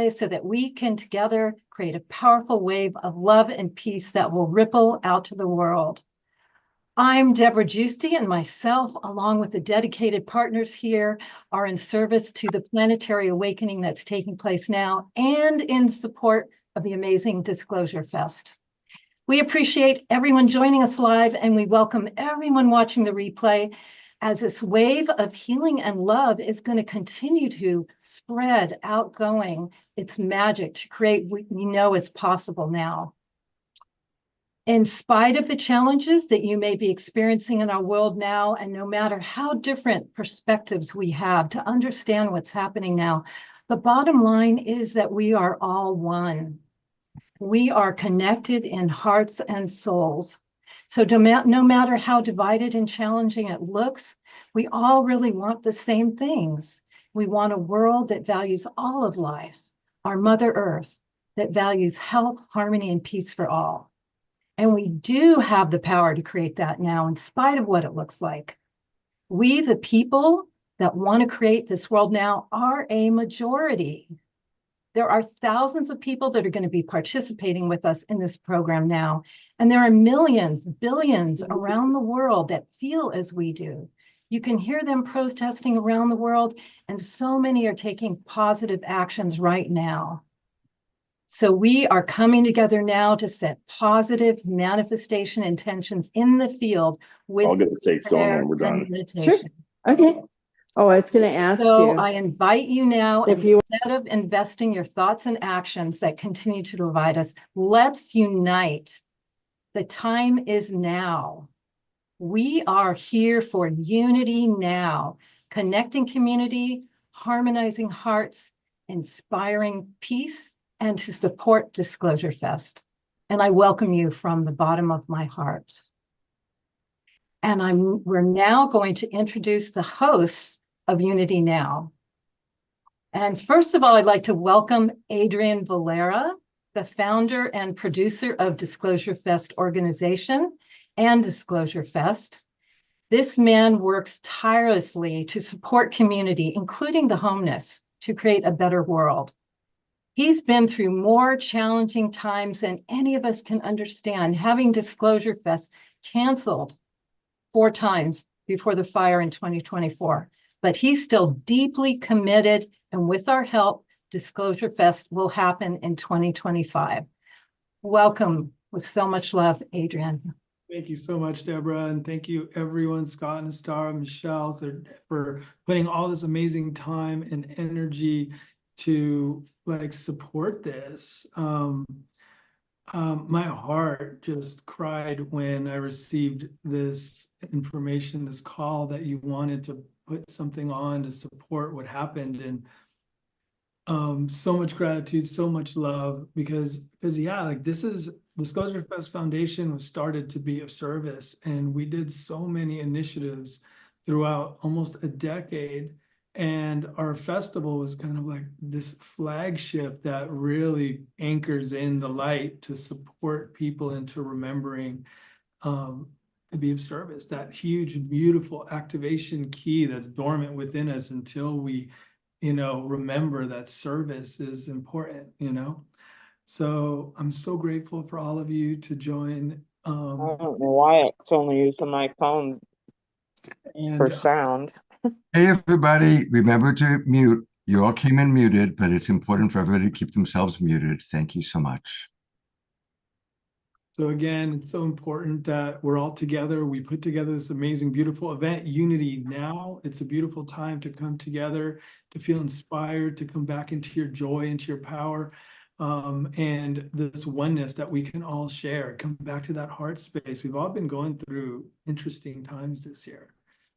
pray so that we can together create a powerful wave of love and peace that will ripple out to the world. I'm Deborah Giusti, and myself, along with the dedicated partners here, are in service to the planetary awakening that's taking place now and in support of the amazing Disclosure Fest. We appreciate everyone joining us live, and we welcome everyone watching the replay as this wave of healing and love is going to continue to spread outgoing its magic to create what we know is possible now. In spite of the challenges that you may be experiencing in our world now, and no matter how different perspectives we have to understand what's happening now, the bottom line is that we are all one. We are connected in hearts and souls. So no matter how divided and challenging it looks, we all really want the same things. We want a world that values all of life, our Mother Earth, that values health, harmony, and peace for all. And we do have the power to create that now, in spite of what it looks like. We, the people that want to create this world now, are a majority. There are thousands of people that are going to be participating with us in this program now. And there are millions, billions around the world that feel as we do. You can hear them protesting around the world, and so many are taking positive actions right now. So we are coming together now to set positive manifestation intentions in the field with I'll get the stakes on when we're done. meditation. Sure. Okay. Oh, I was going to ask So you. I invite you now, If you- instead of investing your thoughts and actions that continue to divide us, let's unite. The time is now. We are here for unity now, connecting community, harmonizing hearts, inspiring peace, and to support Disclosure Fest. And I welcome you from the bottom of my heart. And we're now going to introduce the hosts of Unity Now. And first of all, I'd like to welcome Adrian Valera, the founder and producer of Disclosure Fest organization and Disclosure Fest. This man works tirelessly to support community, including the homeless, to create a better world. He's been through more challenging times than any of us can understand, having Disclosure Fest canceled 4 times before the fire in 2024. But he's still deeply committed, and with our help, Disclosure Fest will happen in 2025. Welcome with so much love, Adrian. Thank you so much, Deborah, and thank you everyone, Scott and Star, Michelle, for putting all this amazing time and energy to support this. My heart just cried when I received this information, this call that you wanted to put something on to support what happened, and so much gratitude, so much love, because yeah, this is Disclosure Fest Foundation was started to be of service, and we did so many initiatives throughout almost a decade. And our festival was kind of like this flagship that really anchors in the light to support people into remembering to be of service, that huge, beautiful activation key that's dormant within us until we, remember that service is important, So I'm so grateful for all of you to join. I don't know why it's only using my phone for sound. Hey, everybody, remember to mute. You all came in muted, but it's important for everybody to keep themselves muted. Thank you so much. So again, it's so important that we're all together. We put together this amazing, beautiful event, Unity Now. It's a beautiful time to come together, to feel inspired, to come back into your joy, into your power, and this oneness that we can all share. Come back to that heart space. We've all been going through interesting times this year.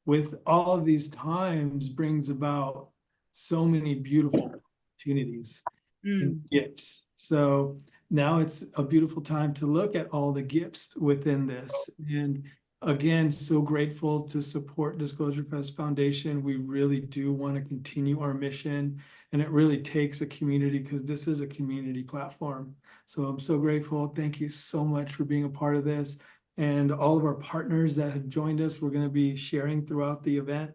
With all of these times brings about so many beautiful opportunities and gifts. So now it's a beautiful time to look at all the gifts within this. And again, so grateful to support Disclosure Fest Foundation. We really do want to continue our mission, and it really takes a community, because this is a community platform. So I'm so grateful. Thank you so much for being a part of this. And all of our partners that have joined us, we're going to be sharing throughout the event.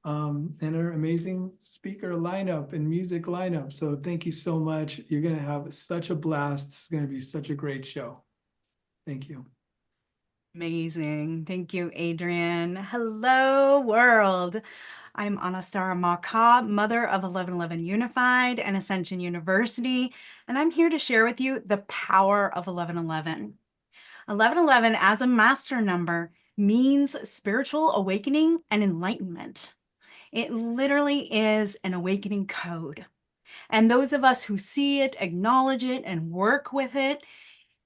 and our amazing speaker lineup and music lineup. So thank you so much. You're going to have such a blast. It's going to be such a great show. Thank you. Amazing. Thank you, Adrian. Hello, world. I'm Anastara Maka, mother of 1111 Unified and Ascension University, and I'm here to share with you the power of 1111. 1111 as a master number means spiritual awakening and enlightenment. It literally is an awakening code. And those of us who see it, acknowledge it, and work with it,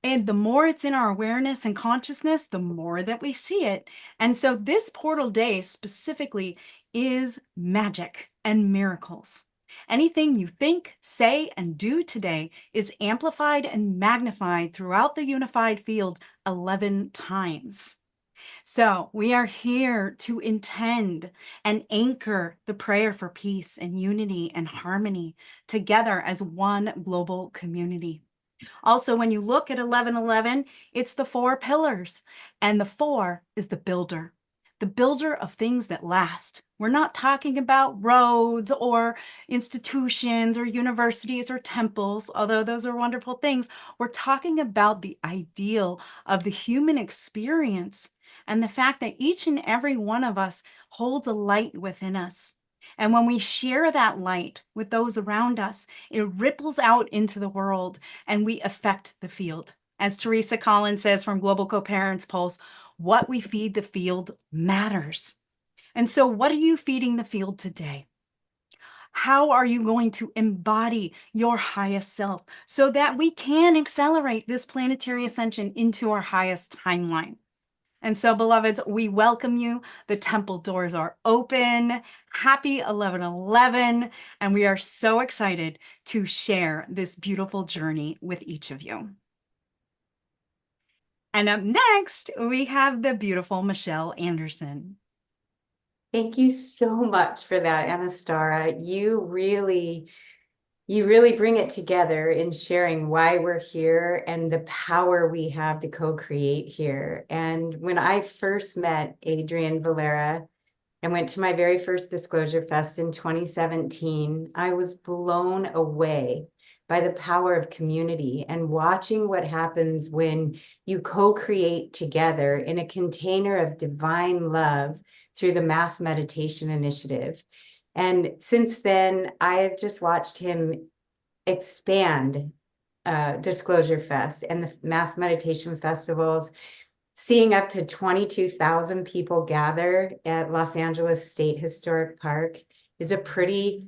and the more it's in our awareness and consciousness, the more that we see it. And so this portal day specifically is magic and miracles. Anything you think, say, and do today is amplified and magnified throughout the unified field 11 times. So we are here to intend and anchor the prayer for peace and unity and harmony together as one global community. Also, when you look at 1111, it's the 4 pillars, and the 4 is the builder of things that last. We're not talking about roads or institutions or universities or temples, although those are wonderful things. We're talking about the ideal of the human experience and the fact that each and every one of us holds a light within us. And when we share that light with those around us, it ripples out into the world and we affect the field. As Teresa Collins says from Global Co-Parents Pulse, what we feed the field matters. And so what are you feeding the field today? How are you going to embody your highest self so that we can accelerate this planetary ascension into our highest timeline? And so, beloveds, we welcome you. The temple doors are open. Happy 1111. And we are so excited to share this beautiful journey with each of you. And up next, we have the beautiful Michelle Anderson. Thank you so much for that, Anastara. You really bring it together in sharing why we're here and the power we have to co-create here. And when I first met Adrian Valera and went to my very first Disclosure Fest in 2017, I was blown away by the power of community and watching what happens when you co-create together in a container of divine love through the Mass Meditation Initiative. And since then, I have just watched him expand Disclosure Fest and the Mass Meditation Festivals, seeing up to 22,000 people gather at Los Angeles State Historic Park is a pretty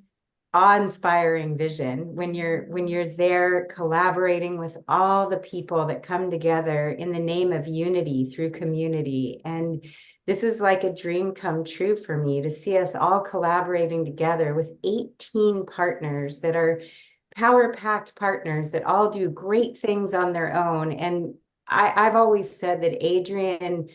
awe-inspiring vision when you're there collaborating with all the people that come together in the name of unity through community. And this is like a dream come true for me to see us all collaborating together with 18 partners that are power-packed partners that all do great things on their own. And I've always said that Adrian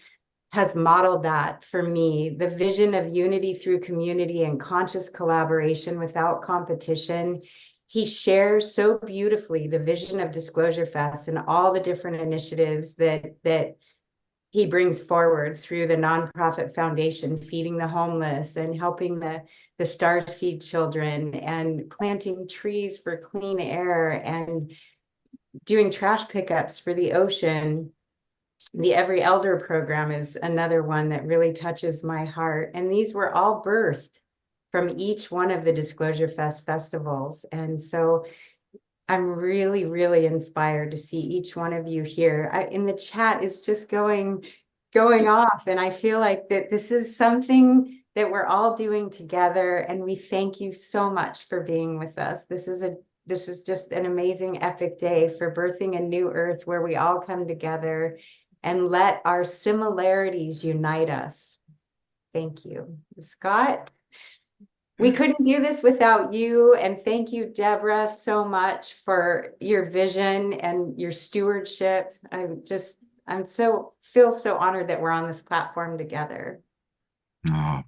has modeled that for me, the vision of unity through community and conscious collaboration without competition. He shares so beautifully the vision of Disclosure Fest and all the different initiatives that he brings forward through the nonprofit foundation, feeding the homeless and helping the starseed children and planting trees for clean air and doing trash pickups for the ocean. The Every Elder program is another one that really touches my heart. And these were all birthed from each one of the Disclosure Fest festivals. And so I'm really, really inspired to see each one of you here. In the chat is just going off. And I feel like that this is something that we're all doing together. And we thank you so much for being with us. This is just an amazing, epic day for birthing a new earth where we all come together and let our similarities unite us. Thank you. Scott, we couldn't do this without you. And thank you, Deborah, so much for your vision and your stewardship. Feel so honored that we're on this platform together. Oh,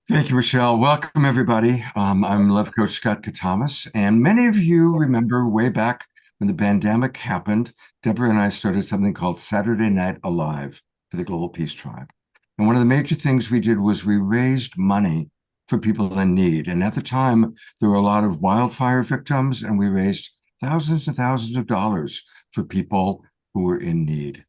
thank you, Michelle. Welcome, everybody. I'm Love Coach Scott Katamas, and many of you remember way back when the pandemic happened, Deborah and I started something called Saturday Night Alive for the Global Peace Tribe. And one of the major things we did was we raised money for people in need. And at the time, there were a lot of wildfire victims, and we raised thousands and thousands of dollars for people who were in need.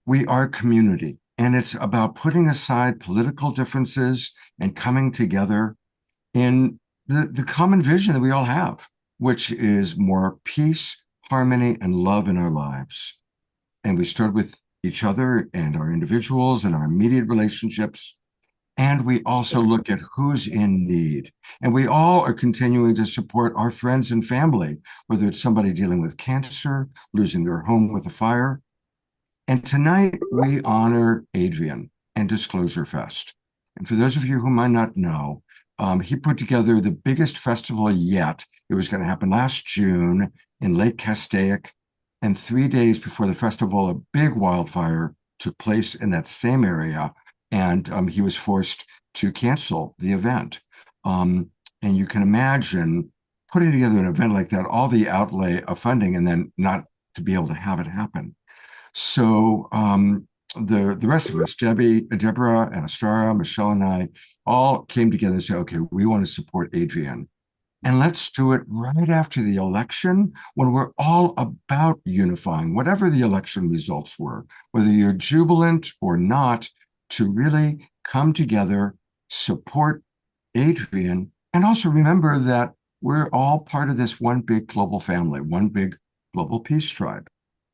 We are community, and it's about putting aside political differences and coming together in the common vision that we all have, which is more peace, harmony, and love in our lives. And we start with each other and our individuals and our immediate relationships. And we also look at who's in need. And we all are continuing to support our friends and family, whether it's somebody dealing with cancer, losing their home with a fire. And tonight we honor Adrian and Disclosure Fest. And for those of you who might not know, he put together the biggest festival yet. It was going to happen last June in Lake Castaic. And 3 days before the festival, a big wildfire took place in that same area. And he was forced to cancel the event. And you can imagine putting together an event like that, all the outlay of funding, and then not to be able to have it happen. So the rest of us, Deborah, Anastasia, Michelle, and I all came together and said, okay, we want to support Adrian. And let's do it right after the election, when we're all about unifying, whatever the election results were, whether you're jubilant or not, to really come together, support Adrian, and also remember that we're all part of this one big global family, one big global peace tribe.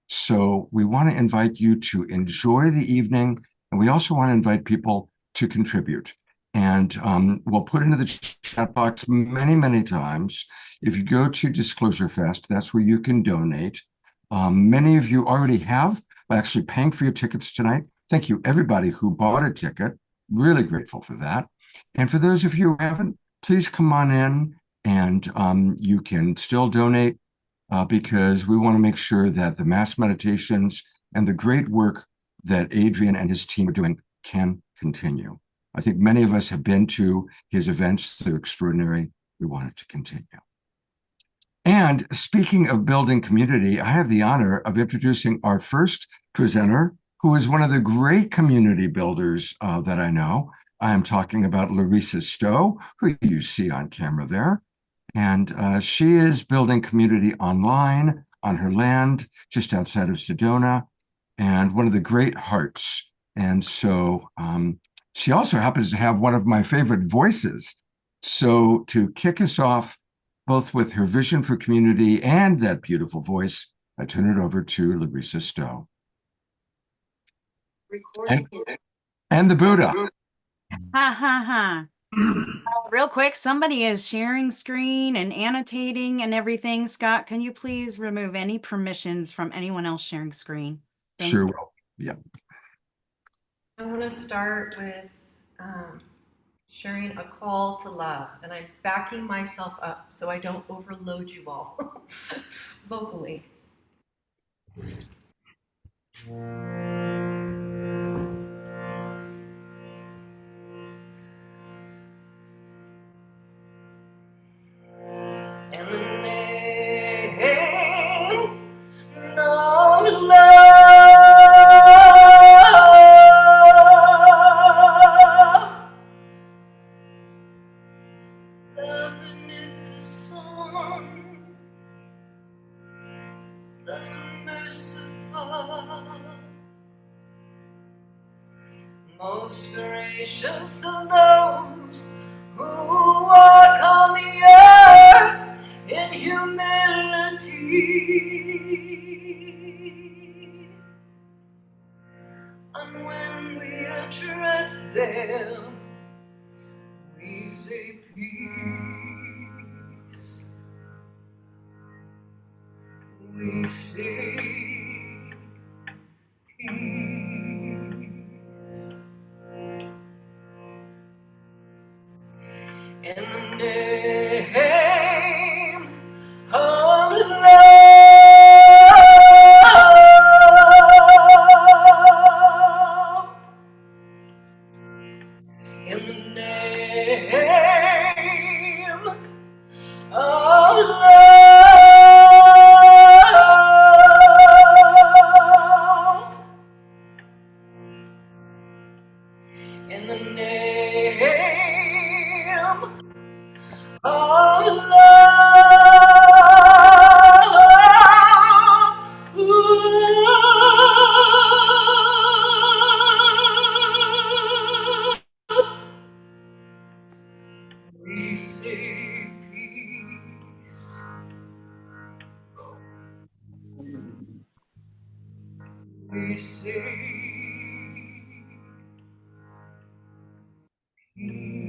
So we want to invite you to enjoy the evening, and we also want to invite people to contribute. And we'll put into the chat box many, many times. If you go to Disclosure Fest, that's where you can donate. Many of you already have by actually paying for your tickets tonight. Thank you, everybody who bought a ticket. Really grateful for that. And for those of you who haven't, please come on in, and you can still donate because we want to make sure that the mass meditations and the great work that Adrian and his team are doing can continue. I think many of us have been to his events. They're extraordinary. We want it to continue. And speaking of building community, I have the honor of introducing our first presenter, who is one of the great community builders that I know. I am talking about Larissa Stowe, who you see on camera there. And she is building community online on her land just outside of Sedona, and one of the great hearts. And so she also happens to have one of my favorite voices. So to kick us off, both with her vision for community and that beautiful voice, I turn it over to Larissa Stowe. And the Buddha. Ha ha ha. Real quick, somebody is sharing screen and annotating and everything. Scott, can you please remove any permissions from anyone else sharing screen? Sure will. Yeah. I want to start with sharing a call to love, and I'm backing myself up so I don't overload you all vocally. In the name of love, the beneficent, the merciful, most gracious of those who walk on the earth in humility. And when we address them, we say peace. We say peace. In the name of love, in the name of love, we say peace.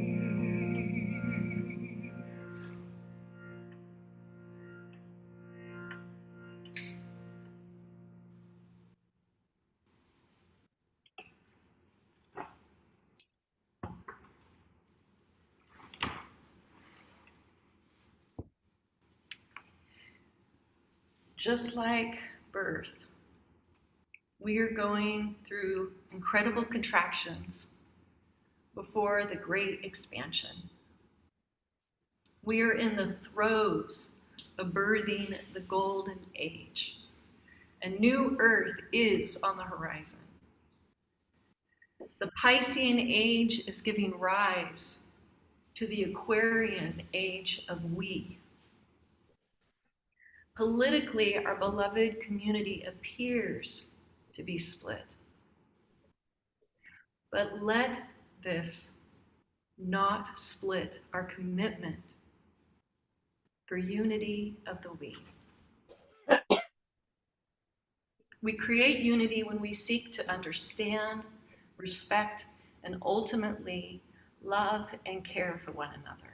Just like birth, we are going through incredible contractions before the great expansion. We are in the throes of birthing the golden age. A new earth is on the horizon. The Piscean age is giving rise to the Aquarian age of we. Politically, our beloved community appears to be split. But let this not split our commitment for unity of the we. We create unity when we seek to understand, respect, and ultimately love and care for one another.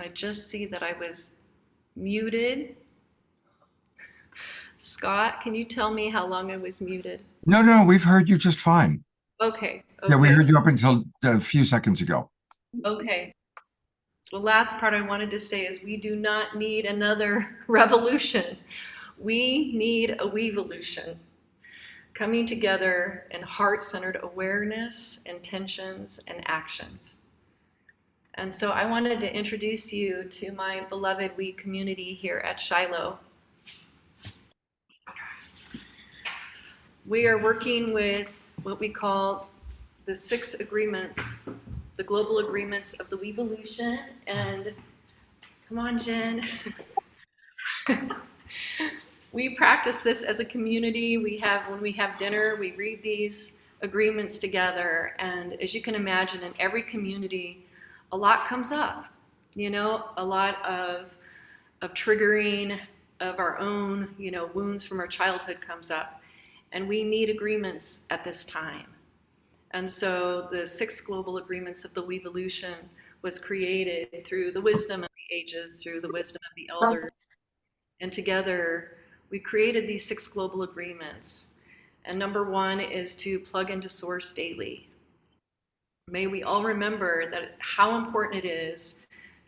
I just see that I was muted. Scott, can you tell me how long I was muted? No, we've heard you just fine. Okay. Yeah, we heard you up until a few seconds ago. Okay. The last part I wanted to say is we do not need another revolution. We need a wevolution. Coming together in heart-centered awareness, intentions, and actions. And so I wanted to introduce you to my beloved we community here at Shiloh. We are working with what we call the 6 agreements, the global agreements of the wevolution. And come on, Jen. We practice this as a community. When we have dinner, we read these agreements together. And as you can imagine, in every community, a lot comes up, a lot of triggering of our own, wounds from our childhood comes up. And we need agreements at this time. And so the 6 global agreements of the wevolution was created through the wisdom of the ages, through the wisdom of the elders. And together, we created these 6 global agreements. And number 1 is to plug into source daily. May we all remember that how important it is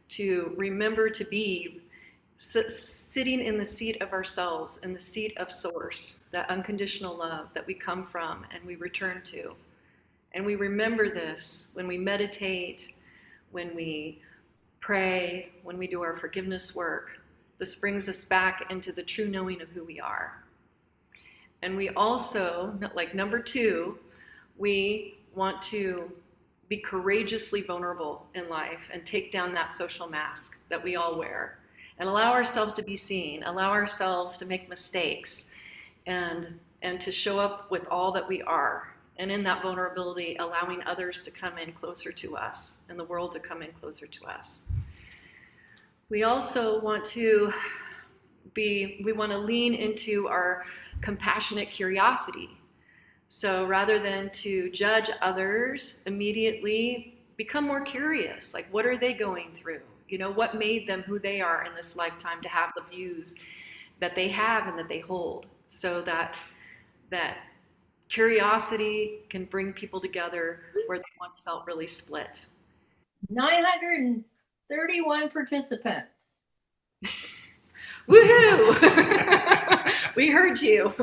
to remember to be sitting in the seat of ourselves, in the seat of source, that unconditional love that we come from and we return to. And we remember this when we meditate, when we pray, when we do our forgiveness work. This brings us back into the true knowing of who we are. And we also, like number 2, we want to be courageously vulnerable in life and take down that social mask that we all wear and allow ourselves to be seen, allow ourselves to make mistakes and to show up with all that we are. And in that vulnerability, allowing others to come in closer to us and the world to come in closer to us. We also want to lean into our compassionate curiosity. So rather than to judge others immediately, become more curious. Like, what are they going through? What made them who they are in this lifetime to have the views that they have and that they hold, so that curiosity can bring people together where they once felt really split. 931 participants. Woohoo! We heard you.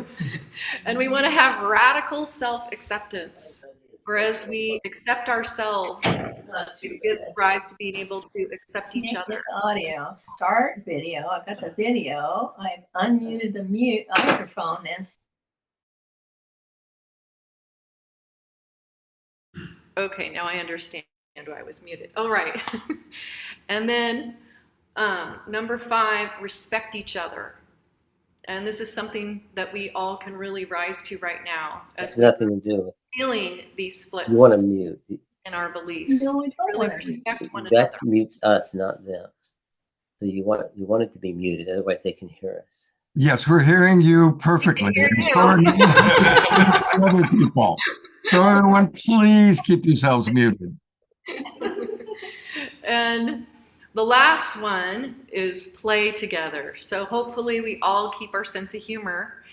And we want to have radical self-acceptance. Whereas we accept ourselves, it gives rise to being able to accept each other. Audio, start video. I've got the video. I've unmuted the mute microphone and. Okay, now I understand why I was muted. All right. And then number 5, respect each other. And this is something that we all can really rise to right now as Has we're nothing to do with, feeling these splits you want to mute. in our beliefs. No, I To don't really want to. respect one That another. mutes us, not them. So you want it to be muted, otherwise they can hear us. Yes, we're hearing you perfectly. Hear And you. so are other people. So everyone, please keep yourselves muted. And the last one is play together. So hopefully we all keep our sense of humor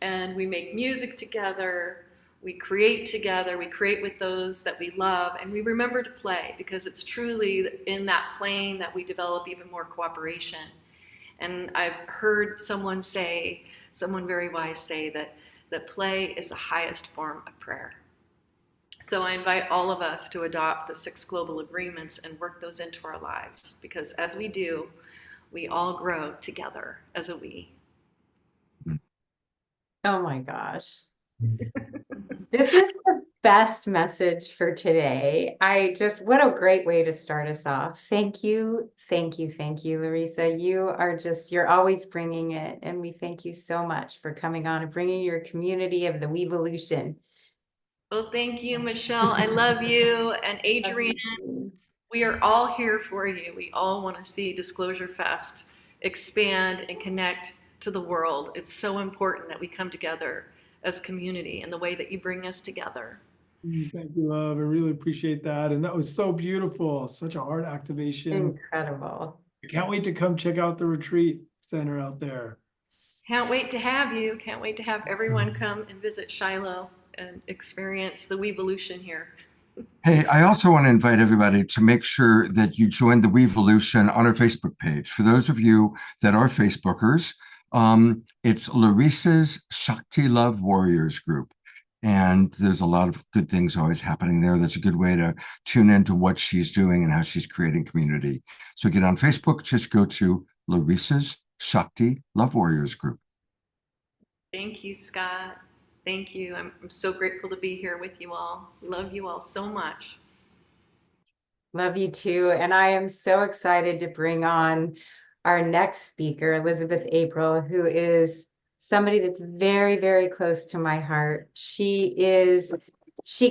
and we make music together, we create together, we create with those that we love, and we remember to play, because it's truly in that playing that we develop even more cooperation. And I've heard someone very wise say that play is the highest form of prayer. So I invite all of us to adopt the 6 global agreements and work those into our lives, because as we do, we all grow together as a we. Oh my gosh. This is the best message for today. What a great way to start us off. Thank you, Larissa. You're always bringing it. And we thank you so much for coming on and bringing your community of the Weevolution. Well, thank you, Michelle. I love you. And Adrian, we are all here for you. We all want to see Disclosure Fest expand and connect to the world. It's so important that we come together as community in the way that you bring us together. Thank you, love. I really appreciate that. And that was so beautiful. Such a heart activation. Incredible. I can't wait to come check out the retreat center out there. Can't wait to have you. Can't wait to have everyone come and visit Shiloh and experience the Weevolution here. Hey, I also want to invite everybody to make sure that you join the Weevolution on our Facebook page. For those of you that are Facebookers, it's Larissa's Shakti Love Warriors group. And there's a lot of good things always happening there. That's a good way to tune into what she's doing and how she's creating community. So get on Facebook, just go to Larissa's Shakti Love Warriors group. Thank you, Scott. Thank you. I'm so grateful to be here with you all. Love you all so much. Love you too. And I am so excited to bring on our next speaker, Elizabeth April, who is somebody that's very, very close to my heart. She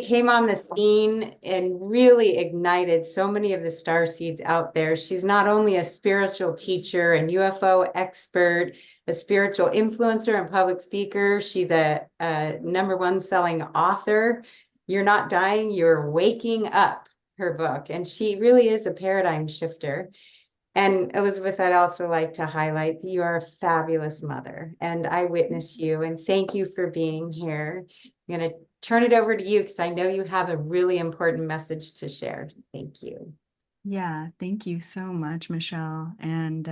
came on the scene and really ignited so many of the star seeds out there. She's not only a spiritual teacher and UFO expert, a spiritual influencer and public speaker. She's a #1 selling author. You're Not Dying, You're Waking Up, her book. And she really is a paradigm shifter. And Elizabeth, I'd also like to highlight that you are a fabulous mother, and I witness you, and thank you for being here. I'm going to turn it over to you because I know you have a really important message to share. Thank you. Yeah, thank you so much, Michelle. And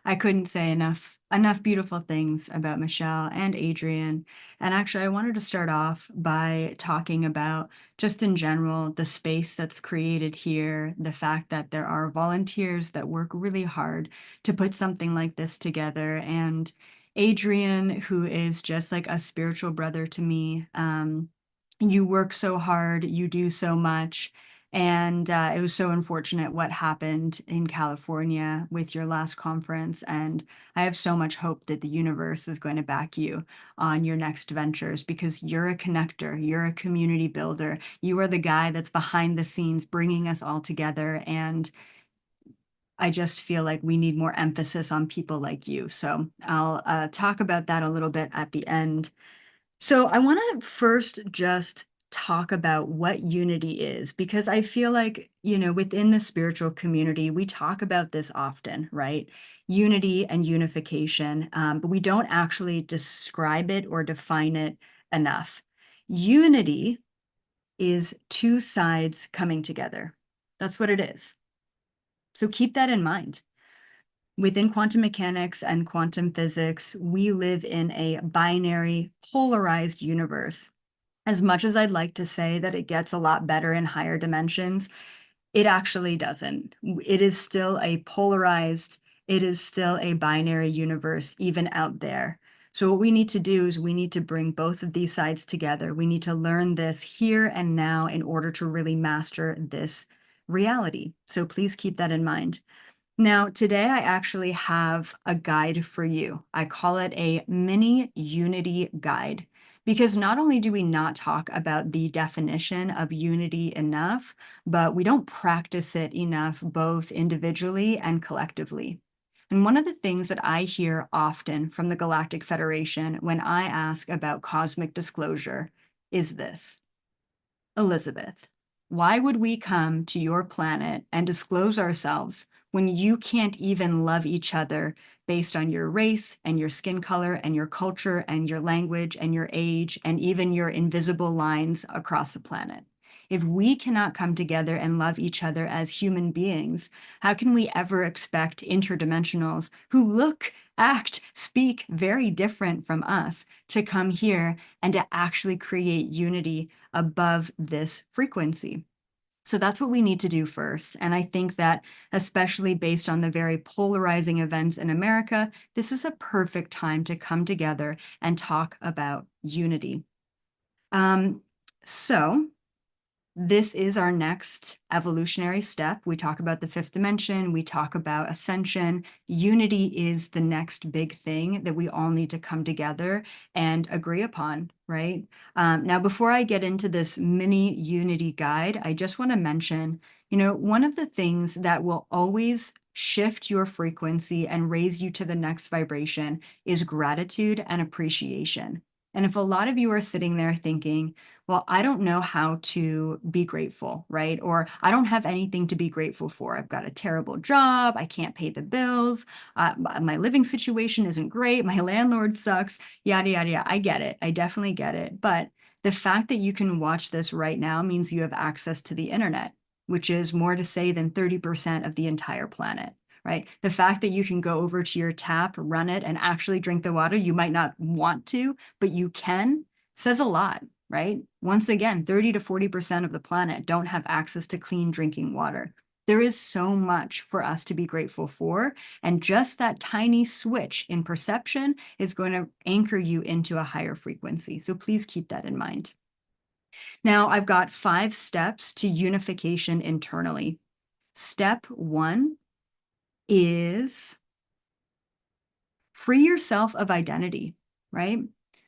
I couldn't say enough beautiful things about Michelle and Adrian. And actually, I wanted to start off by talking about, just in general, the space that's created here, the fact that there are volunteers that work really hard to put something like this together. And Adrian, who is just like a spiritual brother to me, you work so hard, you do so much. And it was so unfortunate what happened in California with your last conference. And I have so much hope that the universe is going to back you on your next ventures, because you're a connector, you're a community builder. You are the guy that's behind the scenes bringing us all together. And I just feel like we need more emphasis on people like you. So I'll talk about that a little bit at the end. So I want to first just talk about what unity is, because I feel like, within the spiritual community, we talk about this often, right? Unity and unification, but we don't actually describe it or define it enough. Unity is 2 sides coming together. That's what it is. So keep that in mind. Within quantum mechanics and quantum physics, we live in a binary, polarized universe. As much as I'd like to say that it gets a lot better in higher dimensions, it actually doesn't. It is still a polarized, it is still a binary universe, even out there. So what we need to do is we need to bring both of these sides together. We need to learn this here and now in order to really master this reality. So please keep that in mind. Now, today I actually have a guide for you. I call it a mini unity guide because not only do we not talk about the definition of unity enough, but we don't practice it enough both individually and collectively. And one of the things that I hear often from the Galactic Federation when I ask about cosmic disclosure is this: Elizabeth, why would we come to your planet and disclose ourselves when you can't even love each other based on your race and your skin color and your culture and your language and your age and even your invisible lines across the planet? If we cannot come together and love each other as human beings, how can we ever expect interdimensionals who look, act, speak very different from us to come here and to actually create unity above this frequency? So that's what we need to do first. And I think that, especially based on the very polarizing events in America, this is a perfect time to come together and talk about unity. So this is our next evolutionary step. We talk about the fifth dimension. We talk about ascension. Unity is the next big thing that we all need to come together and agree upon, right? Now, before I get into this mini unity guide, I just want to mention, one of the things that will always shift your frequency and raise you to the next vibration is gratitude and appreciation. And if a lot of you are sitting there thinking, well, I don't know how to be grateful, right? Or I don't have anything to be grateful for. I've got a terrible job. I can't pay the bills. My living situation isn't great. My landlord sucks, yada, yada, yada. I get it. I definitely get it. But the fact that you can watch this right now means you have access to the internet, which is more to say than 30% of the entire planet. Right? The fact that you can go over to your tap, run it, and actually drink the water you might not want to, but you can, says a lot, right? Once again, 30 to 40% of the planet don't have access to clean drinking water. There is so much for us to be grateful for, and just that tiny switch in perception is going to anchor you into a higher frequency. So please keep that in mind. Now, I've got 5 steps to unification internally. Step 1 is free yourself of identity, right?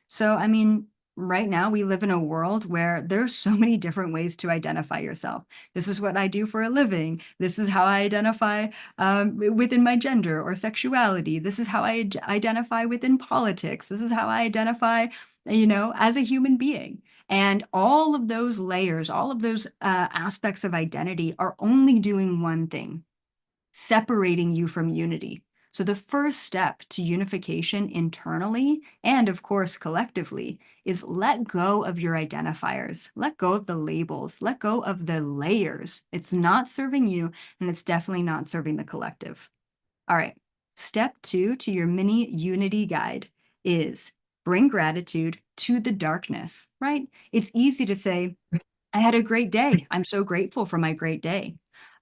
So, I mean, right now we live in a world where there's so many different ways to identify yourself. This is what I do for a living. This is how I identify within my gender or sexuality. This is how I identify within politics. This is how I identify, as a human being. And all of those layers, all of those aspects of identity are only doing one thing: separating you from unity. So the first step to unification internally and of course collectively is let go of your identifiers, let go of the labels, let go of the layers. It's not serving you, and it's definitely not serving the collective. All right, step 2 to your mini unity guide is bring gratitude to the darkness, right? It's easy to say, I had a great day. I'm so grateful for my great day.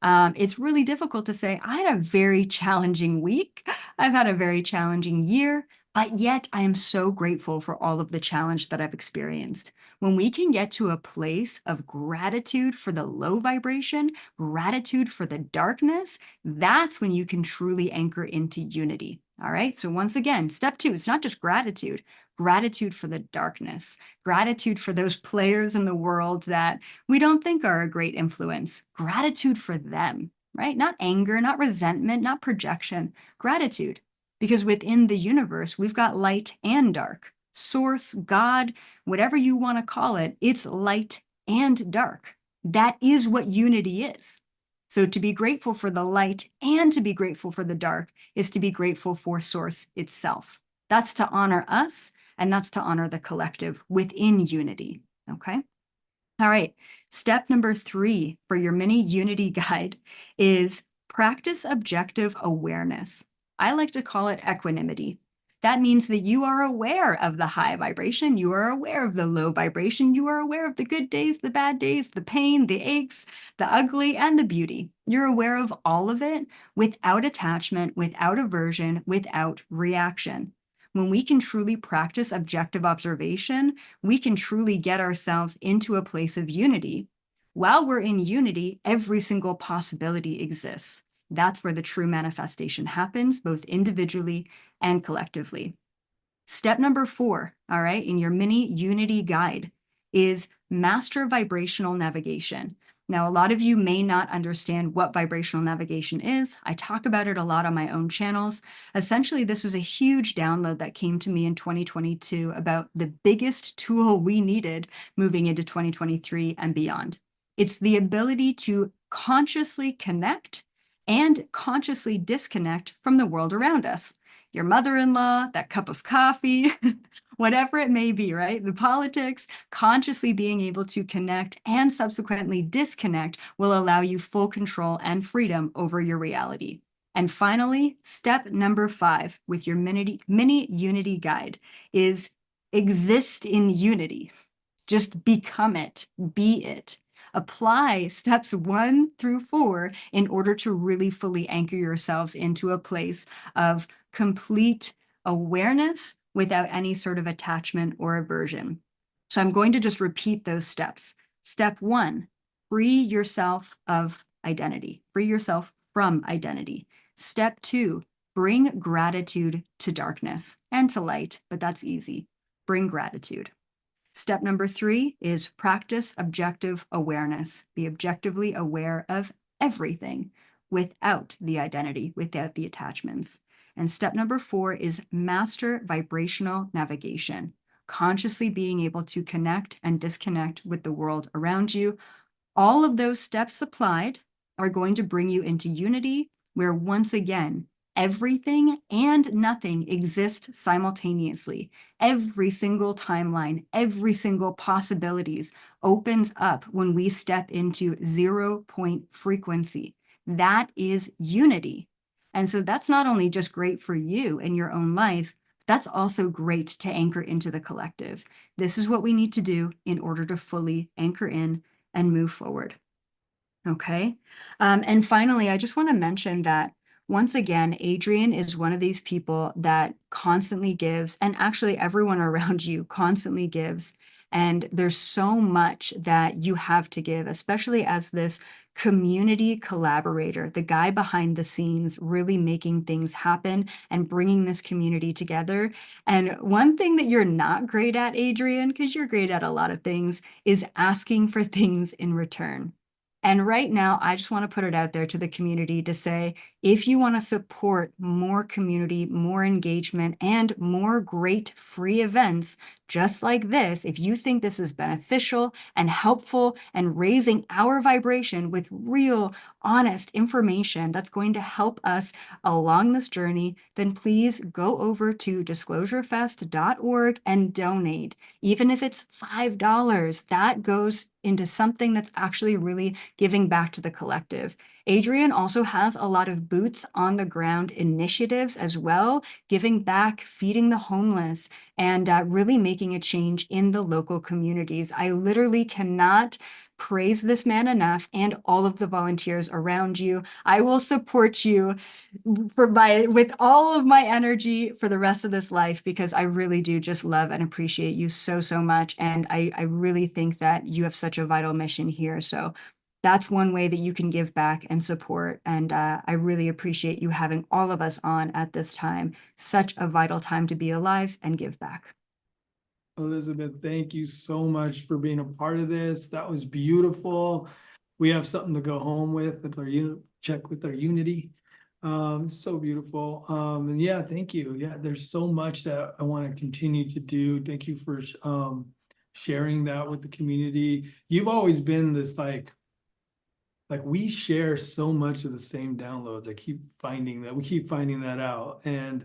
It's really difficult to say, I had a very challenging week. I've had a very challenging year, but yet I am so grateful for all of the challenge that I've experienced. When we can get to a place of gratitude for the low vibration, gratitude for the darkness, that's when you can truly anchor into unity. All right. So once again, step 2, it's not just gratitude for the darkness, gratitude for those players in the world that we don't think are a great influence, gratitude for them, right? Not anger, not resentment, not projection, gratitude. Because within the universe, we've got light and dark. Source, God, whatever you want to call it, it's light and dark. That is what unity is. So to be grateful for the light and to be grateful for the dark is to be grateful for Source itself. That's to honor us, and that's to honor the collective within unity, okay? All right, step number 3 for your mini unity guide is practice objective awareness. I like to call it equanimity. That means that you are aware of the high vibration, you are aware of the low vibration, you are aware of the good days, the bad days, the pain, the aches, the ugly, and the beauty. You're aware of all of it without attachment, without aversion, without reaction. When we can truly practice objective observation, we can truly get ourselves into a place of unity. While we're in unity, every single possibility exists. That's where the true manifestation happens, both individually and collectively. Step number 4, all right, in your mini unity guide is master vibrational navigation. Now, a lot of you may not understand what vibrational navigation is. I talk about it a lot on my own channels. Essentially, this was a huge download that came to me in 2022 about the biggest tool we needed moving into 2023 and beyond. It's the ability to consciously connect and consciously disconnect from the world around us. Your mother-in-law, that cup of coffee, whatever it may be, right? The politics, consciously being able to connect and subsequently disconnect will allow you full control and freedom over your reality. And finally, step number 5 with your mini unity guide is exist in unity. Just become it, be it. Apply steps 1 through 4 in order to really fully anchor yourselves into a place of complete awareness without any sort of attachment or aversion. So I'm going to just repeat those steps. Step 1, free yourself of identity, free yourself from identity. Step 2, bring gratitude to darkness and to light, but that's easy. Bring gratitude. Step number 3 is practice objective awareness. Be objectively aware of everything without the identity, without the attachments. And step number 4 is master vibrational navigation, consciously being able to connect and disconnect with the world around you. All of those steps applied are going to bring you into unity, where once again, everything and nothing exists simultaneously. Every single timeline, every single possibilities opens up when we step into 0-point frequency. That is unity. And so that's not only just great for you in your own life, that's also great to anchor into the collective. This is what we need to do in order to fully anchor in and move forward. Okay. And finally, I just want to mention that once again, Adrian is one of these people that constantly gives, and actually everyone around you constantly gives. And there's so much that you have to give, especially as this community collaborator, the guy behind the scenes, really making things happen and bringing this community together. And one thing that you're not great at, Adrian, because you're great at a lot of things, is asking for things in return. And right now, I just want to put it out there to the community to say, if you want to support more community, more engagement, and more great free events just like this, if you think this is beneficial and helpful and raising our vibration with real, honest information that's going to help us along this journey, then please go over to disclosurefest.org and donate. Even if it's $5, that goes into something that's actually really giving back to the collective. Adrian also has a lot of boots on the ground initiatives as well, giving back, feeding the homeless, and really making a change in the local communities. I literally cannot praise this man enough and all of the volunteers around you. I will support you with all of my energy for the rest of this life, because I really do just love and appreciate you so, so much. And I really think that you have such a vital mission here. So that's one way that you can give back and support. And I really appreciate you having all of us on at this time. Such a vital time to be alive and give back. Elizabeth, thank you so much for being a part of this. That was beautiful. We have something to go home with our check with our unity. So beautiful. And yeah, thank you. Yeah, there's so much that I want to continue to do. Thank you for sharing that with the community. You've always been this like we share so much of the same downloads. I keep finding that. We keep finding that out. And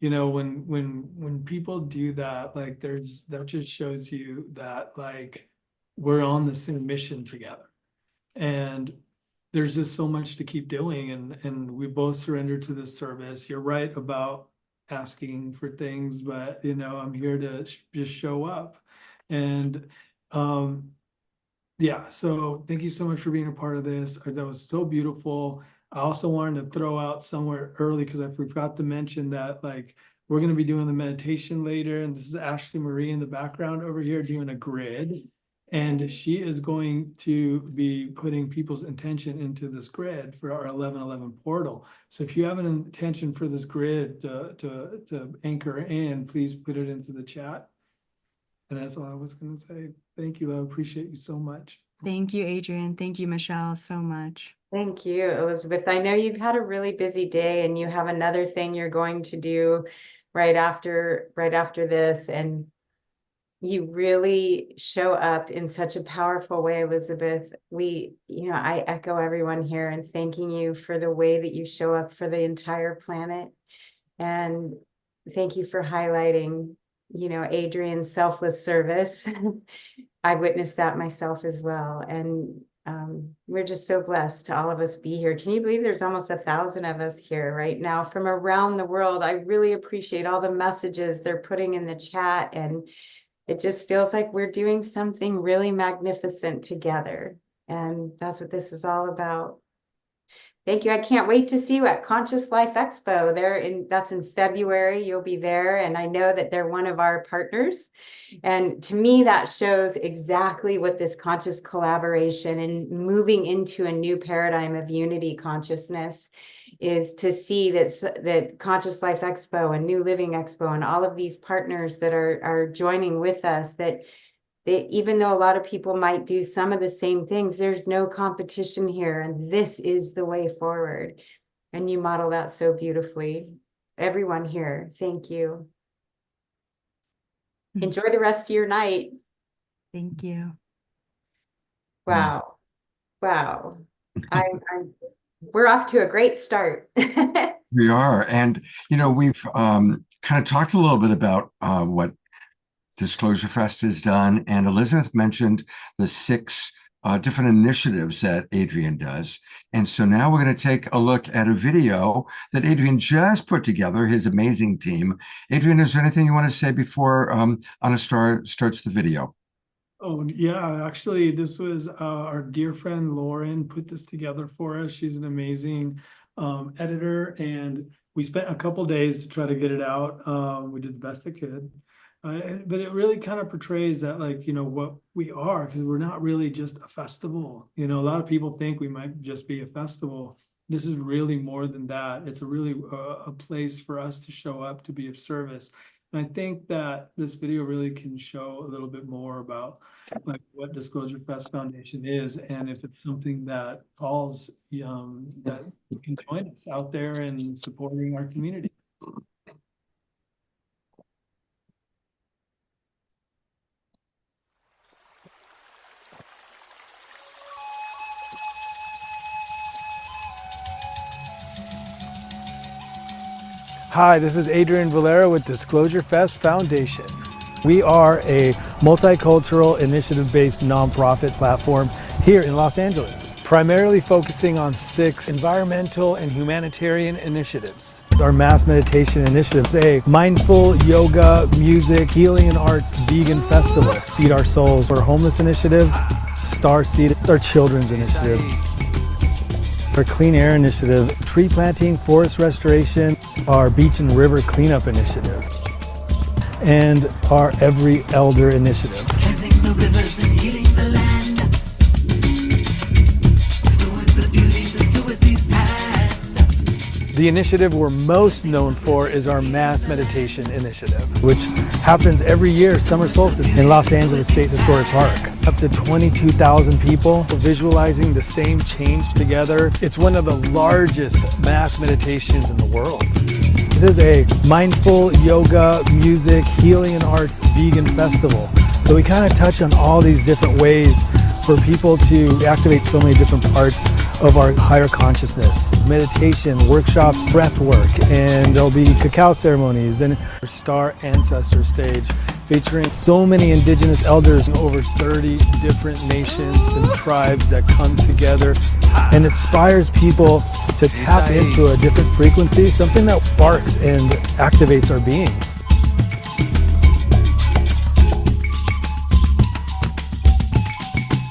you know, when people do that, like that just shows you that like we're on the same mission together. And there's just so much to keep doing, and we both surrender to this service. You're right about asking for things, but you know, I'm here to just show up. And yeah, so thank you so much for being a part of this. That was so beautiful. I also wanted to throw out somewhere early because I forgot to mention that like we're going to be doing the meditation later, and this is Ashley Marie in the background over here doing a grid. And she is going to be putting people's intention into this grid for our 1111 portal. So if you have an intention for this grid to anchor in, please put it into the chat. And that's all I was going to say. Thank you. I appreciate you so much. Thank you, Adrian. Thank you, Michelle, so much. Thank you, Elizabeth. I know you've had a really busy day and you have another thing you're going to do right after this. And you really show up in such a powerful way, Elizabeth. I echo everyone here in thanking you for the way that you show up for the entire planet. And thank you for highlighting, Adrian's selfless service. I witnessed that myself as well. And we're just so blessed to all of us be here. Can you believe there's almost 1,000 of us here right now from around the world? I really appreciate all the messages they're putting in the chat, and it just feels like we're doing something really magnificent together. And that's what this is all about. Thank you. I can't wait to see you at Conscious Life Expo. That's in February. You'll be there. And I know that they're one of our partners. And to me, that shows exactly what this conscious collaboration and moving into a new paradigm of unity consciousness is, to see that Conscious Life Expo and New Living Expo and all of these partners that are joining with us, that even though a lot of people might do some of the same things, there's no competition here, and this is the way forward. And you model that so beautifully. Everyone here, thank you. Enjoy the rest of your night. Thank you. Wow. We're off to a great start. We are. And, we've kind of talked a little bit about what Disclosure Fest has done. And Elizabeth mentioned the 6 different initiatives that Adrian does. And so now we're going to take a look at a video that Adrian just put together, his amazing team. Adrian, is there anything you want to say before Anastar starts the video? Oh, yeah, actually, this was our dear friend Lauren put this together for us. She's an amazing editor, and we spent a couple days to try to get it out. We did the best that could. But it really kind of portrays that, what we are, because we're not really just a festival. A lot of people think we might just be a festival. This is really more than that. It's really a place for us to show up, to be of service. And I think that this video really can show a little bit more about what Disclosure Fest Foundation is, and if it's something that falls, that you can join us out there in supporting our community. Hi, this is Adrian Valera with Disclosure Fest Foundation. We are a multicultural initiative-based nonprofit platform here in Los Angeles, primarily focusing on 6 environmental and humanitarian initiatives. Our mass meditation initiative is a mindful yoga, music, healing and arts vegan festival. Feed Our Souls, our homeless initiative. Starseed, our children's initiative. Our clean air initiative, tree planting, forest restoration, our beach and river cleanup initiative, and our Every Elder initiative. Cleansing the rivers and healing the land. Stewards of beauty, the stewards these paths. The initiative we're most known for is our Mass Meditation Initiative, which happens every year, summer solstice, in Los Angeles State Historic Park. Up to 22,000 people visualizing the same change together. It's one of the largest mass meditations in the world. This is a mindful yoga, music, healing and arts vegan festival. So we kind of touch on all these different ways for people to activate so many different parts of our higher consciousness. Meditation, workshops, breath work, and there'll be cacao ceremonies and our Star Ancestor stage featuring so many indigenous elders in over 30 different nations and tribes that come together and inspires people to tap into a different frequency, something that sparks and activates our being.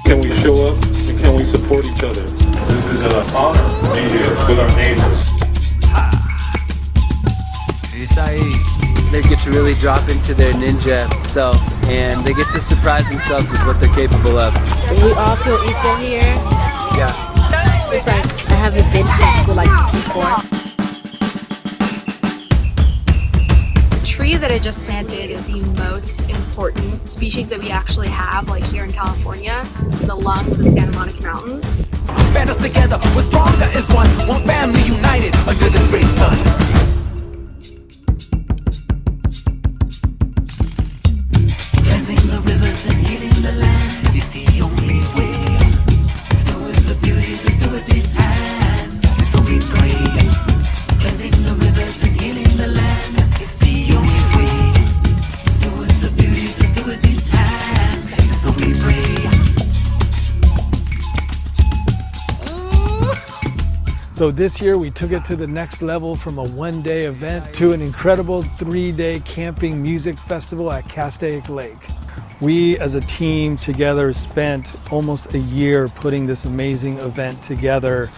Can we show up and can we support each other? This is an honor to be here with our neighbors. It's ahí. They get to really drop into their ninja self, and they get to surprise themselves with what they're capable of. We all feel equal here. Yeah. It's like I haven't been to a school like this before. The tree that I just planted is the most important species that we actually have, like here in California, in the lungs of Santa Monica Mountains. Band us together, we're stronger as one family united under this great sun. Cleansing the rivers and healing the land is the only way. Stewards of beauty, the stewards these hands, and so we pray. Cleansing the rivers and healing the land is the only way. Stewards of beauty, the stewards these hands, and so we pray. So this year we took it to the next level from a one-day event to an incredible 3-day camping music festival at Castaic Lake. We as a team together spent almost a year putting this amazing event together.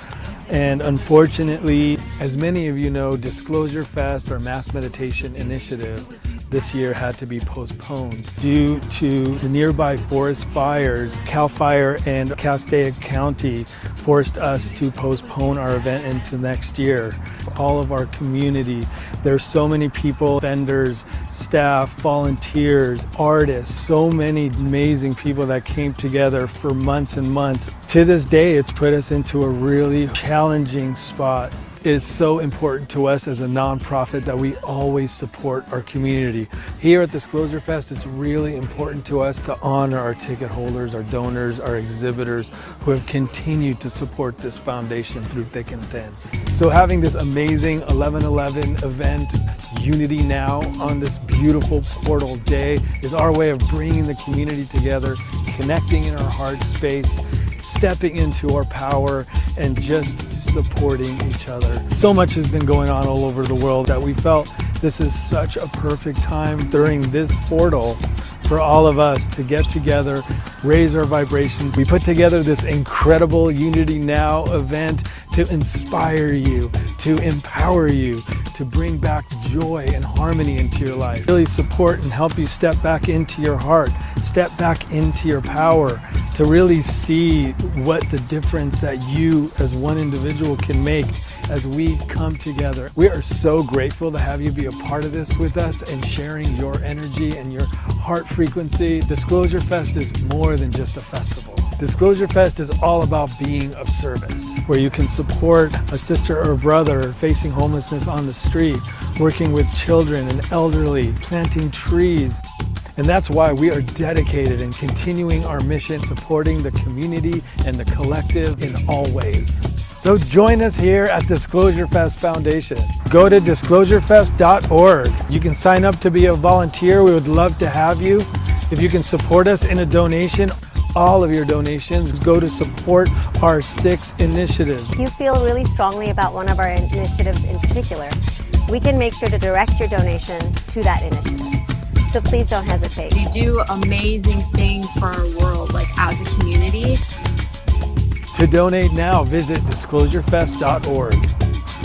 And unfortunately, as many of you know, Disclosure Fest, our mass meditation initiative, this year had to be postponed due to the nearby forest fires. CAL FIRE and Castaic County forced us to postpone our event into next year. All of our community, there's so many people, vendors, staff, volunteers, artists, so many amazing people that came together for months and months. To this day, it's put us into a really challenging spot. It's so important to us as a nonprofit that we always support our community. Here at Disclosure Fest, it's really important to us to honor our ticket holders, our donors, our exhibitors who have continued to support this foundation through thick and thin. So having this amazing 11/11 event, Unity Now, on this beautiful portal day is our way of bringing the community together, connecting in our heart space, stepping into our power, and just supporting each other. So much has been going on all over the world that we felt this is such a perfect time during this portal for all of us to get together, raise our vibrations. We put together this incredible Unity Now event to inspire you, to empower you, to bring back joy and harmony into your life. Really support and help you step back into your heart, step back into your power, to really see what the difference that you as one individual can make as we come together. We are so grateful to have you be a part of this with us and sharing your energy and your heart frequency. Disclosure Fest is more than just a festival. Disclosure Fest is all about being of service, where you can support a sister or brother facing homelessness on the street, working with children and elderly, planting trees. And that's why we are dedicated in continuing our mission, supporting the community and the collective in all ways. So join us here at Disclosure Fest Foundation. Go to disclosurefest.org. You can sign up to be a volunteer. We would love to have you. If you can support us in a donation, all of your donations go to support our 6 initiatives. If you feel really strongly about one of our initiatives in particular, we can make sure to direct your donation to that initiative. So please don't hesitate. We do amazing things for our world, like as a community. To donate now, visit disclosurefest.org.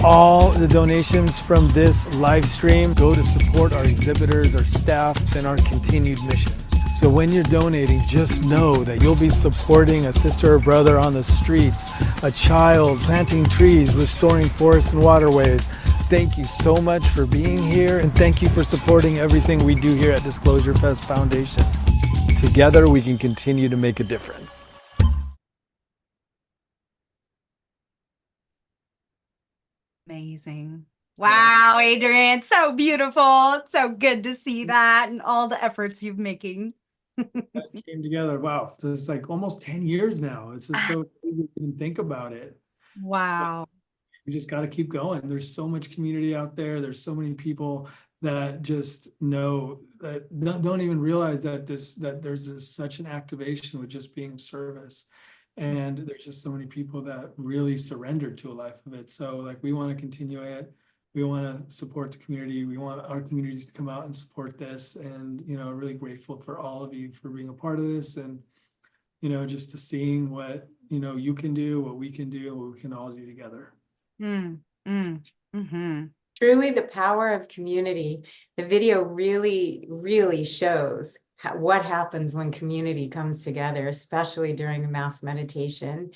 All the donations from this live stream go to support our exhibitors, our staff, and our continued mission. So when you're donating, just know that you'll be supporting a sister or brother on the streets, a child planting trees, restoring forests and waterways. Thank you so much for being here, and thank you for supporting everything we do here at Disclosure Fest Foundation. Together, we can continue to make a difference. Amazing. Wow, Adrian, so beautiful. It's so good to see that and all the efforts you've making. That came together. Wow. So it's like almost 10 years now. It's just so crazy to even think about it. Wow. We just got to keep going. There's so much community out there. There's so many people that just know that don't even realize that there's such an activation with just being of service. And there's just so many people that really surrendered to a life of it. So like we want to continue it. We want to support the community. We want our communities to come out and support this. And, really grateful for all of you for being a part of this, and, just to seeing what, you can do, what we can do, what we can all do together. Mm-hmm. truly the power of community. The video really, really shows what happens when community comes together, especially during a mass meditation.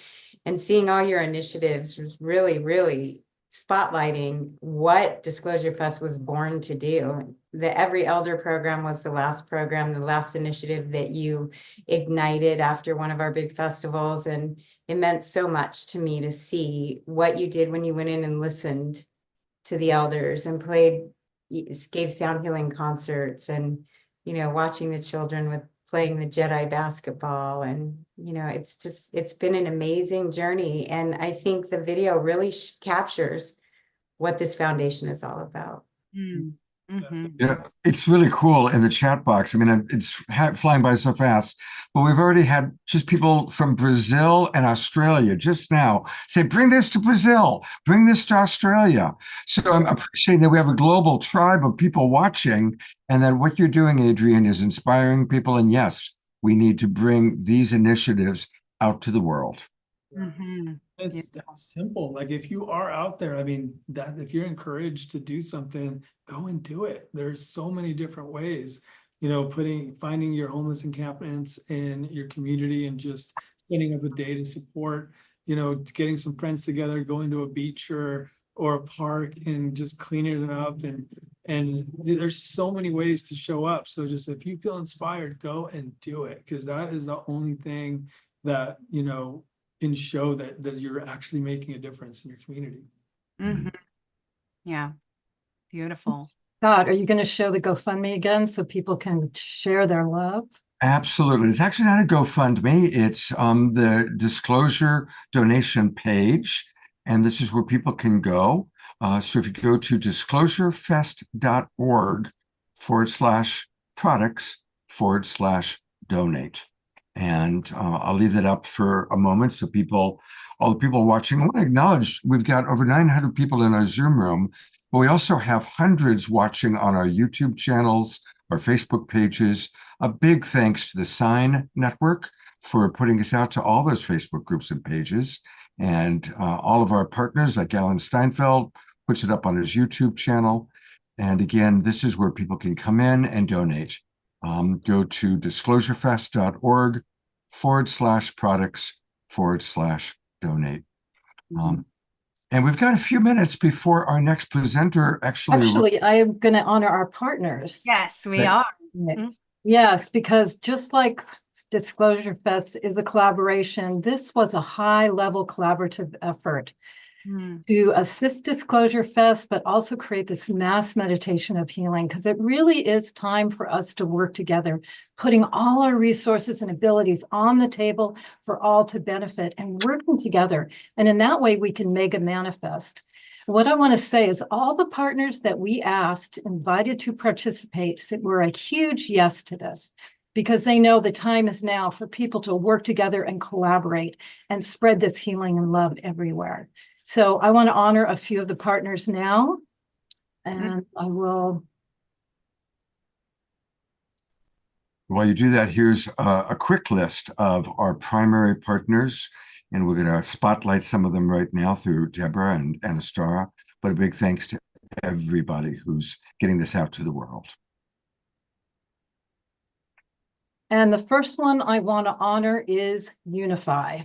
And seeing all your initiatives was really, really spotlighting what Disclosure Fest was born to do. The Every Elder program was the last program, the last initiative that you ignited after one of our big festivals. And it meant so much to me to see what you did when you went in and listened to the elders and gave sound healing concerts, and, watching the children with playing the Jedi basketball. And, it's been an amazing journey. And I think the video really captures what this foundation is all about. It's really cool in the chat box. I mean, it's flying by so fast, but we've already had just people from Brazil and Australia just now say, bring this to Brazil, bring this to Australia. So I'm appreciating that we have a global tribe of people watching, and that what you're doing, Adrian, is inspiring people. And yes, we need to bring these initiatives out to the world. It's simple. Like, if you are out there, I mean, that if you're encouraged to do something, go and do it. There's so many different ways, finding your homeless encampments in your community and just setting up a day to support, getting some friends together, going to a beach or a park and just cleaning it up. And there's so many ways to show up. So just, if you feel inspired, go and do it, because that is the only thing that, can show that you're actually making a difference in your community. Yeah, beautiful. Scott, are you going to show the GoFundMe again so people can share their love? Absolutely. It's actually not a GoFundMe. It's the disclosure donation page. And this is where people can go. So if you go to disclosurefest.org/products/donate. And I'll leave that up for a moment so all the people watching, I want to acknowledge we've got over 900 people in our Zoom room, but we also have hundreds watching on our YouTube channels, our Facebook pages. A big thanks to the Sign Network for putting us out to all those Facebook groups and pages. And all of our partners, like Alan Steinfeld, puts it up on his YouTube channel. And again, this is where people can come in and donate. Go to disclosurefest.org/products/donate. And we've got a few minutes before our next presenter Actually, I am going to honor our partners. Yes, we are. Yes, because just like Disclosure Fest is a collaboration, this was a high-level collaborative effort to assist Disclosure Fest, but also create this mass meditation of healing, because it really is time for us to work together, putting all our resources and abilities on the table for all to benefit and working together. And in that way, we can mega manifest. What I want to say is all the partners that we asked, invited to participate, were a huge yes to this, because they know the time is now for people to work together and collaborate and spread this healing and love everywhere. So I want to honor a few of the partners now, and I will. While you do that, here's a quick list of our primary partners, and we're going to spotlight some of them right now through Deborah and Anastara, but a big thanks to everybody who's getting this out to the world. And the first one I want to honor is Unify.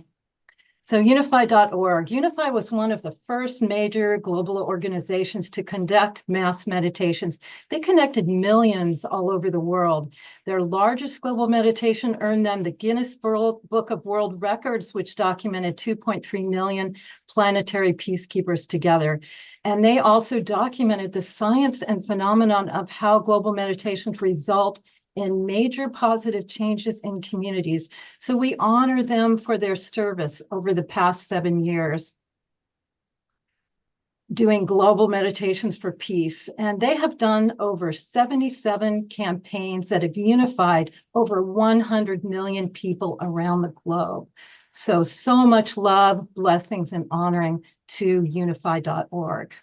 So unify.org. Unify was one of the first major global organizations to conduct mass meditations. They connected millions all over the world. Their largest global meditation earned them the Guinness Book of World Records, which documented 2.3 million planetary peacekeepers together. And they also documented the science and phenomenon of how global meditations result in major positive changes in communities. So we honor them for their service over the past 7 years, doing global meditations for peace. And they have done over 77 campaigns that have unified over 100 million people around the globe. So much love, blessings, and honoring to unify.org.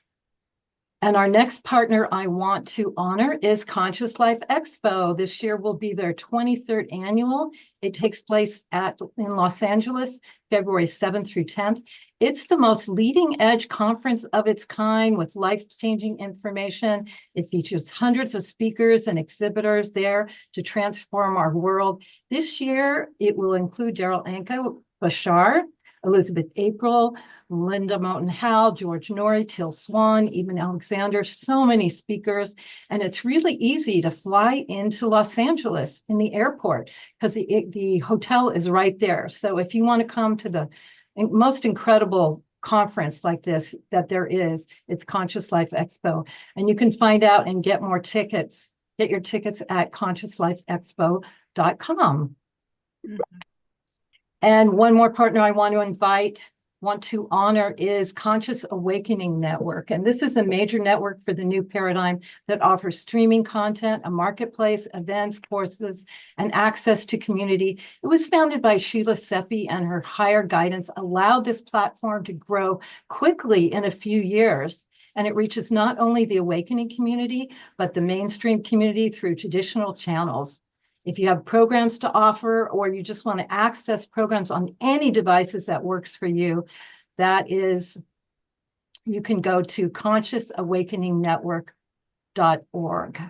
And our next partner I want to honor is Conscious Life Expo. This year will be their 23rd annual. It takes place in Los Angeles, February 7th through 10th. It's the most leading edge conference of its kind with life-changing information. It features hundreds of speakers and exhibitors there to transform our world. This year, it will include Daryl Anka Bashar, Elizabeth April, Linda Moulton Howe, George Norrie, Till Swan, even Alexander, so many speakers. And it's really easy to fly into Los Angeles in the airport because the hotel is right there. So if you want to come to the most incredible conference like this that there is, it's Conscious Life Expo. And you can find out and get more tickets, get your tickets at consciouslifeexpo.com. And one more partner I want to honor is Conscious Awakening Network. And this is a major network for the new paradigm that offers streaming content, a marketplace, events, courses, and access to community. It was founded by Sheila Seppi, and her higher guidance allowed this platform to grow quickly in a few years. And it reaches not only the awakening community, but the mainstream community through traditional channels. If you have programs to offer, or you just want to access programs on any devices that works for you, you can go to consciousawakeningnetwork.org.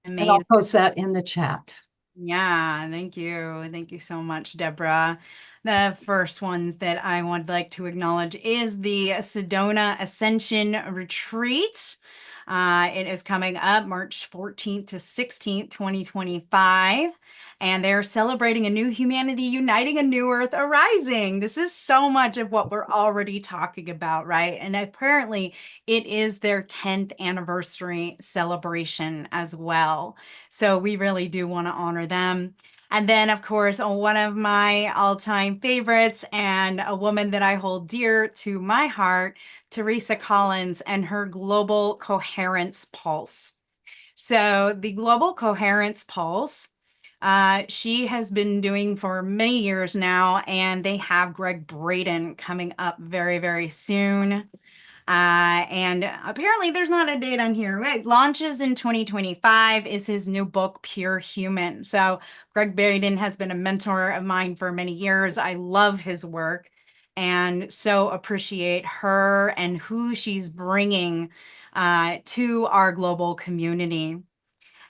And I'll post that in the chat. Yeah, thank you. Thank you so much, Deborah. The first ones that I would like to acknowledge is the Sedona Ascension Retreat. It is coming up March 14th to 16th, 2025. And they're celebrating a new humanity uniting, a new earth arising. This is so much of what we're already talking about, right? And apparently it is their 10th anniversary celebration as well. So we really do want to honor them. And then, of course, one of my all-time favorites and a woman that I hold dear to my heart, Teresa Collins, and her Global Coherence Pulse. So the Global Coherence Pulse, she has been doing for many years now, and they have Greg Braden coming up very, very soon. And apparently there's not a date on here, right? Launches in 2025 is his new book, Pure Human. So Greg Braden has been a mentor of mine for many years. I love his work and so appreciate her and who she's bringing to our global community.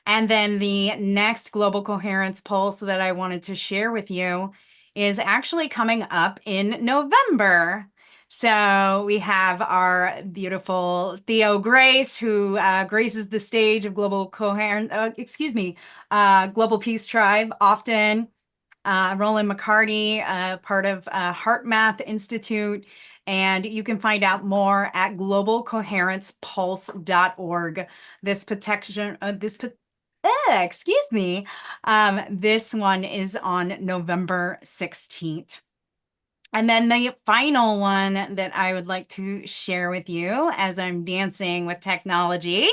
And then the next Global Coherence Pulse that I wanted to share with you is actually coming up in November. So we have our beautiful Theo Grace, who graces the stage of Global Peace Tribe often. Roland McCarty, part of Heart Math Institute. And you can find out more at globalcoherencepulse.org. This one is on November 16th. And then the final one that I would like to share with you as I'm dancing with technology,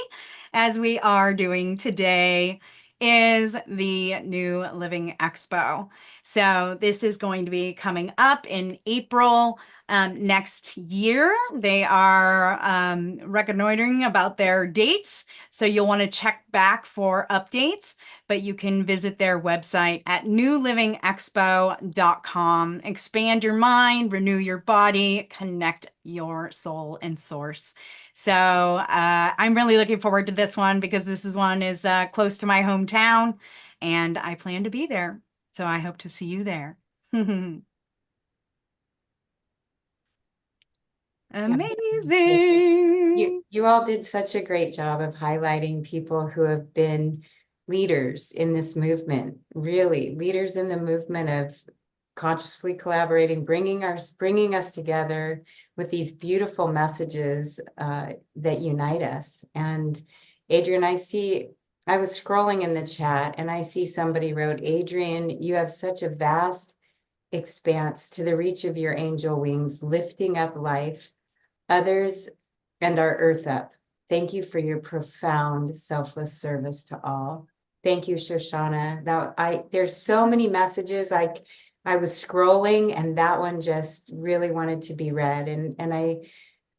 as we are doing today, is the New Living Expo. So this is going to be coming up in April next year. They are reconnoitering about their dates, so you'll want to check back for updates, but you can visit their website at newlivingexpo.com. Expand your mind, renew your body, connect your soul and source. So I'm really looking forward to this one because this one is close to my hometown and I plan to be there. So I hope to see you there. Amazing. You all did such a great job of highlighting people who have been leaders in this movement, really leaders in the movement of consciously collaborating, bringing us together with these beautiful messages that unite us. And Adrian, I was scrolling in the chat and I see somebody wrote, Adrian, you have such a vast expanse to the reach of your angel wings, lifting up life, others, and our earth up. Thank you for your profound selfless service to all. Thank you, Shoshana. There's so many messages. I was scrolling and that one just really wanted to be read. And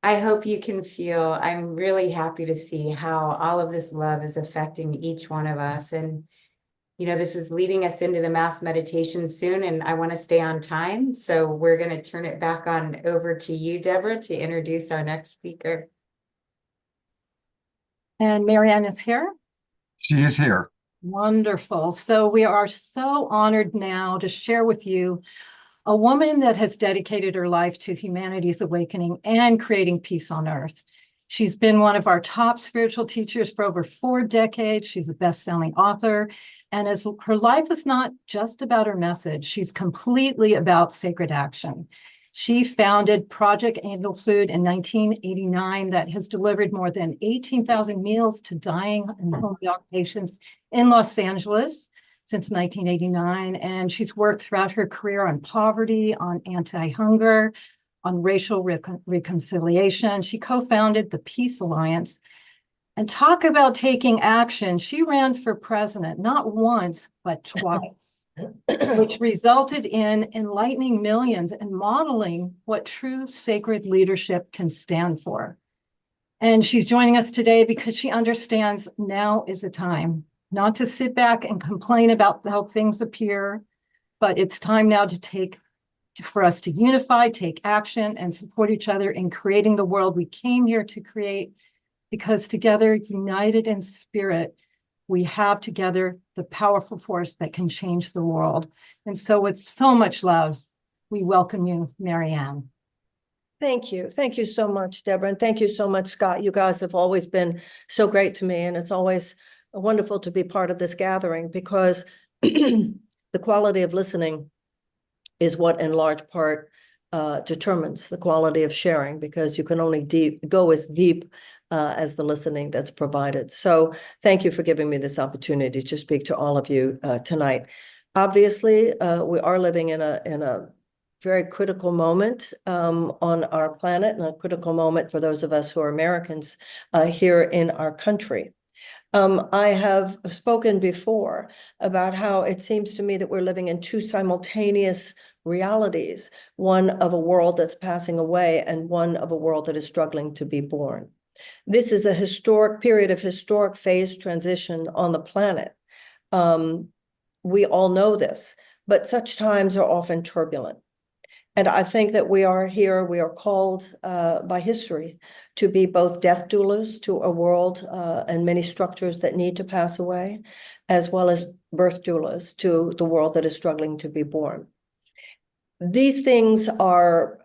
I hope you can feel, I'm really happy to see how all of this love is affecting each one of us. And, you know, this is leading us into the mass meditation soon, and I want to stay on time. So we're going to turn it back on over to you, Deborah, to introduce our next speaker. And Marianne is here. She is here. Wonderful. So we are so honored now to share with you a woman that has dedicated her life to humanity's awakening and creating peace on earth. She's been one of our top spiritual teachers for over 4 decades. She's a best-selling author. And as her life is not just about her message, she's completely about sacred action. She founded Project Angel Food in 1989 that has delivered more than 18,000 meals to dying and home health patients in Los Angeles since 1989. And she's worked throughout her career on poverty, on anti-hunger, on racial reconciliation. She co-founded the Peace Alliance. And talk about taking action. She ran for president, not once, but twice, which resulted in enlightening millions and modeling what true sacred leadership can stand for. And she's joining us today because she understands now is a time not to sit back and complain about how things appear, but it's time now for us to unify, take action, and support each other in creating the world we came here to create. Because together, united in spirit, we have together the powerful force that can change the world. And so with so much love, we welcome you, Marianne. Thank you. Thank you so much, Deborah. And thank you so much, Scott. You guys have always been so great to me. And it's always wonderful to be part of this gathering because the quality of listening is what in large part determines the quality of sharing, because you can only go as deep as the listening that's provided. So thank you for giving me this opportunity to speak to all of you tonight. Obviously, we are living in a very critical moment on our planet, and a critical moment for those of us who are Americans here in our country. I have spoken before about how it seems to me that we're living in 2 simultaneous realities, one of a world that's passing away and one of a world that is struggling to be born. This is a historic period of historic phase transition on the planet. We all know this, but such times are often turbulent. And I think that we are called by history to be both death doulas to a world and many structures that need to pass away, as well as birth doulas to the world that is struggling to be born. These things are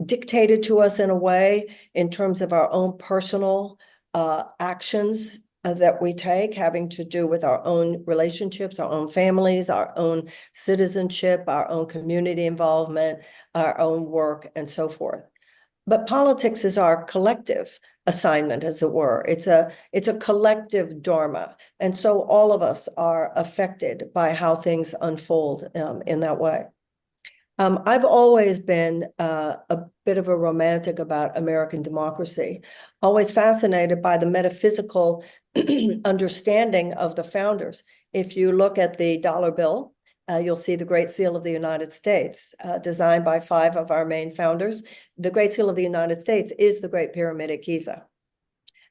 dictated to us in a way in terms of our own personal actions that we take, having to do with our own relationships, our own families, our own citizenship, our own community involvement, our own work, and so forth. But politics is our collective assignment, as it were. It's a collective dharma. And so all of us are affected by how things unfold in that way. I've always been a bit of a romantic about American democracy, always fascinated by the metaphysical understanding of the founders. If you look at the dollar bill, you'll see the Great Seal of the United States, designed by 5 of our main founders. The Great Seal of the United States is the Great Pyramid at Giza.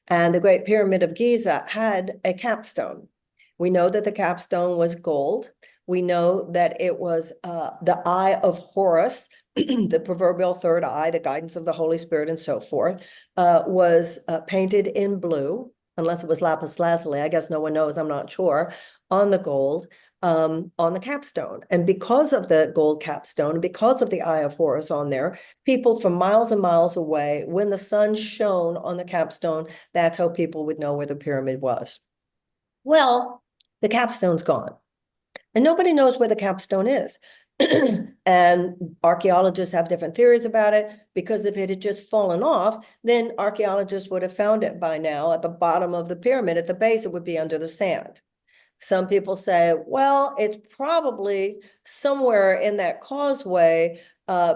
And the Great Pyramid of Giza had a capstone. We know that the capstone was gold. We know that it was the eye of Horus, the proverbial third eye, the guidance of the Holy Spirit, and so forth, was painted in blue, unless it was lapis lazuli. I guess no one knows, I'm not sure, on the gold, on the capstone. And because of the gold capstone, because of the eye of Horus on there, people from miles and miles away, when the sun shone on the capstone, that's how people would know where the pyramid was. Well, the capstone's gone. And nobody knows where the capstone is. And archaeologists have different theories about it, because if it had just fallen off, then archaeologists would have found it by now at the bottom of the pyramid. At the base, it would be under the sand. Some people say, well, it's probably somewhere in that causeway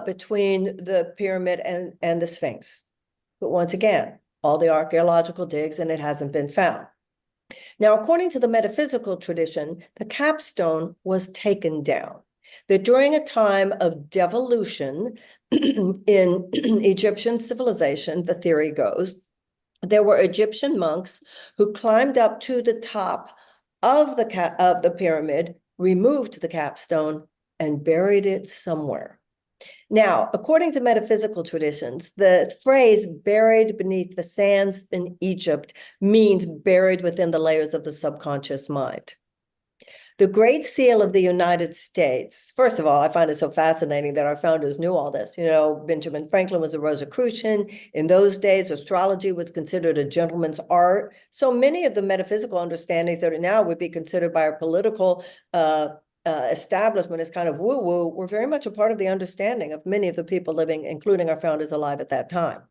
between the pyramid and the Sphinx. But once again, all the archaeological digs, and it hasn't been found. Now, according to the metaphysical tradition, the capstone was taken down. that during a time of devolution in Egyptian civilization, the theory goes, there were Egyptian monks who climbed up to the top of the pyramid, removed the capstone, and buried it somewhere. Now, according to metaphysical traditions, the phrase buried beneath the sands in Egypt means buried within the layers of the subconscious mind. The Great Seal of the United States, first of all, I find it so fascinating that our founders knew all this. You know, Benjamin Franklin was a Rosicrucian. In those days, astrology was considered a gentleman's art. So many of the metaphysical understandings that are now would be considered by our political establishment as kind of woo-woo were very much a part of the understanding of many of the people living, including our founders alive at that time.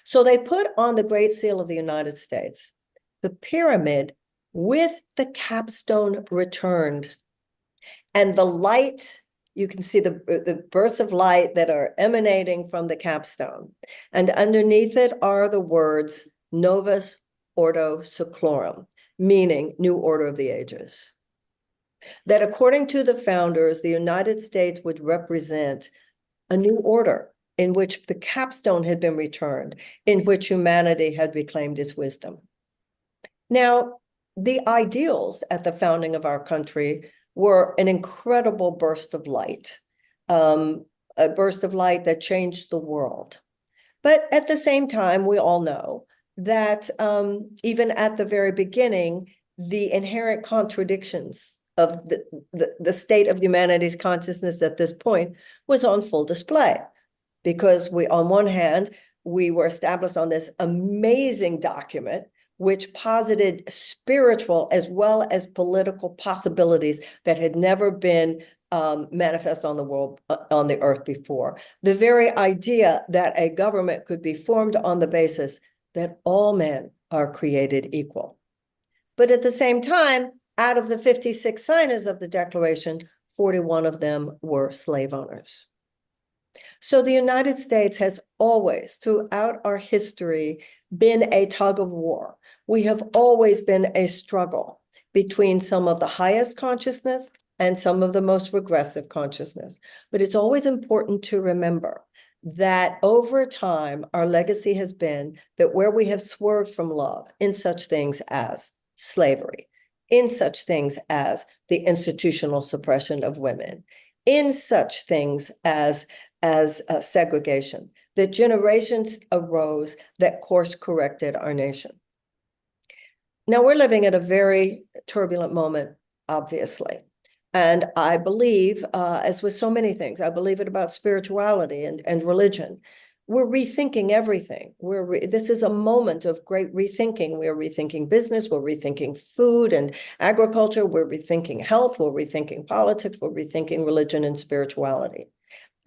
So they put on the Great Seal of the United States the pyramid with the capstone returned. And the light, you can see the bursts of light that are emanating from the capstone. And underneath it are the words Novus Ordo Seclorum, meaning New Order of the Ages. That according to the founders, the United States would represent a new order in which the capstone had been returned, in which humanity had reclaimed its wisdom. Now, the ideals at the founding of our country were an incredible burst of light, a burst of light that changed the world. But at the same time, we all know that even at the very beginning, the inherent contradictions of the state of humanity's consciousness at this point was on full display. Because we, on one hand, we were established on this amazing document which posited spiritual as well as political possibilities that had never been manifest on the world, on the earth before. The very idea that a government could be formed on the basis that all men are created equal. But at the same time, out of the 56 signers of the Declaration, 41 of them were slave owners. So the United States has always, throughout our history, been a tug of war. We have always been a struggle between some of the highest consciousness and some of the most regressive consciousness. But it's always important to remember that over time, our legacy has been that where we have swerved from love in such things as slavery, in such things as the institutional suppression of women, in such things as segregation, that generations arose that course corrected our nation. Now we're living at a very turbulent moment, obviously. And I believe, as with so many things, I believe it about spirituality and religion. We're rethinking everything. This is a moment of great rethinking. We're rethinking business, we're rethinking food and agriculture, we're rethinking health, we're rethinking politics, we're rethinking religion and spirituality.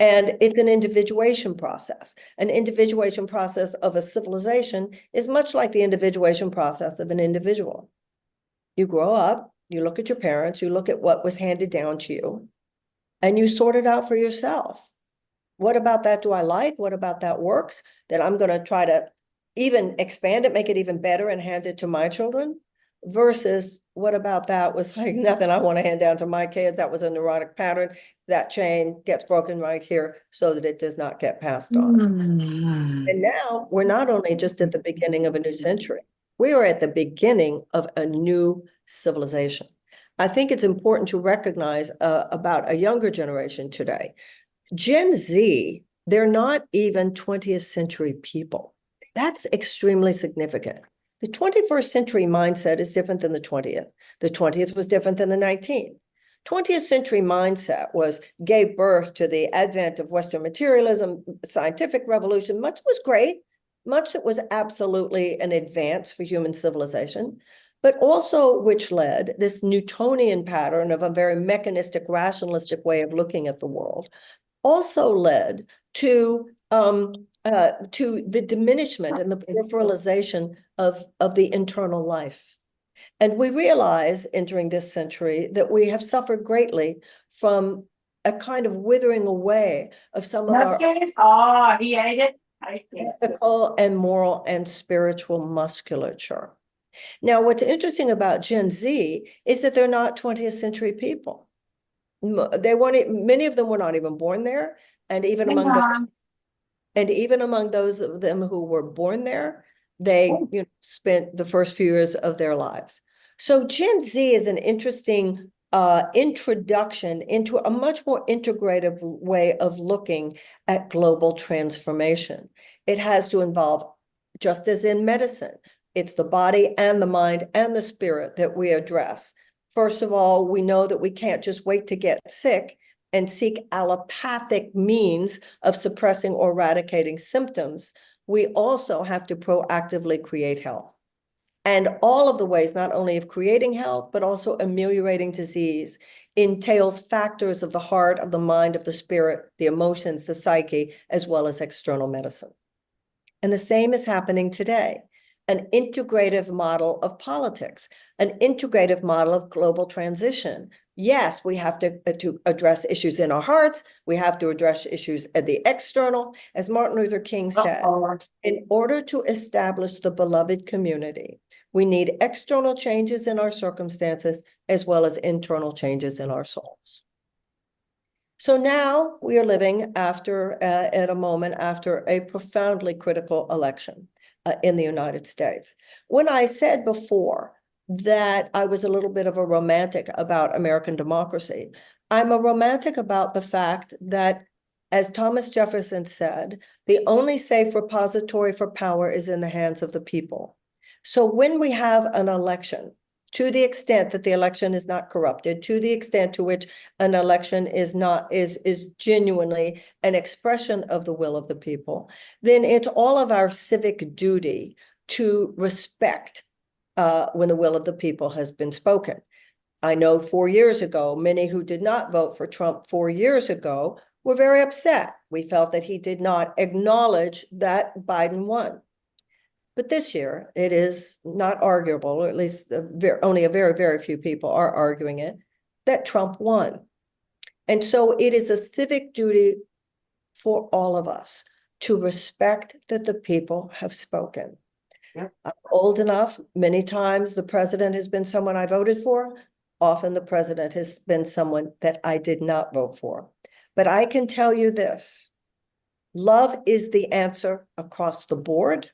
And it's an individuation process. An individuation process of a civilization is much like the individuation process of an individual. You grow up, you look at your parents, you look at what was handed down to you, and you sort it out for yourself. What about that do I like? What about that works? That I'm going to try to even expand it, make it even better and hand it to my children? Versus what about that was like nothing I want to hand down to my kids. That was a neurotic pattern. That chain gets broken right here so that it does not get passed on. And now we're not only just at the beginning of a new century, we are at the beginning of a new civilization. I think it's important to recognize about a younger generation today. Gen Z, they're not even 20th century people. That's extremely significant. The 21st century mindset is different than the 20th. The 20th was different than the 19th. 20th century mindset gave birth to the advent of Western materialism, scientific revolution. Much was great. Much it was absolutely an advance for human civilization, but also which led this Newtonian pattern of a very mechanistic, rationalistic way of looking at the world, also led to the diminishment and the peripheralization of the internal life. And we realize entering this century that we have suffered greatly from a kind of withering away of some of our ethical and moral and spiritual musculature. Now, what's interesting about Gen Z is that they're not 20th century people. they weren't, many of them were not even born there. And even among those of them who were born there, they spent the first few years of their lives. So Gen Z is an interesting introduction into a much more integrative way of looking at global transformation. It has to involve, just as in medicine, it's the body and the mind and the spirit that we address. First of all, we know that we can't just wait to get sick and seek allopathic means of suppressing or eradicating symptoms. We also have to proactively create health. And all of the ways, not only of creating health, but also ameliorating disease, entails factors of the heart, of the mind, of the spirit, the emotions, the psyche, as well as external medicine. And the same is happening today. An integrative model of politics, an integrative model of global transition. Yes, we have to address issues in our hearts. We have to address issues at the external. As Martin Luther King said, in order to establish the beloved community, we need external changes in our circumstances as well as internal changes in our souls. So now we are living at a moment after a profoundly critical election in the United States. When I said before that I was a little bit of a romantic about American democracy, I'm a romantic about the fact that, as Thomas Jefferson said, the only safe repository for power is in the hands of the people. So when we have an election, to the extent that the election is not corrupted, to the extent to which an election is genuinely an expression of the will of the people, then it's all of our civic duty to respect when the will of the people has been spoken. I know 4 years ago, many who did not vote for Trump 4 years ago were very upset. We felt that he did not acknowledge that Biden won. But this year, it is not arguable, or at least only a very, very few people are arguing it, that Trump won. And so it is a civic duty for all of us to respect that the people have spoken. Yep. I'm old enough, many times the president has been someone I voted for. Often the president has been someone that I did not vote for. But I can tell you this, love is the answer across the board.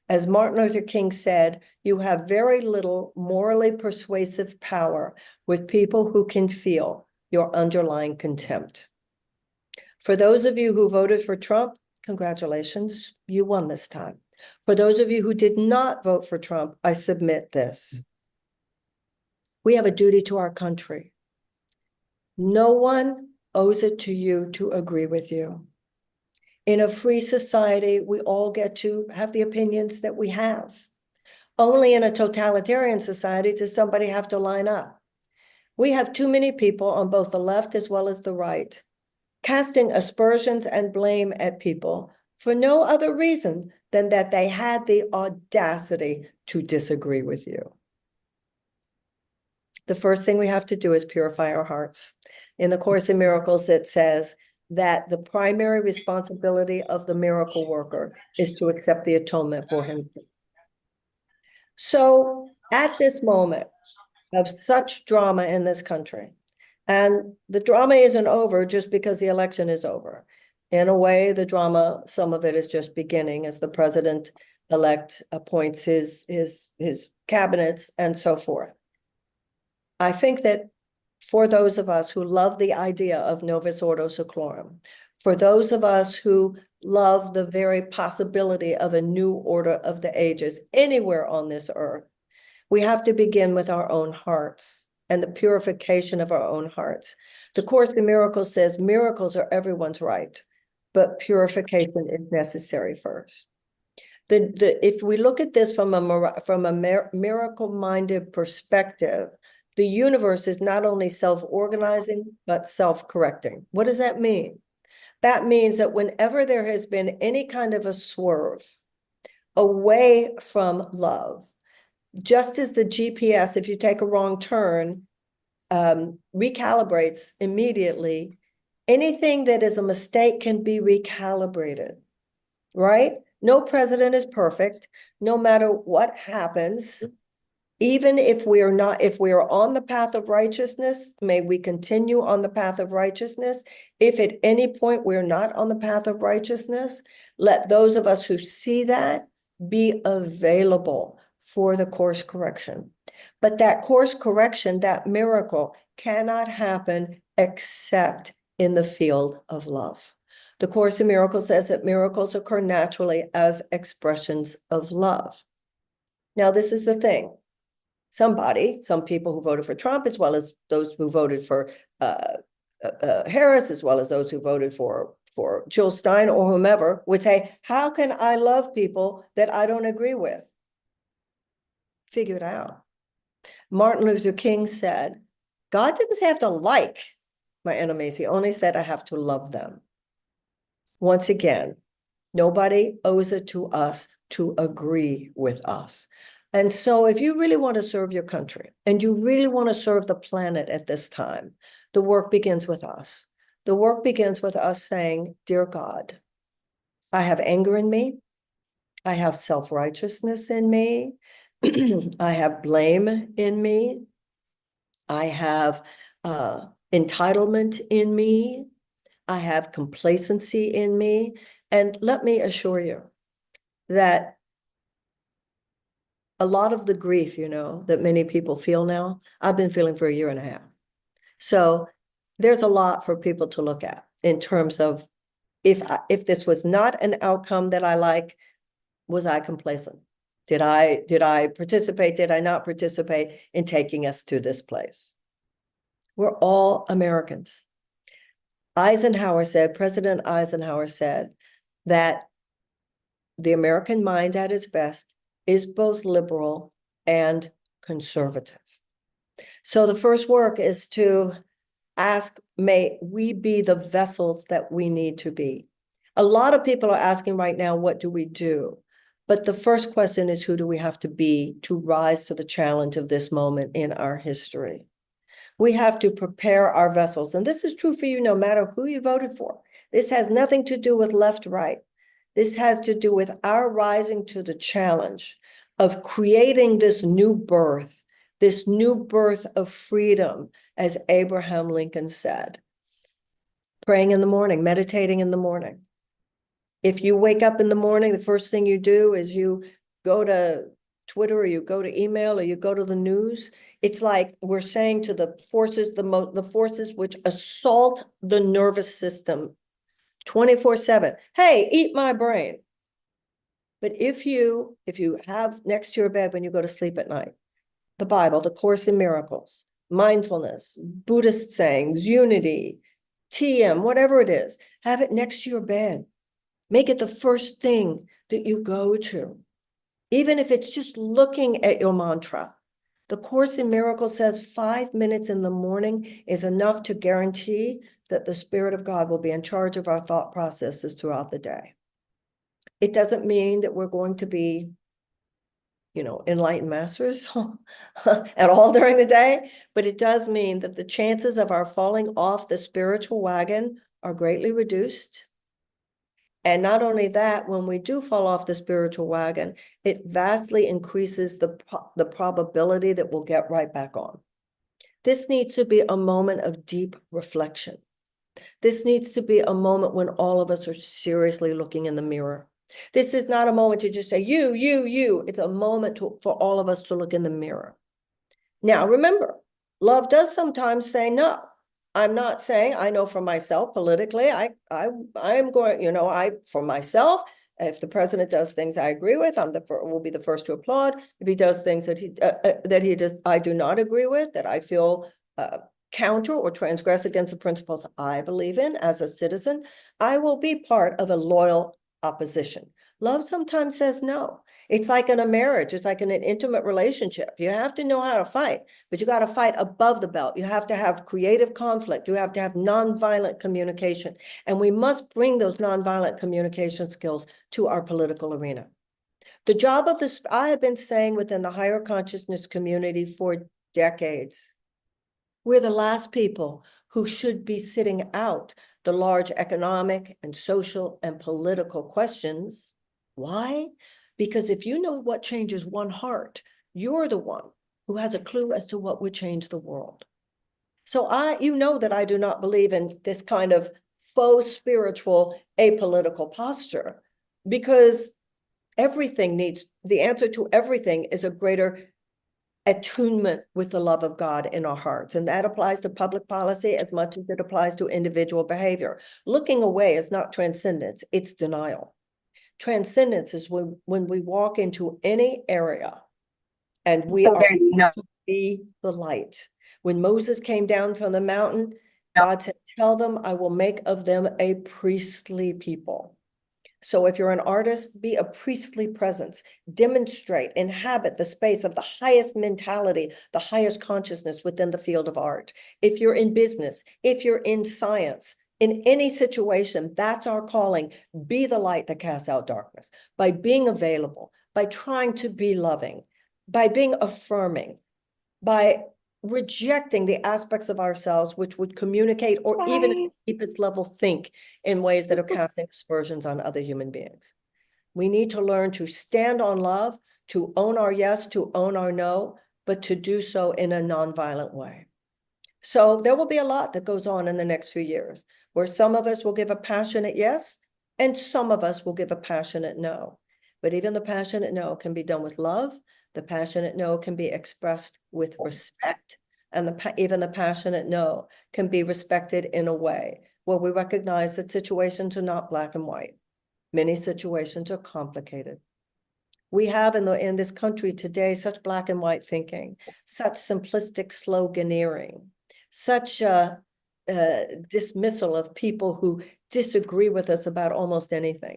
As Martin Luther King said, you have very little morally persuasive power with people who can feel your underlying contempt. For those of you who voted for Trump, congratulations, you won this time. For those of you who did not vote for Trump, I submit this. We have a duty to our country. No one owes it to you to agree with you. In a free society, we all get to have the opinions that we have. Only in a totalitarian society does somebody have to line up. We have too many people on both the left as well as the right, casting aspersions and blame at people for no other reason than that they had the audacity to disagree with you. The first thing we have to do is purify our hearts. In the Course in Miracles, it says that the primary responsibility of the miracle worker is to accept the atonement for him. So at this moment of such drama in this country, and the drama isn't over just because the election is over. In a way, the drama, some of it is just beginning as the president-elect appoints his cabinets and so forth. I think that for those of us who love the idea of Novus Ordo Seclorum, for those of us who love the very possibility of a new order of the ages anywhere on this earth, we have to begin with our own hearts and the purification of our own hearts. The Course in Miracles says miracles are everyone's right, but purification is necessary first. If we look at this from a miracle-minded perspective, the universe is not only self-organizing, but self-correcting. What does that mean? That means that whenever there has been any kind of a swerve away from love, just as the GPS, if you take a wrong turn, recalibrates immediately, anything that is a mistake can be recalibrated, right? No president is perfect. No matter what happens, Even if we are not, if we are on the path of righteousness, may we continue on the path of righteousness. If at any point we're not on the path of righteousness, let those of us who see that be available for the course correction. But that course correction, that miracle, cannot happen except in the field of love. The Course in Miracles says that miracles occur naturally as expressions of love. Now, this is the thing. Some people who voted for Trump, as well as those who voted for Harris, as well as those who voted for Jill Stein or whomever, would say, how can I love people that I don't agree with? Figure it out. Martin Luther King said, God didn't say I have to like my enemies. He only said I have to love them. Once again, nobody owes it to us to agree with us. And so if you really want to serve your country and you really want to serve the planet at this time, the work begins with us. The work begins with us saying, dear God, I have anger in me. I have self-righteousness in me. I have blame in me. I have entitlement in me. I have complacency in me. And let me assure you that a lot of the grief, that many people feel now, I've been feeling for a year and a half. So there's a lot for people to look at in terms of if this was not an outcome that I like, was I complacent? Did I participate? Did I not participate in taking us to this place? We're all Americans. President Eisenhower said that the American mind at its best is both liberal and conservative. So the first work is to ask, may we be the vessels that we need to be? A lot of people are asking right now, what do we do? But the first question is, who do we have to be to rise to the challenge of this moment in our history? We have to prepare our vessels. And this is true for you no matter who you voted for. This has nothing to do with left, right. This has to do with our rising to the challenge of creating this new birth of freedom, as Abraham Lincoln said. Praying in the morning, meditating in the morning. If you wake up in the morning, the first thing you do is you go to Twitter or you go to email or you go to the news. It's like we're saying to the forces, the forces which assault the nervous system 24/7, hey, eat my brain. But if you have next to your bed when you go to sleep at night, the Bible, the Course in Miracles, mindfulness, Buddhist sayings, unity, TM, whatever it is, have it next to your bed. Make it the first thing that you go to. Even if it's just looking at your mantra. The Course in Miracles says 5 minutes in the morning is enough to guarantee that the Spirit of God will be in charge of our thought processes throughout the day. It doesn't mean that we're going to be, enlightened masters at all during the day, but it does mean that the chances of our falling off the spiritual wagon are greatly reduced. And not only that, when we do fall off the spiritual wagon, it vastly increases the probability that we'll get right back on. This needs to be a moment of deep reflection. This needs to be a moment when all of us are seriously looking in the mirror. This is not a moment to just say, you. It's a moment for all of us to look in the mirror. Now, remember, love does sometimes say no. I'm not saying, I know for myself politically, I am going, for myself, if the president does things I agree with, will be the first to applaud. If he does things that I do not agree with, that I feel counter or transgress against the principles I believe in as a citizen, I will be part of a loyal opposition. Love sometimes says no. It's like in a marriage. It's like in an intimate relationship. You have to know how to fight, but you got to fight above the belt. You have to have creative conflict. You have to have nonviolent communication. And we must bring those nonviolent communication skills to our political arena. The job of this, I have been saying within the higher consciousness community for decades, we're the last people who should be sitting out the large economic and social and political questions. Why? Because if you know what changes one heart, you're the one who has a clue as to what would change the world. So you know that I do not believe in this kind of faux spiritual apolitical posture, because the answer to everything is a greater attunement with the love of God in our hearts. And that applies to public policy as much as it applies to individual behavior. Looking away is not transcendence, it's denial. Transcendence is when we walk into any area and we are to be the light. When Moses came down from the mountain, God said, tell them I will make of them a priestly people. So if you're an artist, be a priestly presence, demonstrate, inhabit the space of the highest mentality, the highest consciousness within the field of art. If you're in business, if you're in science, in any situation, that's our calling. Be the light that casts out darkness by being available, by trying to be loving, by being affirming, by rejecting the aspects of ourselves which would communicate or even at the deepest level think in ways that are casting aspersions on other human beings. We need to learn to stand on love, to own our yes, to own our no, but to do so in a nonviolent way. So there will be a lot that goes on in the next few years, where some of us will give a passionate yes, and some of us will give a passionate no. But even the passionate no can be done with love. The passionate no can be expressed with respect. And even the passionate no can be respected in a way where we recognize that situations are not black and white. Many situations are complicated. We have in this country today such black and white thinking, such simplistic sloganeering, such a dismissal of people who disagree with us about almost anything.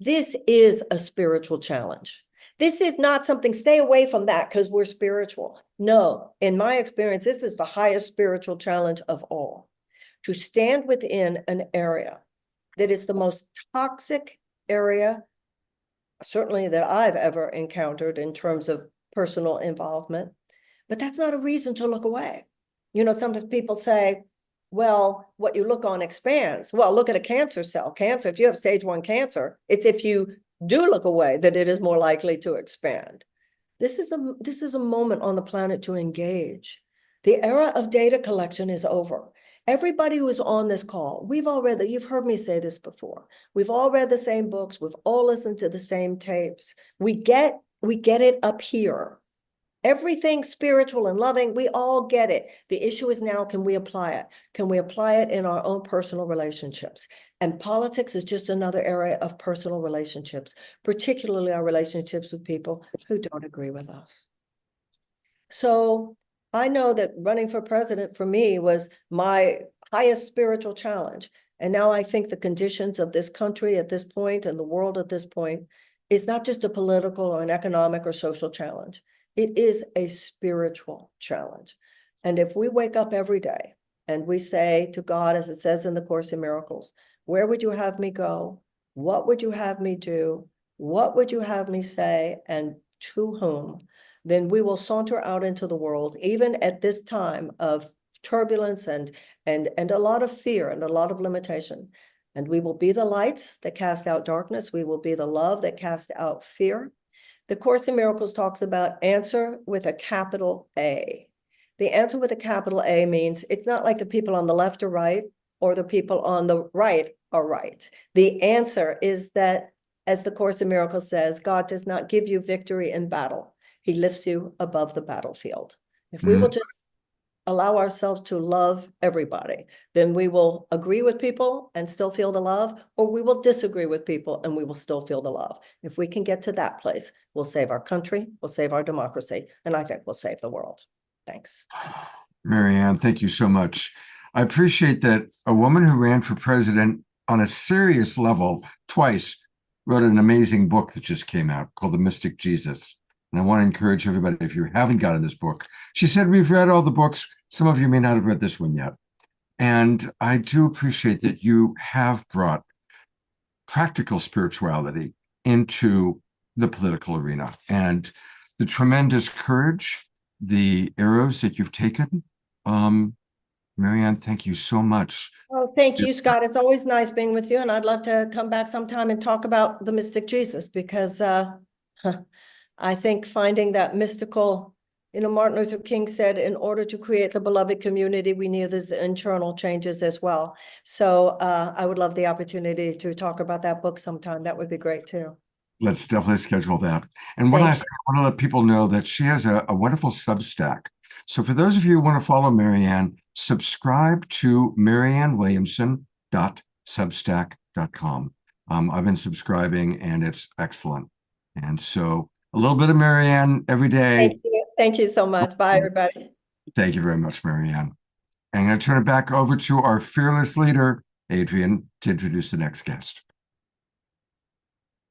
This is a spiritual challenge. This is not something, stay away from that because we're spiritual. No, in my experience, this is the highest spiritual challenge of all. To stand within an area that is the most toxic area, certainly that I've ever encountered in terms of personal involvement, but that's not a reason to look away. You know, sometimes people say, well, what you look on expands. Well, look at a cancer cell. Cancer, if you have stage 1 cancer, it's if you do look away that it is more likely to expand. This is a moment on the planet to engage. The era of data collection is over. Everybody who is on this call, you've heard me say this before. We've all read the same books. We've all listened to the same tapes. We get it up here. Everything spiritual and loving, we all get it. The issue is now, can we apply it? Can we apply it in our own personal relationships? And politics is just another area of personal relationships, particularly our relationships with people who don't agree with us. So I know that running for president for me was my highest spiritual challenge. And now I think the conditions of this country at this point and the world at this point is not just a political or an economic or social challenge. It is a spiritual challenge. And if we wake up every day and we say to God, as it says in the Course in Miracles, where would you have me go? What would you have me do? What would you have me say? And to whom? Then we will saunter out into the world, even at this time of turbulence and a lot of fear and a lot of limitation. And we will be the lights that cast out darkness. We will be the love that casts out fear. The Course in Miracles talks about answer with a capital A. The answer with a capital A means it's not like the people on the left are right or the people on the right are right. The answer is that, as the Course in Miracles says, God does not give you victory in battle. He lifts you above the battlefield. If we will just allow ourselves to love everybody, then we will agree with people and still feel the love, or we will disagree with people and we will still feel the love. If we can get to that place, we'll save our country, we'll save our democracy, and I think we'll save the world. Thanks. Marianne, thank you so much. I appreciate that a woman who ran for president on a serious level twice wrote an amazing book that just came out called The Mystic Jesus. And I want to encourage everybody, if you haven't gotten this book, she said, we've read all the books. Some of you may not have read this one yet. And I do appreciate that you have brought practical spirituality into the political arena and the tremendous courage, the arrows that you've taken. Marianne, thank you so much. Oh, thank you, Scott. It's always nice being with you. And I'd love to come back sometime and talk about the Mystic Jesus, because I think finding that mystical, Martin Luther King said, in order to create the beloved community, we need these internal changes as well. So I would love the opportunity to talk about that book sometime. That would be great too. Let's definitely schedule that. And one last thing, I want to let people know that she has a wonderful Substack. So for those of you who want to follow Marianne, subscribe to mariannewilliamson.substack.com. I've been subscribing and it's excellent. And so a little bit of Marianne every day. Thank you. Thank you so much. Bye, everybody. Thank you very much, Marianne. And I'm going to turn it back over to our fearless leader, Adrian, to introduce the next guest.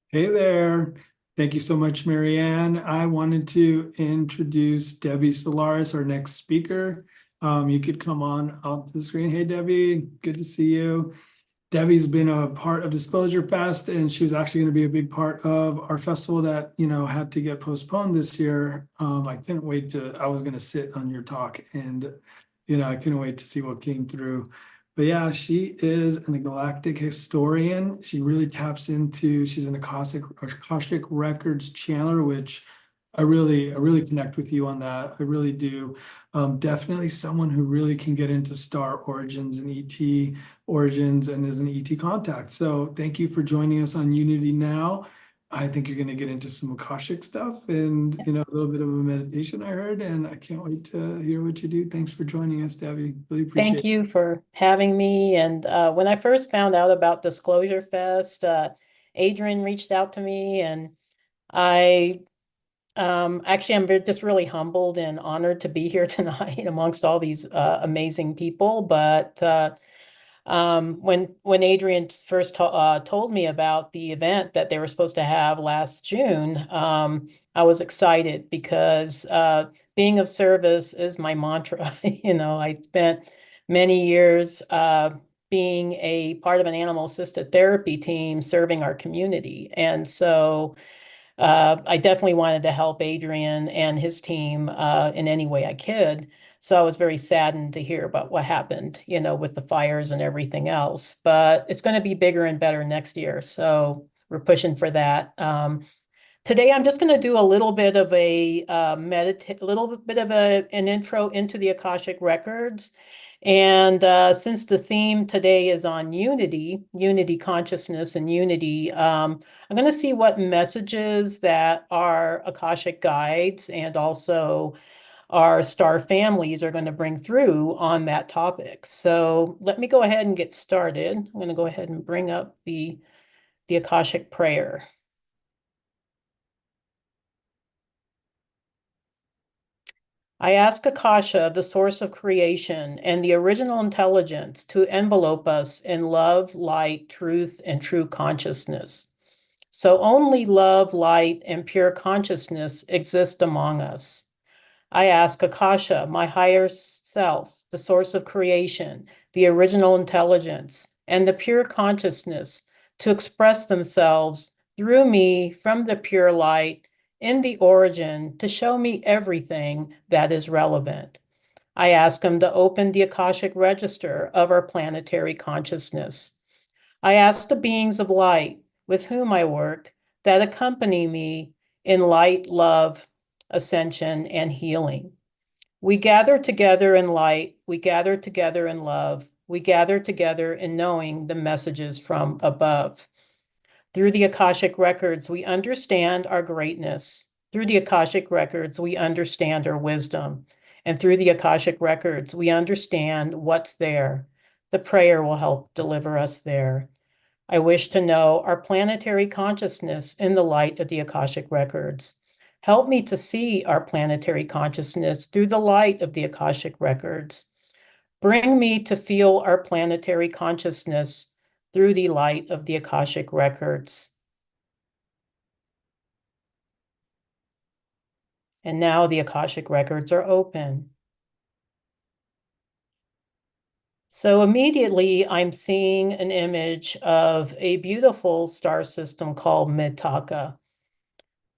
Hey there. Thank you so much, Marianne. I wanted to introduce Debbie Solaris, our next speaker. You could come on off the screen. Hey, Debbie, good to see you. Debbie's been a part of Disclosure Fest, and she was actually going to be a big part of our festival that, had to get postponed this year. I couldn't wait I was going to sit on your talk, and, I couldn't wait to see what came through. But yeah, she is an galactic historian. She really taps into, she's an Akashic Records channeler, which I really connect with you on that. I really do. Definitely someone who really can get into star origins and ET origins and is an ET contact. So thank you for joining us on Unity Now. I think you're going to get into some Akashic stuff and, a little bit of a meditation I heard, and I can't wait to hear what you do. Thanks for joining us, Debbie. Really appreciate it. Thank you for having me. And when I first found out about Disclosure Fest, Adrian reached out to me, and I'm just really humbled and honored to be here tonight amongst all these amazing people. But when Adrian first told me about the event that they were supposed to have last June, I was excited because being of service is my mantra. I spent many years being a part of an animal-assisted therapy team serving our community. And so I definitely wanted to help Adrian and his team in any way I could. So I was very saddened to hear about what happened, with the fires and everything else. But it's going to be bigger and better next year. So we're pushing for that. Today, I'm just going to do a little bit of an intro into the Akashic Records. And since the theme today is on unity consciousness and unity, I'm going to see what messages that our Akashic guides and also our star families are going to bring through on that topic. So let me go ahead and get started. I'm going to go ahead and bring up the Akashic prayer. I ask Akasha, the source of creation and the original intelligence, to envelope us in love, light, truth, and true consciousness. So only love, light, and pure consciousness exist among us. I ask Akasha, my higher self, the source of creation, the original intelligence, and the pure consciousness, to express themselves through me from the pure light in the origin to show me everything that is relevant. I ask him to open the Akashic register of our planetary consciousness. I ask the beings of light with whom I work that accompany me in light, love, ascension, and healing. We gather together in light, we gather together in love, we gather together in knowing the messages from above. Through the Akashic Records, we understand our greatness. Through the Akashic Records, we understand our wisdom. And through the Akashic Records, we understand what's there. The prayer will help deliver us there. I wish to know our planetary consciousness in the light of the Akashic Records. Help me to see our planetary consciousness through the light of the Akashic Records. Bring me to feel our planetary consciousness through the light of the Akashic Records. And now the Akashic Records are open. So immediately I'm seeing an image of a beautiful star system called Mintaka.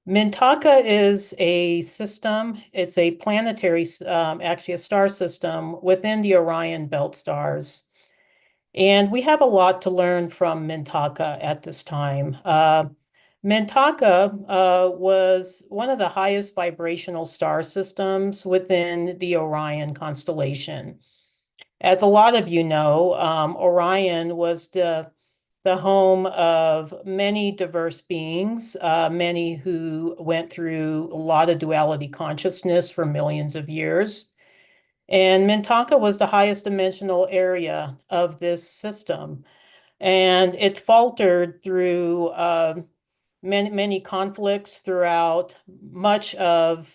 Mintaka is a system, it's a planetary, actually a star system within the Orion belt stars. And we have a lot to learn from Mintaka at this time. Mintaka was one of the highest vibrational star systems within the Orion constellation. As a lot of you know, Orion was the home of many diverse beings, many who went through a lot of duality consciousness for millions of years. And Mintaka was the highest dimensional area of this system. And it faltered through many conflicts throughout much of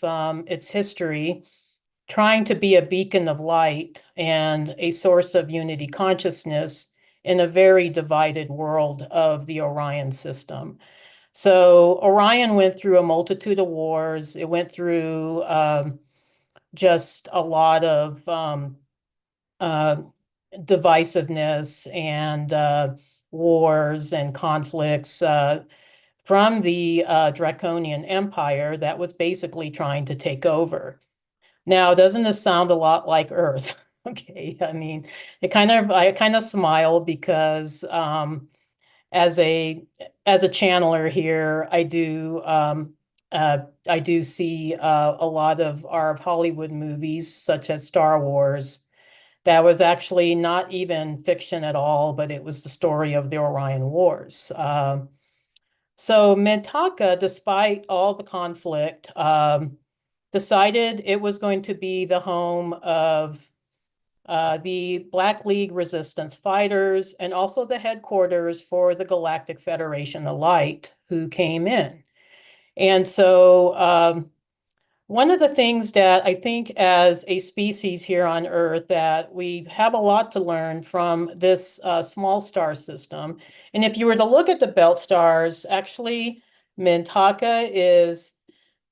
its history, trying to be a beacon of light and a source of unity consciousness in a very divided world of the Orion system. So Orion went through a multitude of wars. It went through just a lot of divisiveness and wars and conflicts from the Draconian Empire that was basically trying to take over. Now, doesn't this sound a lot like Earth? Okay, I mean, I kind of smile because as a channeler here, I do see a lot of our Hollywood movies, such as Star Wars. That was actually not even fiction at all, but it was the story of the Orion Wars. So Mintaka, despite all the conflict, decided it was going to be the home of the Black League resistance fighters and also the headquarters for the Galactic Federation of Light who came in. And so one of the things that I think as a species here on Earth that we have a lot to learn from this small star system. And if you were to look at the belt stars, actually Mintaka is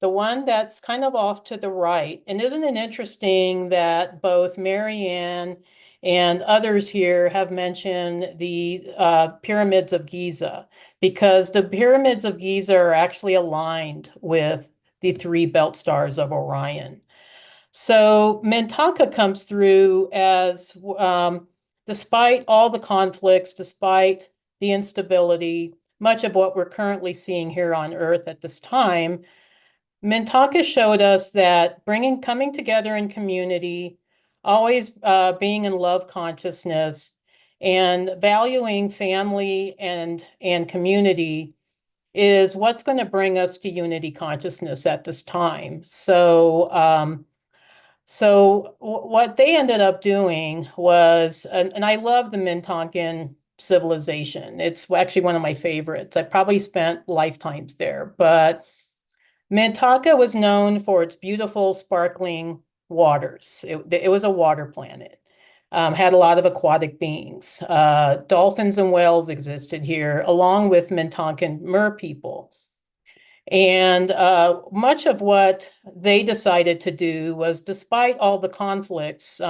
the one that's kind of off to the right. And isn't it interesting that both Marianne and others here have mentioned the pyramids of Giza, because the pyramids of Giza are actually aligned with the three belt stars of Orion. So Mintaka comes through as, despite all the conflicts, despite the instability, much of what we're currently seeing here on Earth at this time, Mintaka showed us that coming together in community, always being in love consciousness, and valuing family and community is what's going to bring us to unity consciousness at this time. So, what they ended up doing was, and I love the Mintankan civilization. It's actually one of my favorites. I probably spent lifetimes there, but Mintaka was known for its beautiful, sparkling waters. It was a water planet. Had a lot of aquatic beings. Dolphins and whales existed here, along with Mintankan mer people. And much of what they decided to do was, despite all the conflicts,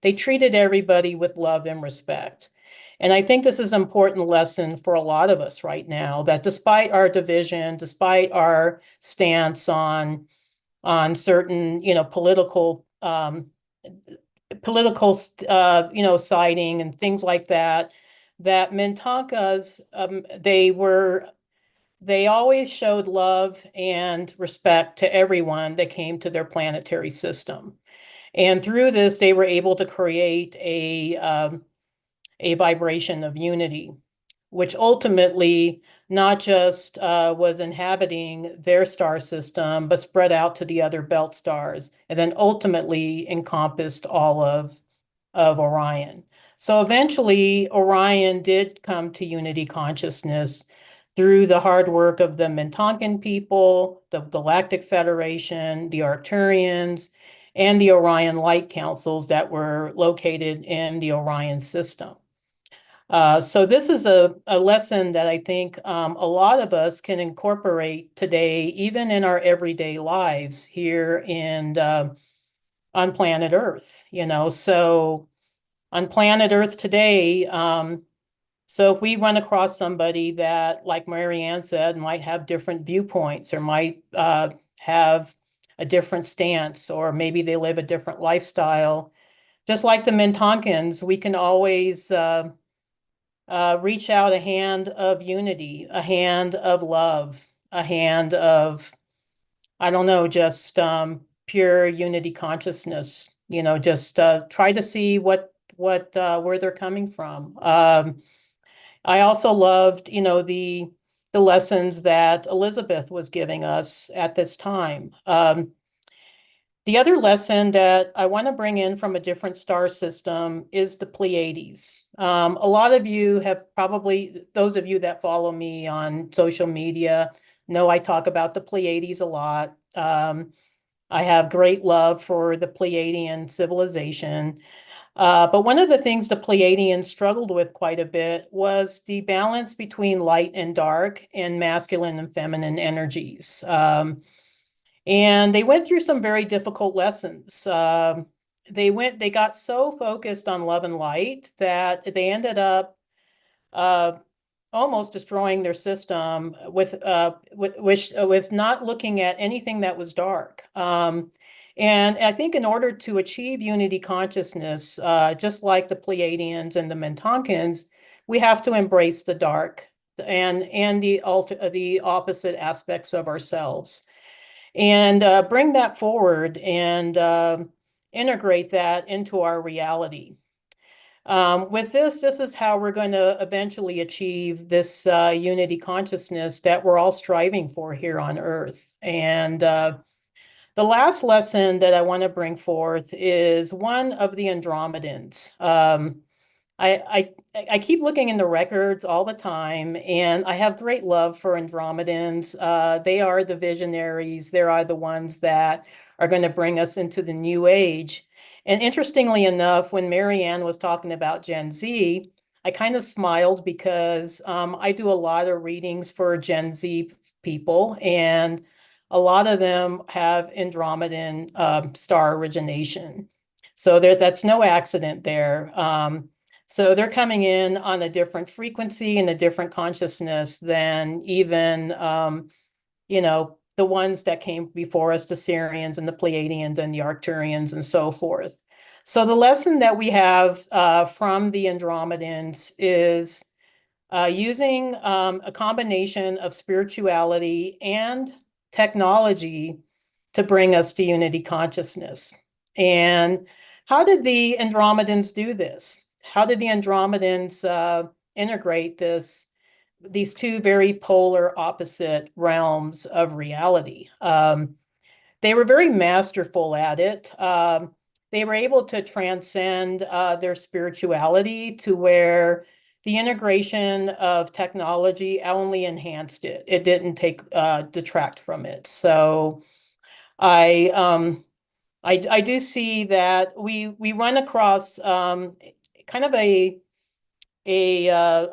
they treated everybody with love and respect. And I think this is an important lesson for a lot of us right now, that despite our division, despite our stance on certain, political siding and things like that, that Mintakas, they always showed love and respect to everyone that came to their planetary system. And through this, they were able to create a vibration of unity, which ultimately not just was inhabiting their star system, but spread out to the other belt stars, and then ultimately encompassed all of Orion. So eventually, Orion did come to unity consciousness through the hard work of the Mintankan people, the Galactic Federation, the Arcturians, and the Orion Light Councils that were located in the Orion system. So this is a lesson that I think a lot of us can incorporate today, even in our everyday lives here on planet Earth. So on planet Earth today, so if we run across somebody that, like Marianne said, might have different viewpoints or might have a different stance, or maybe they live a different lifestyle, just like the Mintankans, we can always reach out a hand of unity, a hand of love, a hand of, I don't know, just pure unity consciousness. Just try to see what where they're coming from. I also loved, the lessons that Elizabeth was giving us at this time. The other lesson that I want to bring in from a different star system is the Pleiades. A lot of you have probably, those of you that follow me on social media, know I talk about the Pleiades a lot. I have great love for the Pleiadian civilization. But one of the things the Pleiadians struggled with quite a bit was the balance between light and dark and masculine and feminine energies. And they went through some very difficult lessons. They got so focused on love and light that they ended up almost destroying their system with not looking at anything that was dark. And I think in order to achieve unity consciousness, just like the Pleiadians and the Mintonkins, we have to embrace the dark and the opposite aspects of ourselves, and bring that forward and integrate that into our reality. With this is how we're going to eventually achieve this unity consciousness that we're all striving for here on Earth. And the last lesson that I want to bring forth is one of the Andromedans. I keep looking in the records all the time, and I have great love for Andromedans. They are the visionaries. They are the ones that are going to bring us into the new age. And interestingly enough, when Marianne was talking about Gen Z, I kind of smiled because I do a lot of readings for Gen Z people, and a lot of them have Andromedan star origination. So that's no accident there. So they're coming in on a different frequency and a different consciousness than even, the ones that came before us, the Sirians and the Pleiadians and the Arcturians and so forth. So the lesson that we have from the Andromedans is using a combination of spirituality and technology to bring us to unity consciousness. And how did the Andromedans do this? How did the Andromedans integrate these two very polar opposite realms of reality? They were very masterful at it. They were able to transcend their spirituality to where the integration of technology only enhanced it. It didn't detract from it. So I do see that we run across kind of a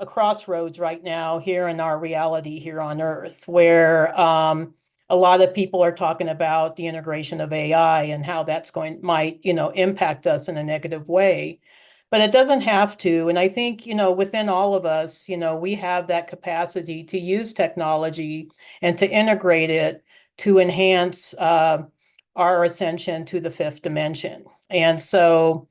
crossroads right now here in our reality here on Earth, where a lot of people are talking about the integration of AI and how that's might impact us in a negative way. But it doesn't have to. And I think, within all of us, we have that capacity to use technology and to integrate it to enhance our ascension to the fifth dimension. And so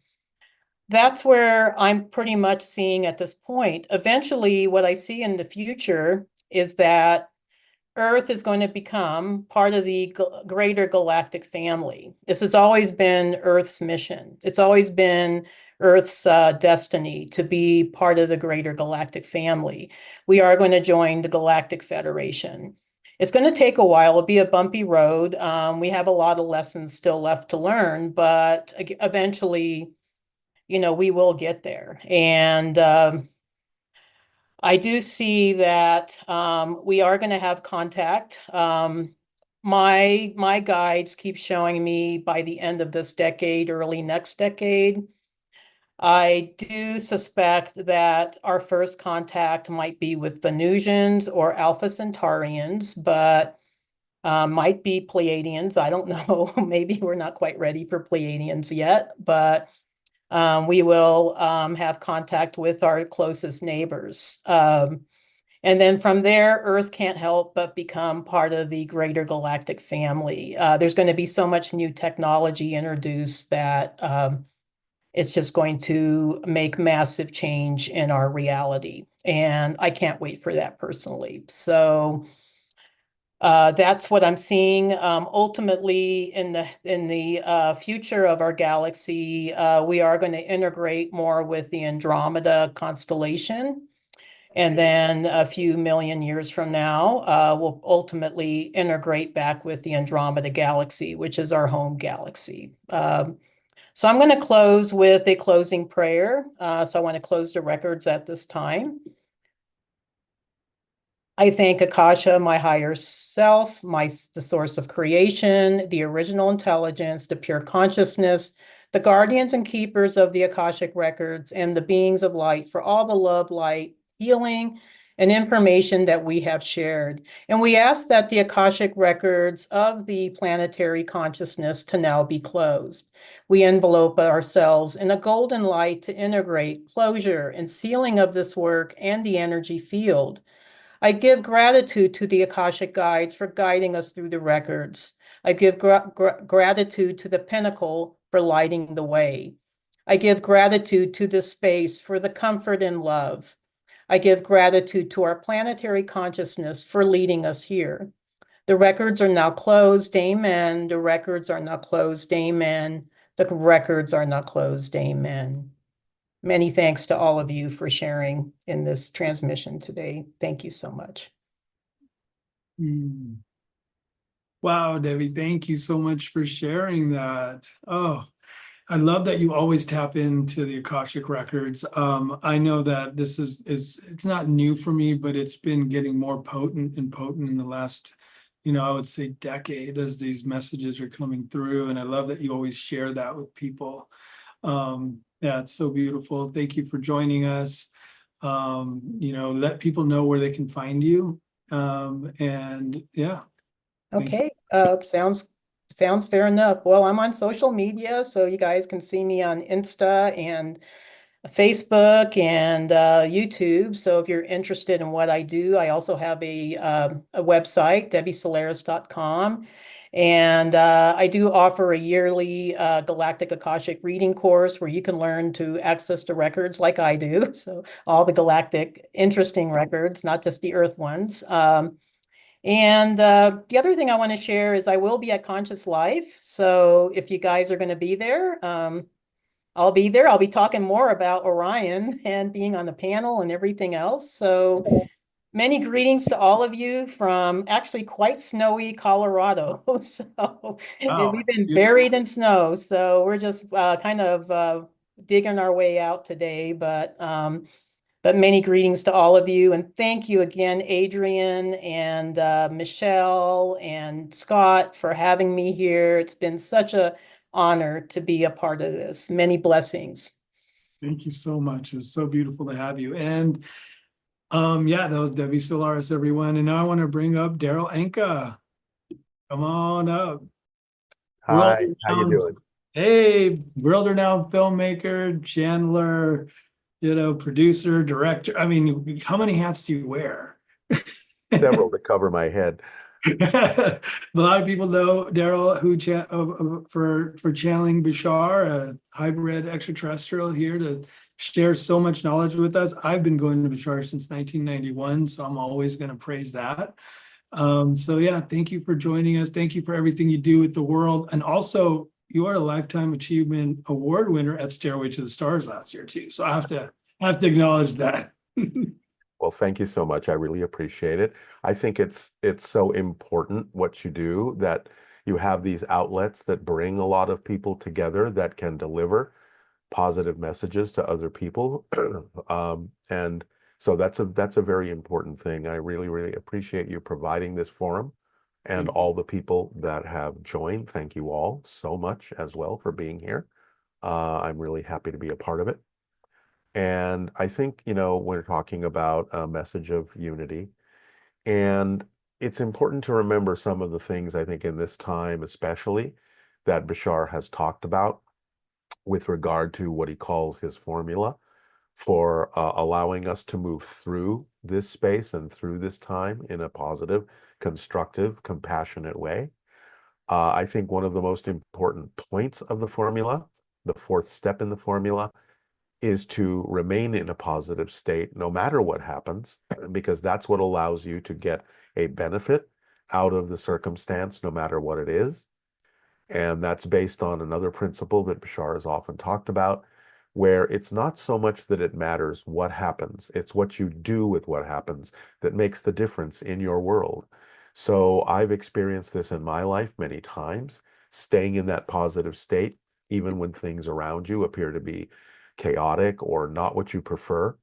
that's where I'm pretty much seeing at this point. Eventually, what I see in the future is that Earth is going to become part of the greater galactic family. This has always been Earth's mission. It's always been Earth's destiny to be part of the greater galactic family. We are going to join the Galactic Federation. It's going to take a while. It'll be a bumpy road. We have a lot of lessons still left to learn, but eventually, we will get there. And I do see that we are going to have contact. My guides keep showing me by the end of this decade, early next decade. I do suspect that our first contact might be with Venusians or Alpha Centaurians, but might be Pleiadians. I don't know. Maybe we're not quite ready for Pleiadians yet, but we will have contact with our closest neighbors. And then from there, Earth can't help but become part of the greater galactic family. There's going to be so much new technology introduced that it's just going to make massive change in our reality. And I can't wait for that personally. So that's what I'm seeing. Ultimately, in the future of our galaxy, we are going to integrate more with the Andromeda constellation. And then a few million years from now, we'll ultimately integrate back with the Andromeda galaxy, which is our home galaxy. So I'm going to close with a closing prayer. So I want to close the records at this time. I thank Akasha, my higher self, the source of creation, the original intelligence, the pure consciousness, the guardians and keepers of the Akashic records, and the beings of light for all the love, light, healing, and information that we have shared. And we ask that the Akashic records of the planetary consciousness to now be closed. We envelope ourselves in a golden light to integrate closure and sealing of this work and the energy field. I give gratitude to the Akashic guides for guiding us through the records. I give gratitude to the pinnacle for lighting the way. I give gratitude to this space for the comfort and love. I give gratitude to our planetary consciousness for leading us here. The records are now closed, amen. The records are now closed, amen. The records are now closed, amen. Many thanks to all of you for sharing in this transmission today. Thank you so much. Wow, Debbie, thank you so much for sharing that. Oh, I love that you always tap into the Akashic records. I know that this is it's not new for me, but it's been getting more potent and potent in the last, I would say decade as these messages are coming through. And I love that you always share that with people. Yeah, it's so beautiful. Thank you for joining us. Let people know where they can find you. And yeah. Okay, sounds fair enough. Well, I'm on social media, so you guys can see me on Insta and Facebook and YouTube. So if you're interested in what I do, I also have a website, debbiesolaris.com. And I do offer a yearly Galactic Akashic reading course where you can learn to access the records like I do. So all the galactic interesting records, not just the Earth ones. And the other thing I want to share is I will be at Conscious Life. So if you guys are going to be there, I'll be there. I'll be talking more about Orion and being on the panel and everything else. So many greetings to all of you from actually quite snowy Colorado. So we've been buried in snow. So we're just kind of digging our way out today. But many greetings to all of you. And thank you again, Adrian and Michelle and Scott, for having me here. It's been such an honor to be a part of this. Many blessings. Thank you so much. It's so beautiful to have you. And yeah, that was Debbie Solaris, everyone. And now I want to bring up Daryl Anka. Come on up. Hi, how you doing? Hey, world-renowned filmmaker, Chandler, producer, director. I mean, how many hats do you wear? Several to cover my head. A lot of people know Daryl for channeling Bashar, a hybrid extraterrestrial here to share so much knowledge with us. I've been going to Bashar since 1991, so I'm always going to praise that. So yeah, thank you for joining us. Thank you for everything you do with the world. And also, you are a Lifetime Achievement Award winner at Stairway to the Stars last year too. So I have to acknowledge that. Well, thank you so much. I really appreciate it. I think it's so important what you do, that you have these outlets that bring a lot of people together that can deliver positive messages to other people. And so that's a very important thing. I really, really appreciate you providing this forum and all the people that have joined. Thank you all so much as well for being here. I'm really happy to be a part of it. And I think, we're talking about a message of unity. And it's important to remember some of the things, I think, in this time, especially, that Bashar has talked about with regard to what he calls his formula for allowing us to move through this space and through this time in a positive, constructive, compassionate way. I think one of the most important points of the formula the fourth step in the formula, is to remain in a positive state no matter what happens, because that's what allows you to get a benefit out of the circumstance, no matter what it is. And that's based on another principle that Bashar has often talked about, where it's not so much that it matters what happens, it's what you do with what happens that makes the difference in your world. So I've experienced this in my life many times, staying in that positive state, even when things around you appear to be chaotic or not what you prefer.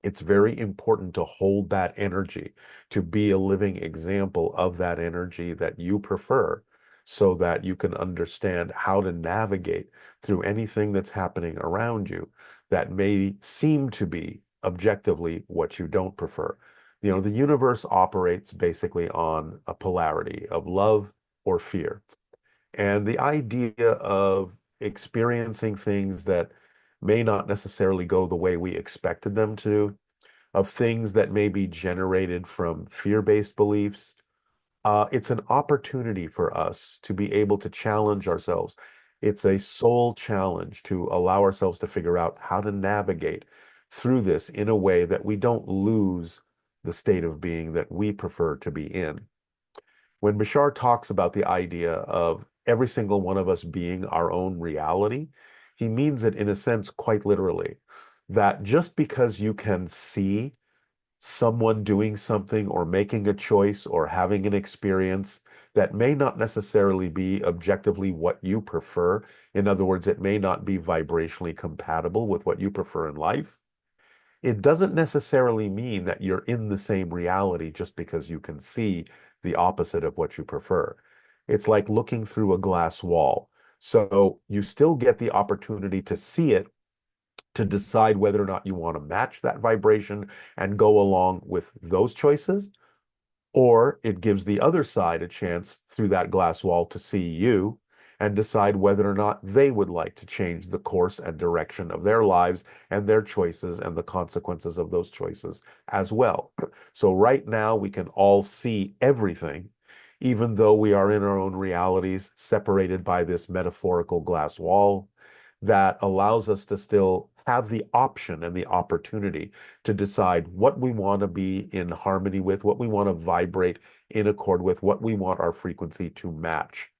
It's very important to hold that energy, to be a living example of that energy that you prefer, so that you can understand how to navigate through anything that's happening around you that may seem to be objectively what you don't prefer. You know, the universe operates basically on a polarity of love or fear. And the idea of experiencing things that may not necessarily go the way we expected them to, of things that may be generated from fear-based beliefs, it's an opportunity for us to be able to challenge ourselves. It's a soul challenge to allow ourselves to figure out how to navigate through this in a way that we don't lose the state of being that we prefer to be in. When Bashar talks about the idea of every single one of us being our own reality, he means it in a sense quite literally, that just because you can see someone doing something or making a choice or having an experience that may not necessarily be objectively what you prefer, in other words, it may not be vibrationally compatible with what you prefer in life, it doesn't necessarily mean that you're in the same reality just because you can see the opposite of what you prefer. It's like looking through a glass wall. So you still get the opportunity to see it, to decide whether or not you want to match that vibration and go along with those choices, or it gives the other side a chance through that glass wall to see you and decide whether or not they would like to change the course and direction of their lives and their choices and the consequences of those choices as well. So right now we can all see everything, even though we are in our own realities, separated by this metaphorical glass wall that allows us to still have the option and the opportunity to decide what we want to be in harmony with, what we want to vibrate in accord with, what we want our frequency to match.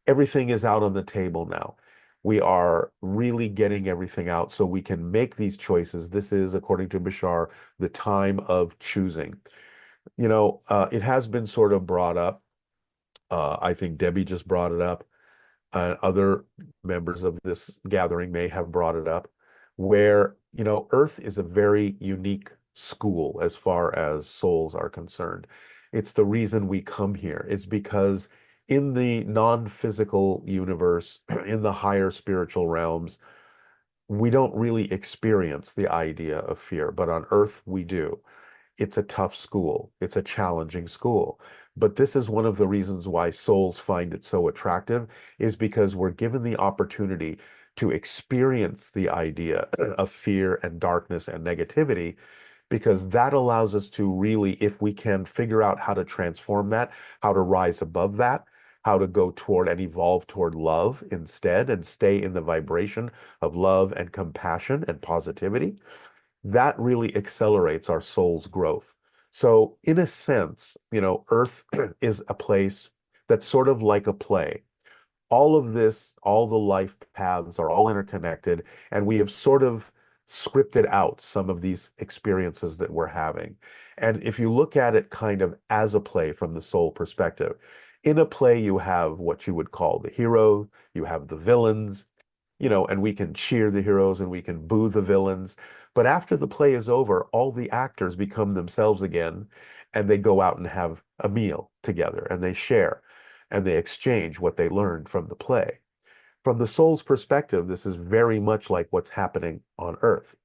Everything is out on the table now. We are really getting everything out so we can make these choices. This is, according to Bashar, the time of choosing. You know, it has been sort of brought up. I think Debbie just brought it up. Other members of this gathering may have brought it up, where, you know, Earth is a very unique school as far as souls are concerned. It's the reason we come here. It's because in the non-physical universe, in the higher spiritual realms, we don't really experience the idea of fear, but on Earth we do. It's a tough school. It's a challenging school. But this is one of the reasons why souls find it so attractive, is because we're given the opportunity to experience the idea of fear and darkness and negativity, because that allows us to really, if we can figure out how to transform that, how to rise above that, how to go toward and evolve toward love instead and stay in the vibration of love and compassion and positivity, that really accelerates our soul's growth. So in a sense, you know, Earth is a place that's sort of like a play. All of this, all the life paths are all interconnected, and we have sort of scripted out some of these experiences that we're having. And if you look at it kind of as a play from the soul perspective, in a play you have what you would call the hero, you have the villains, you know, and we can cheer the heroes and we can boo the villains. But after the play is over, all the actors become themselves again, and they go out and have a meal together and they share and they exchange what they learned from the play. From the soul's perspective, this is very much like what's happening on Earth.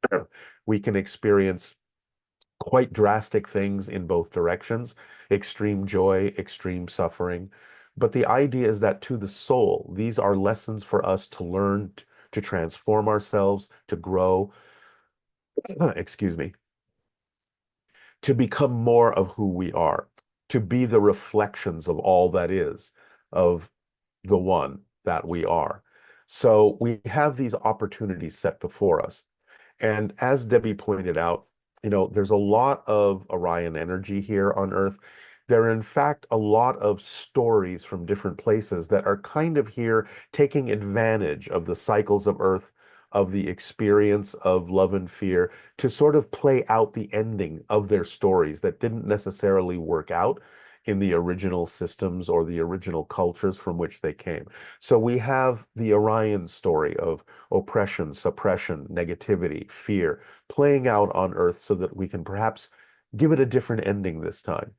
We can experience quite drastic things in both directions, extreme joy, extreme suffering. But the idea is that to the soul, these are lessons for us to learn, to transform ourselves, to grow, excuse me, to become more of who we are, to be the reflections of all that is, of the one that we are. So we have these opportunities set before us. And as Debbie pointed out, there's a lot of Orion energy here on Earth. There are, in fact, a lot of stories from different places that are kind of here taking advantage of the cycles of Earth, of the experience of love and fear, to sort of play out the ending of their stories that didn't necessarily work out in the original systems or the original cultures from which they came. So we have the Orion story of oppression, suppression, negativity, fear playing out on Earth so that we can perhaps give it a different ending this time.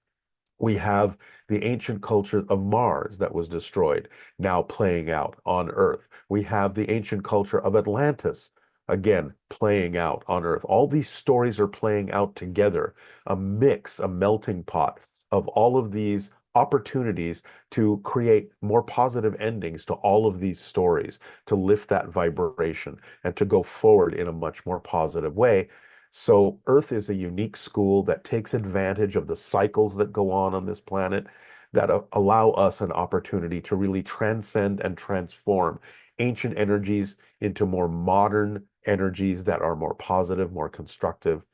We have the ancient culture of Mars that was destroyed now playing out on Earth. We have the ancient culture of Atlantis, again, playing out on Earth. All these stories are playing out together, a mix, a melting pot of all of these opportunities to create more positive endings to all of these stories, to lift that vibration and to go forward in a much more positive way. So Earth is a unique school that takes advantage of the cycles that go on this planet that allow us an opportunity to really transcend and transform ancient energies into more modern energies that are more positive, more constructive,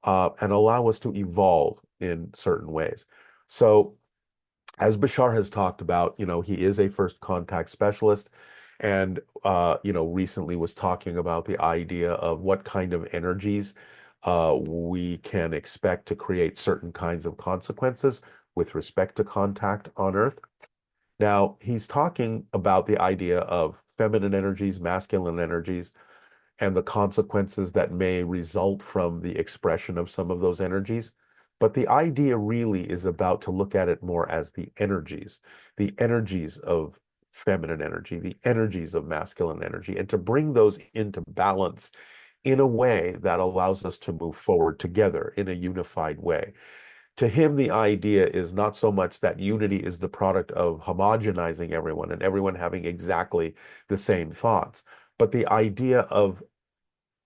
and allow us to evolve in certain ways. So as Bashar has talked about, he is a first contact specialist and, recently was talking about the idea of what kind of energies we can expect to create certain kinds of consequences with respect to contact on Earth. Now, he's talking about the idea of feminine energies, masculine energies, and the consequences that may result from the expression of some of those energies. But the idea really is about to look at it more as the energies of feminine energy, the energies of masculine energy, and to bring those into balance in a way that allows us to move forward together in a unified way. To him, the idea is not so much that unity is the product of homogenizing everyone and everyone having exactly the same thoughts, but the idea of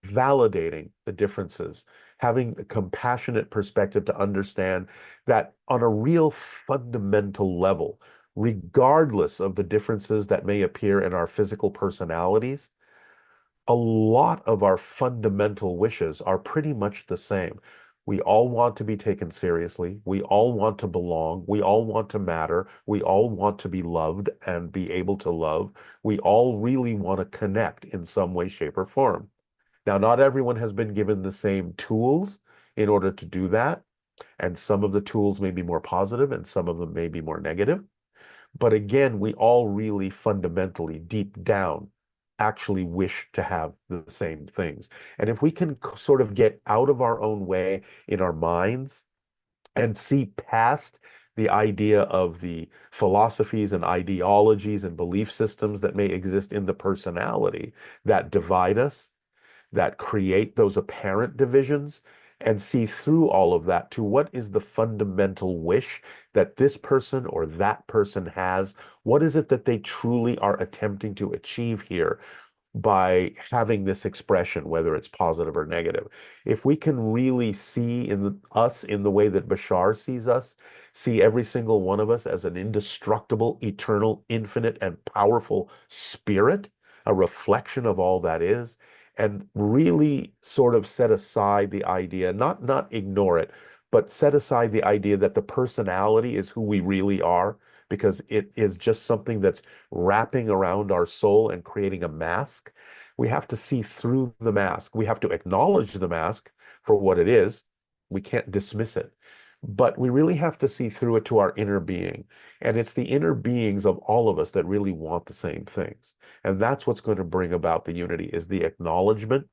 validating the differences, having a compassionate perspective to understand that on a real fundamental level, regardless of the differences that may appear in our physical personalities, a lot of our fundamental wishes are pretty much the same. We all want to be taken seriously. We all want to belong. We all want to matter. We all want to be loved and be able to love. We all really want to connect in some way, shape, or form. Now, not everyone has been given the same tools in order to do that. And some of the tools may be more positive and some of them may be more negative. But again, we all really fundamentally, deep down, actually wish to have the same things. And if we can sort of get out of our own way in our minds and see past the idea of the philosophies and ideologies and belief systems that may exist in the personality that divide us, that create those apparent divisions, and see through all of that to what is the fundamental wish that this person or that person has. What is it that they truly are attempting to achieve here by having this expression, whether it's positive or negative? If we can really see us in the way that Bashar sees us, see every single one of us as an indestructible, eternal, infinite, and powerful spirit, a reflection of all that is, and really sort of set aside the idea, not ignore it, but set aside the idea that the personality is who we really are, because it is just something that's wrapping around our soul and creating a mask. We have to see through the mask. We have to acknowledge the mask for what it is. We can't dismiss it. But we really have to see through it to our inner being. And it's the inner beings of all of us that really want the same things. And that's what's going to bring about the unity, is the acknowledgement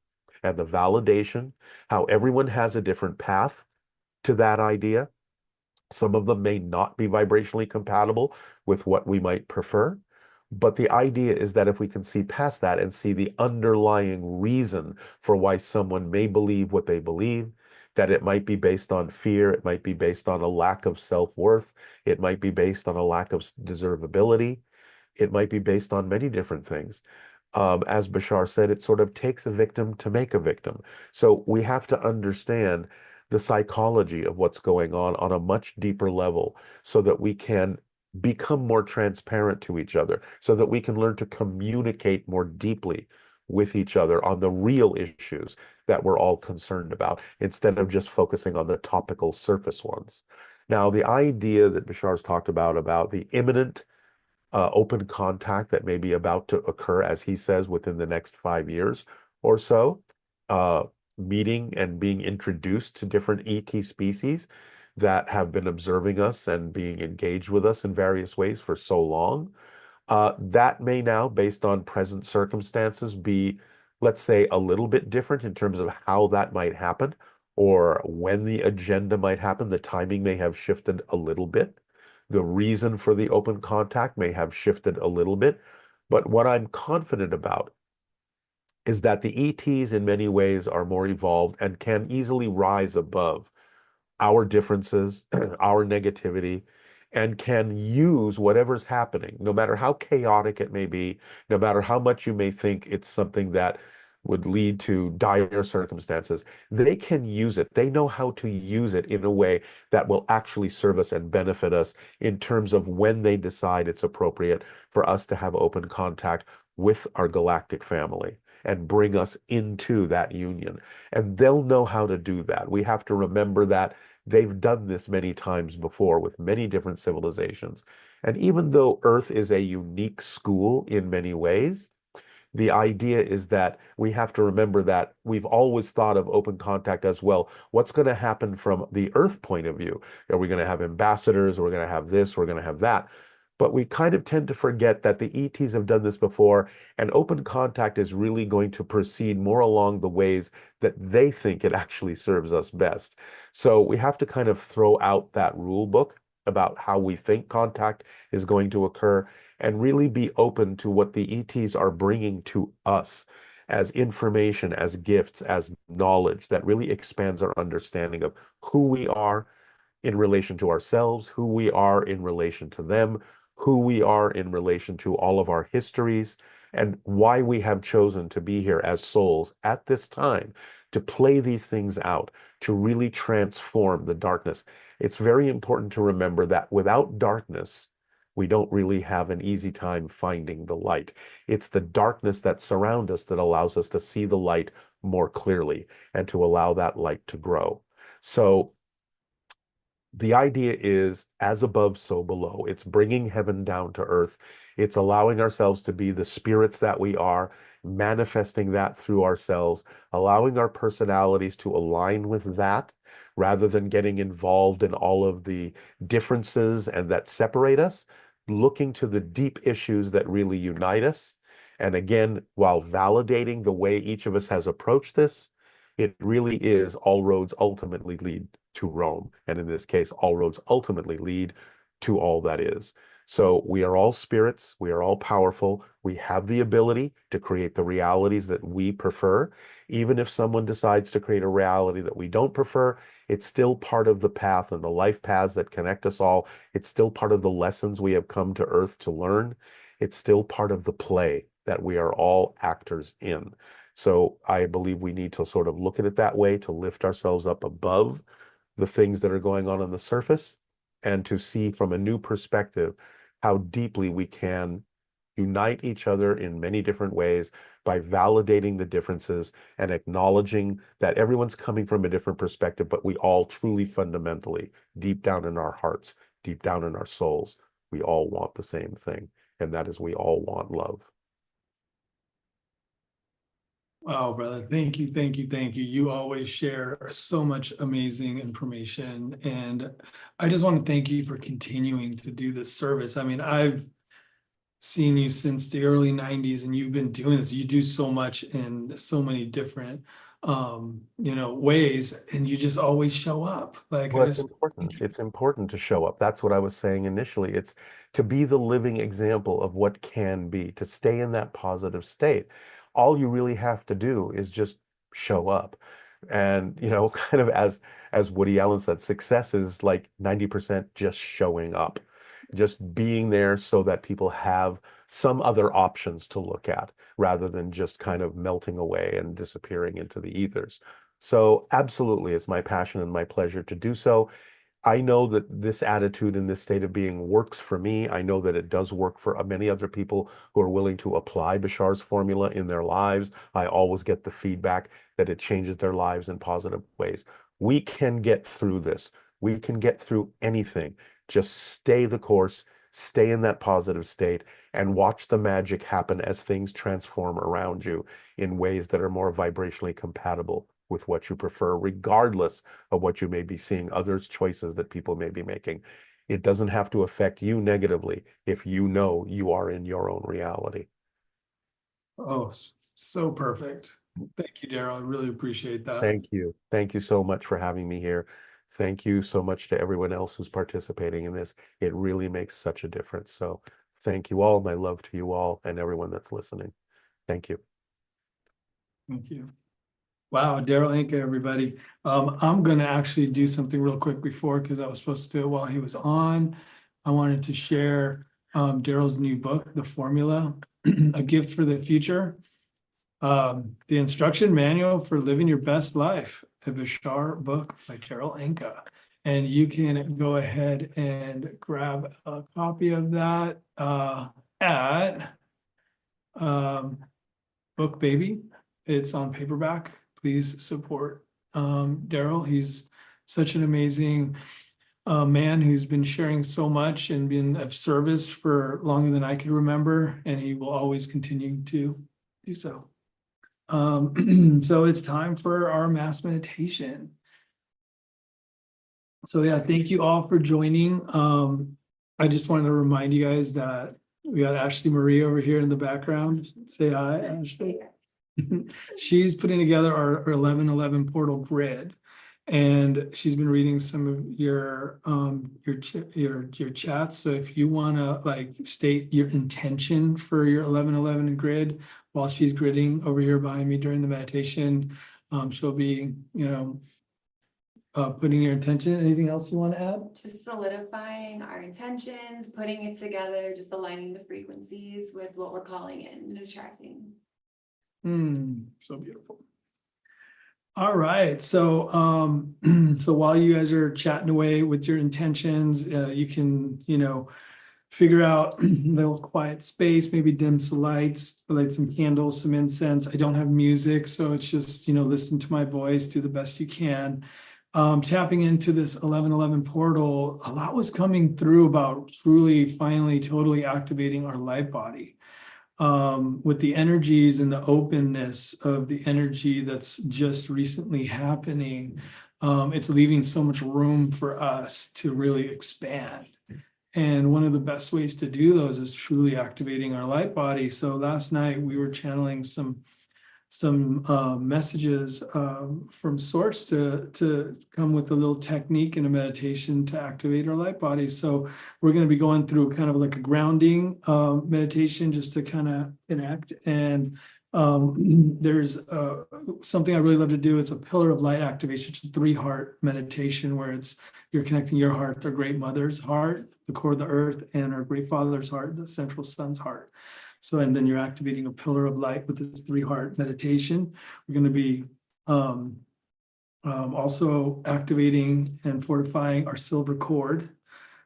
and the validation, how everyone has a different path to that idea. Some of them may not be vibrationally compatible with what we might prefer. But the idea is that if we can see past that and see the underlying reason for why someone may believe what they believe, that it might be based on fear, it might be based on a lack of self-worth, it might be based on a lack of deservability, it might be based on many different things. As Bashar said, it sort of takes a victim to make a victim. So we have to understand the psychology of what's going on a much deeper level so that we can become more transparent to each other so that we can learn to communicate more deeply with each other on the real issues that we're all concerned about, instead of just focusing on the topical surface ones. Now, the idea that Bashar's talked about the imminent open contact that may be about to occur, as he says, within the next 5 years or so, meeting and being introduced to different ET species that have been observing us and being engaged with us in various ways for so long. That may now, based on present circumstances, be, let's say, a little bit different in terms of how that might happen or when the agenda might happen. The timing may have shifted a little bit. The reason for the open contact may have shifted a little bit. But what I'm confident about is that the ETs in many ways are more evolved and can easily rise above our differences, our negativity, and can use whatever's happening, no matter how chaotic it may be, no matter how much you may think it's something that would lead to dire circumstances. They can use it. They know how to use it in a way that will actually serve us and benefit us in terms of when they decide it's appropriate for us to have open contact with our galactic family and bring us into that union. And they'll know how to do that. We have to remember that they've done this many times before with many different civilizations. And even though Earth is a unique school in many ways, the idea is that we have to remember that we've always thought of open contact as, well, what's going to happen from the Earth point of view? Are we going to have ambassadors? We're going to have this, we're going to have that. But we kind of tend to forget that the ETs have done this before, and open contact is really going to proceed more along the ways that they think it actually serves us best. So we have to kind of throw out that rule book about how we think contact is going to occur and really be open to what the ETs are bringing to us as information, as gifts, as knowledge that really expands our understanding of who we are in relation to ourselves, who we are in relation to them, who we are in relation to all of our histories, and why we have chosen to be here as souls at this time to play these things out, to really transform the darkness. It's very important to remember that without darkness, we don't really have an easy time finding the light. It's the darkness that surrounds us that allows us to see the light more clearly and to allow that light to grow. So the idea is as above, so below. It's bringing heaven down to earth. It's allowing ourselves to be the spirits that we are, manifesting that through ourselves, allowing our personalities to align with that rather than getting involved in all of the differences and that separate us, looking to the deep issues that really unite us. And again, while validating the way each of us has approached this, it really is all roads ultimately lead to Rome. And in this case, all roads ultimately lead to all that is. So we are all spirits. We are all powerful. We have the ability to create the realities that we prefer. Even if someone decides to create a reality that we don't prefer, it's still part of the path and the life paths that connect us all. It's still part of the lessons we have come to Earth to learn. It's still part of the play that we are all actors in. So I believe we need to sort of look at it that way, to lift ourselves up above the things that are going on the surface and to see from a new perspective how deeply we can unite each other in many different ways by validating the differences and acknowledging that everyone's coming from a different perspective, but we all truly fundamentally, deep down in our hearts, deep down in our souls, we all want the same thing, and that is we all want love. Wow, brother. Thank you, thank you, thank you. You always share so much amazing information. And I just want to thank you for continuing to do this service. I mean, I've seen you since the early 90s and you've been doing this. You do so much in so many different ways, and you just always show up. Like, Well, it's important. It's important to show up. That's what I was saying initially. It's to be the living example of what can be, to stay in that positive state. All you really have to do is just show up. And, kind of as Woody Allen said, success is like 90% just showing up, just being there so that people have some other options to look at rather than just kind of melting away and disappearing into the ethers. So absolutely, it's my passion and my pleasure to do so. I know that this attitude and this state of being works for me. I know that it does work for many other people who are willing to apply Bashar's formula in their lives. I always get the feedback that it changes their lives in positive ways. We can get through this. We can get through anything. Just stay the course, stay in that positive state, and watch the magic happen as things transform around you in ways that are more vibrationally compatible with what you prefer, regardless of what you may be seeing others' choices that people may be making. It doesn't have to affect you negatively if you know you are in your own reality. Oh, so perfect. Thank you, Daryl. I really appreciate that. Thank you. Thank you so much for having me here. Thank you so much to everyone else who's participating in this. It really makes such a difference. So thank you all. My love to you all and everyone that's listening. Thank you. Thank you. Wow, Daryl Inca, everybody. I'm going to actually do something real quick before, because I was supposed to do it while he was on. I wanted to share Daryl's new book, The Formula, A Gift for the Future. The Instruction Manual for Living Your Best Life, a Bashar book by Daryl Inca. And you can go ahead and grab a copy of that at Book Baby. It's on paperback. Please support Daryl. He's such an amazing man who's been sharing so much and been of service for longer than I can remember, and he will always continue to do so. So it's time for our mass meditation. So yeah, thank you all for joining. I just wanted to remind you guys that we got Ashley Marie over here in the background. Say hi, Ashley. She's putting together our 1111 portal grid, and she's been reading some of your chats. So if you want to like state your intention for your 1111 grid while she's gridding over here behind me during the meditation, she'll be, putting your intention. Anything else you want to add? Just solidifying our intentions, putting it together, just aligning the frequencies with what we're calling in and attracting. So beautiful. All right. So so while you guys are chatting away with your intentions, you can, figure out a little quiet space, maybe dim some lights, light some candles, some incense. I don't have music, so it's just, listen to my voice, do the best you can. Tapping into this 1111 portal, a lot was coming through about truly, finally, totally activating our light body. With the energies and the openness of the energy that's just recently happening, it's leaving so much room for us to really expand. And one of the best ways to do those is truly activating our light body. So last night we were channeling some messages from source to come with a little technique and a meditation to activate our light body. So we're going to be going through kind of like a grounding meditation just to kind of connect. And there's something I really love to do. It's a pillar of light activation. It's a 3-heart meditation where you're connecting your heart, our great mother's heart, the core of the earth, and our great father's heart, the central sun's heart. So, and then you're activating a pillar of light with this 3-heart meditation. We're going to be also activating and fortifying our silver cord.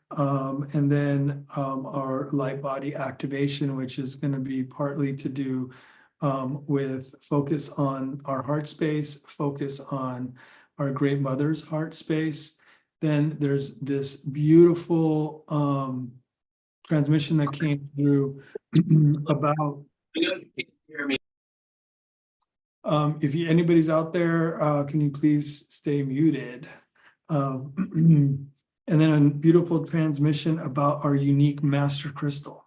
And then our light body activation, which is going to be partly to do with focus on our heart space, focus on our great mother's heart space. Then there's this beautiful transmission that came through about if anybody's out there, can you please stay muted? And then a beautiful transmission about our unique master crystal.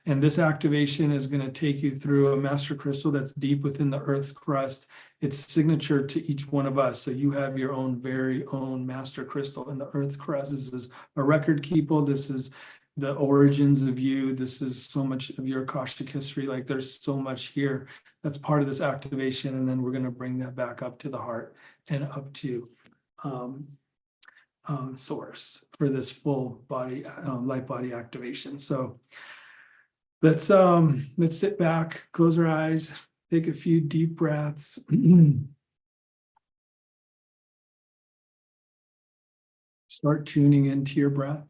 And this activation is going to take you through a master crystal that's deep within the Earth's crust. It's signature to each one of us. So you have your own very own master crystal in the Earth's crust. This is a record keeper. This is the origins of you. This is so much of your Akashic history. Like there's so much here that's part of this activation. And then we're going to bring that back up to the heart and up to source for this full body, light body activation. So let's sit back, close our eyes, take a few deep breaths. Start tuning into your breath.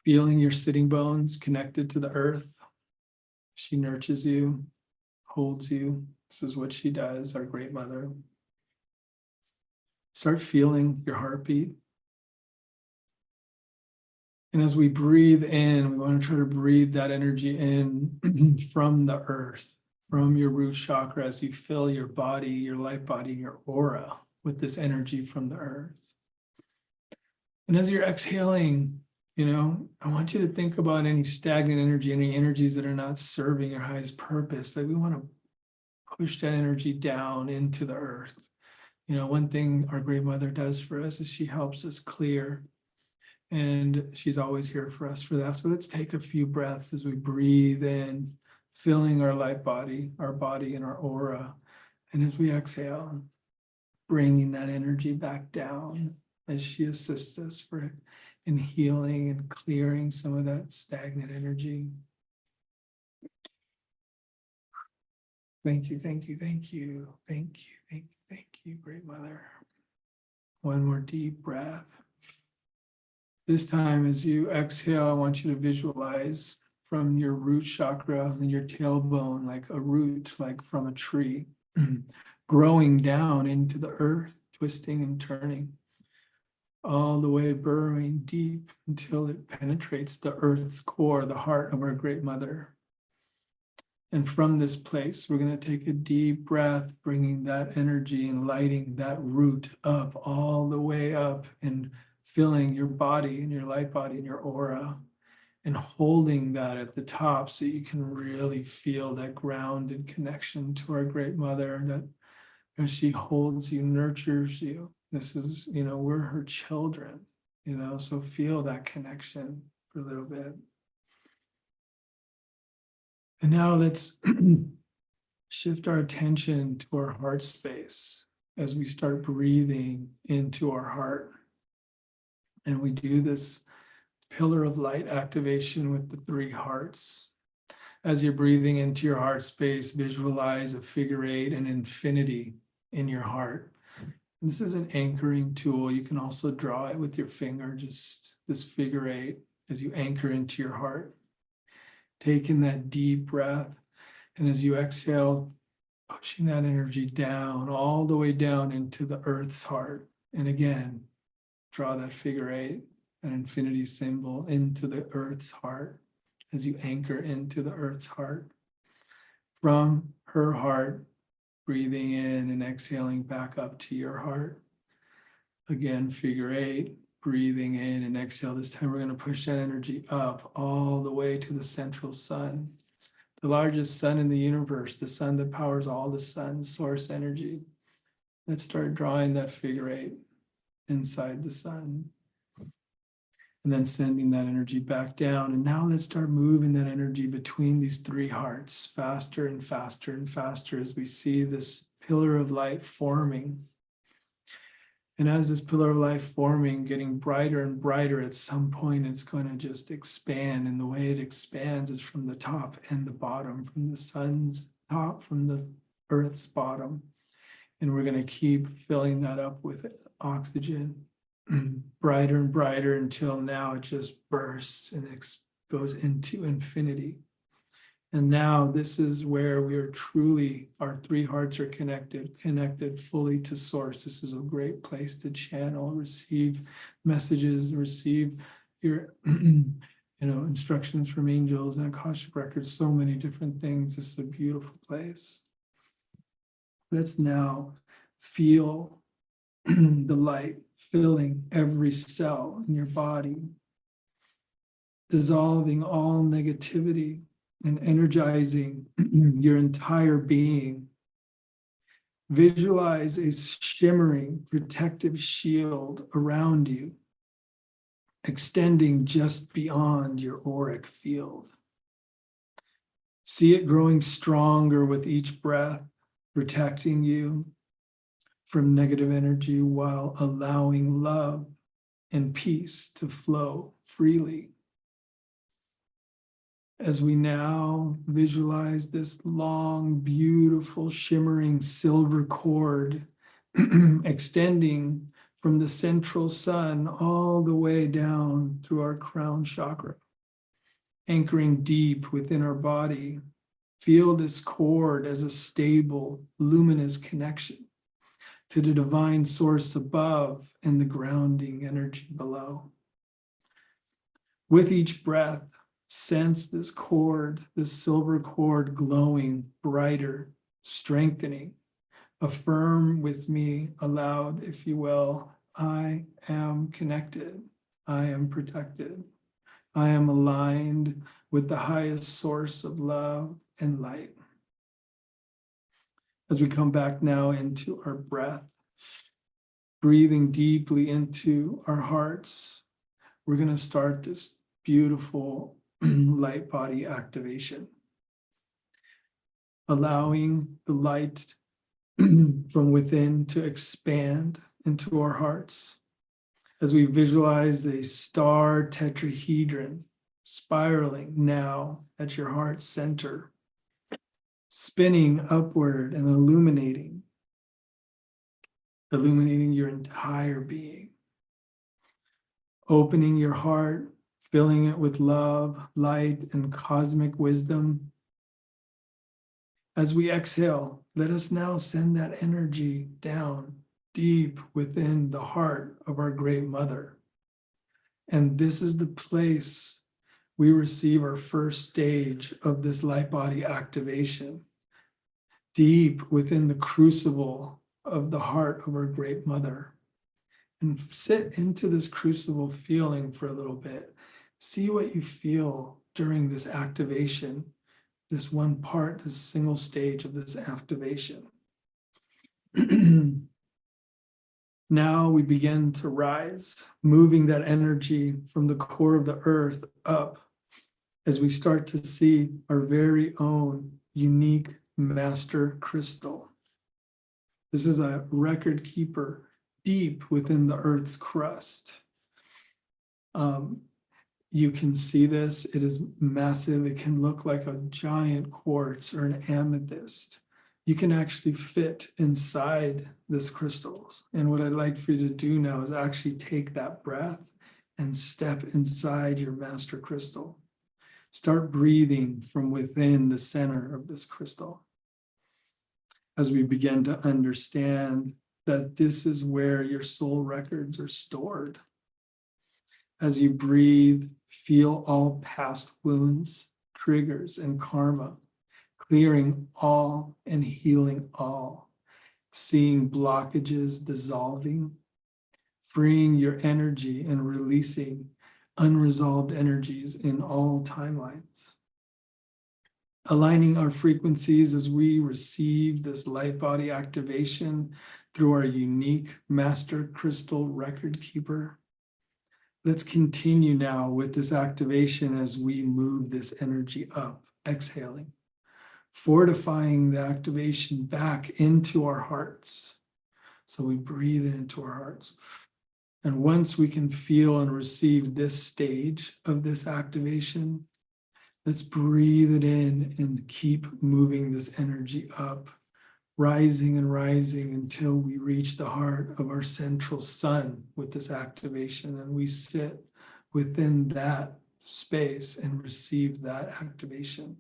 Feeling your sitting bones connected to the earth. She nurtures you, holds you. This is what she does, our great mother. Start feeling your heartbeat. And as we breathe in, we want to try to breathe that energy in from the earth, from your root chakra, as you fill your body, your life body, your aura with this energy from the earth. And as you're exhaling, I want you to think about any stagnant energy, any energies that are not serving your highest purpose, that we want to push that energy down into the earth. One thing our great mother does for us is she helps us clear. And she's always here for us for that. So let's take a few breaths as we breathe in, filling our light body, our body and our aura. And as we exhale, bringing that energy back down as she assists us in healing and clearing some of that stagnant energy. Thank you, thank you, thank you, thank you, thank you, thank you, great mother. One more deep breath. This time, as you exhale, I want you to visualize from your root chakra and your tailbone, like a root, like from a tree, growing down into the earth, twisting and turning, all the way burrowing deep until it penetrates the earth's core, the heart of our great mother. And from this place, we're going to take a deep breath, bringing that energy and lighting that root up, all the way up, and filling your body and your light body and your aura, and holding that at the top so you can really feel that grounded connection to our great mother, that as she holds you, nurtures you. This is, we're her children, so feel that connection for a little bit. And now let's shift our attention to our heart space as we start breathing into our heart. And we do this pillar of light activation with the 3 hearts. As you're breathing into your heart space, visualize a figure 8, an infinity in your heart. And this is an anchoring tool. You can also draw it with your finger, just this figure 8 as you anchor into your heart. Take in that deep breath. And as you exhale, pushing that energy down, all the way down into the earth's heart. And again, draw that figure 8, an infinity symbol, into the earth's heart as you anchor into the earth's heart. From her heart, breathing in and exhaling back up to your heart. Again, figure 8, breathing in and exhale. This time we're going to push that energy up all the way to the central sun, the largest sun in the universe, the sun that powers all the suns, source energy. Let's start drawing that figure 8 inside the sun. And then sending that energy back down. And now let's start moving that energy between these 3 hearts, faster and faster and faster, as we see this pillar of light forming. And as this pillar of light forming, getting brighter and brighter, at some point it's going to just expand. And the way it expands is from the top and the bottom, from the sun's top, from the earth's bottom. And we're going to keep filling that up with oxygen, brighter and brighter, until now it just bursts and goes into infinity. And now this is where we are truly, our 3 hearts are connected fully to source. This is a great place to channel, receive messages, receive your instructions from angels and Akashic records, so many different things. This is a beautiful place. Let's now feel the light filling every cell in your body, dissolving all negativity and energizing your entire being. Visualize a shimmering protective shield around you, extending just beyond your auric field. See it growing stronger with each breath, protecting you from negative energy while allowing love and peace to flow freely. As we now visualize this long, beautiful, shimmering silver cord extending from the central sun all the way down through our crown chakra, anchoring deep within our body. Feel this cord as a stable, luminous connection to the divine source above and the grounding energy below. With each breath, sense this cord, this silver cord glowing brighter, strengthening. Affirm with me aloud, if you will, I am connected. I am protected. I am aligned with the highest source of love and light. As we come back now into our breath, breathing deeply into our hearts, we're going to start this beautiful light body activation, allowing the light from within to expand into our hearts as we visualize the star tetrahedron spiraling now at your heart center, spinning upward and illuminating your entire being, opening your heart, filling it with love, light, and cosmic wisdom. As we exhale, let us now send that energy down deep within the heart of our Great Mother. And this is the place we receive our first stage of this light body activation, deep within the crucible of the heart of our Great Mother. And sit into this crucible feeling for a little bit. See what you feel during this activation, this one part, this single stage of this activation. Now we begin to rise, moving that energy from the core of the earth up as we start to see our very own unique master crystal. This is a record keeper deep within the earth's crust. You can see this, it is massive. It can look like a giant quartz or an amethyst. You can actually fit inside this crystals. And what I'd like for you to do now is actually take that breath and step inside your master crystal. Start breathing from within the center of this crystal. As we begin to understand that this is where your soul records are stored. As you breathe, feel all past wounds, triggers, and karma, clearing all and healing all, seeing blockages dissolving, freeing your energy and releasing unresolved energies in all timelines. Aligning our frequencies as we receive this light body activation through our unique master crystal record keeper. Let's continue now with this activation as we move this energy up, exhaling, fortifying the activation back into our hearts. So we breathe it into our hearts. And once we can feel and receive this stage of this activation, let's breathe it in and keep moving this energy up, rising and rising until we reach the heart of our central sun with this activation. And we sit within that space and receive that activation.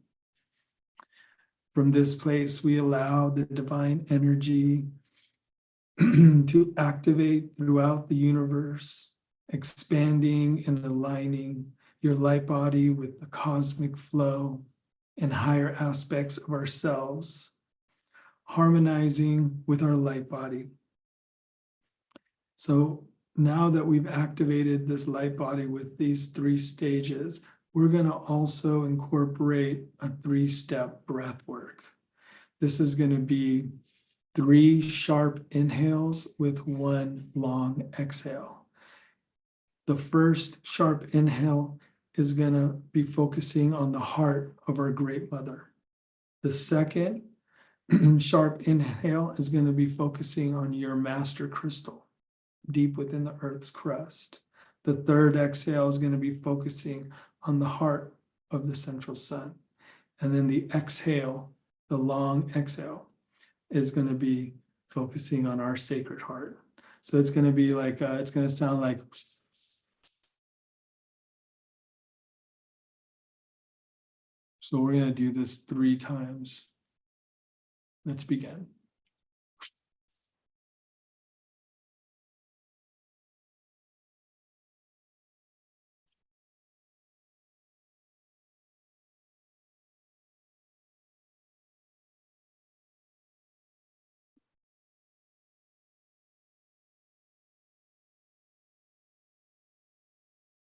From this place, we allow the divine energy to activate throughout the universe, expanding and aligning your light body with the cosmic flow and higher aspects of ourselves, harmonizing with our light body. So now that we've activated this light body with these 3 stages, we're going to also incorporate a 3-step breath work. This is going to be 3 sharp inhales with 1 long exhale. The first sharp inhale is going to be focusing on the heart of our Great Mother. The second sharp inhale is going to be focusing on your master crystal deep within the earth's crust. The third exhale is going to be focusing on the heart of the central sun. And then the exhale, the long exhale, is going to be focusing on our sacred heart. So it's going to be like, it's going to sound like. So we're going to do this 3 times. Let's begin.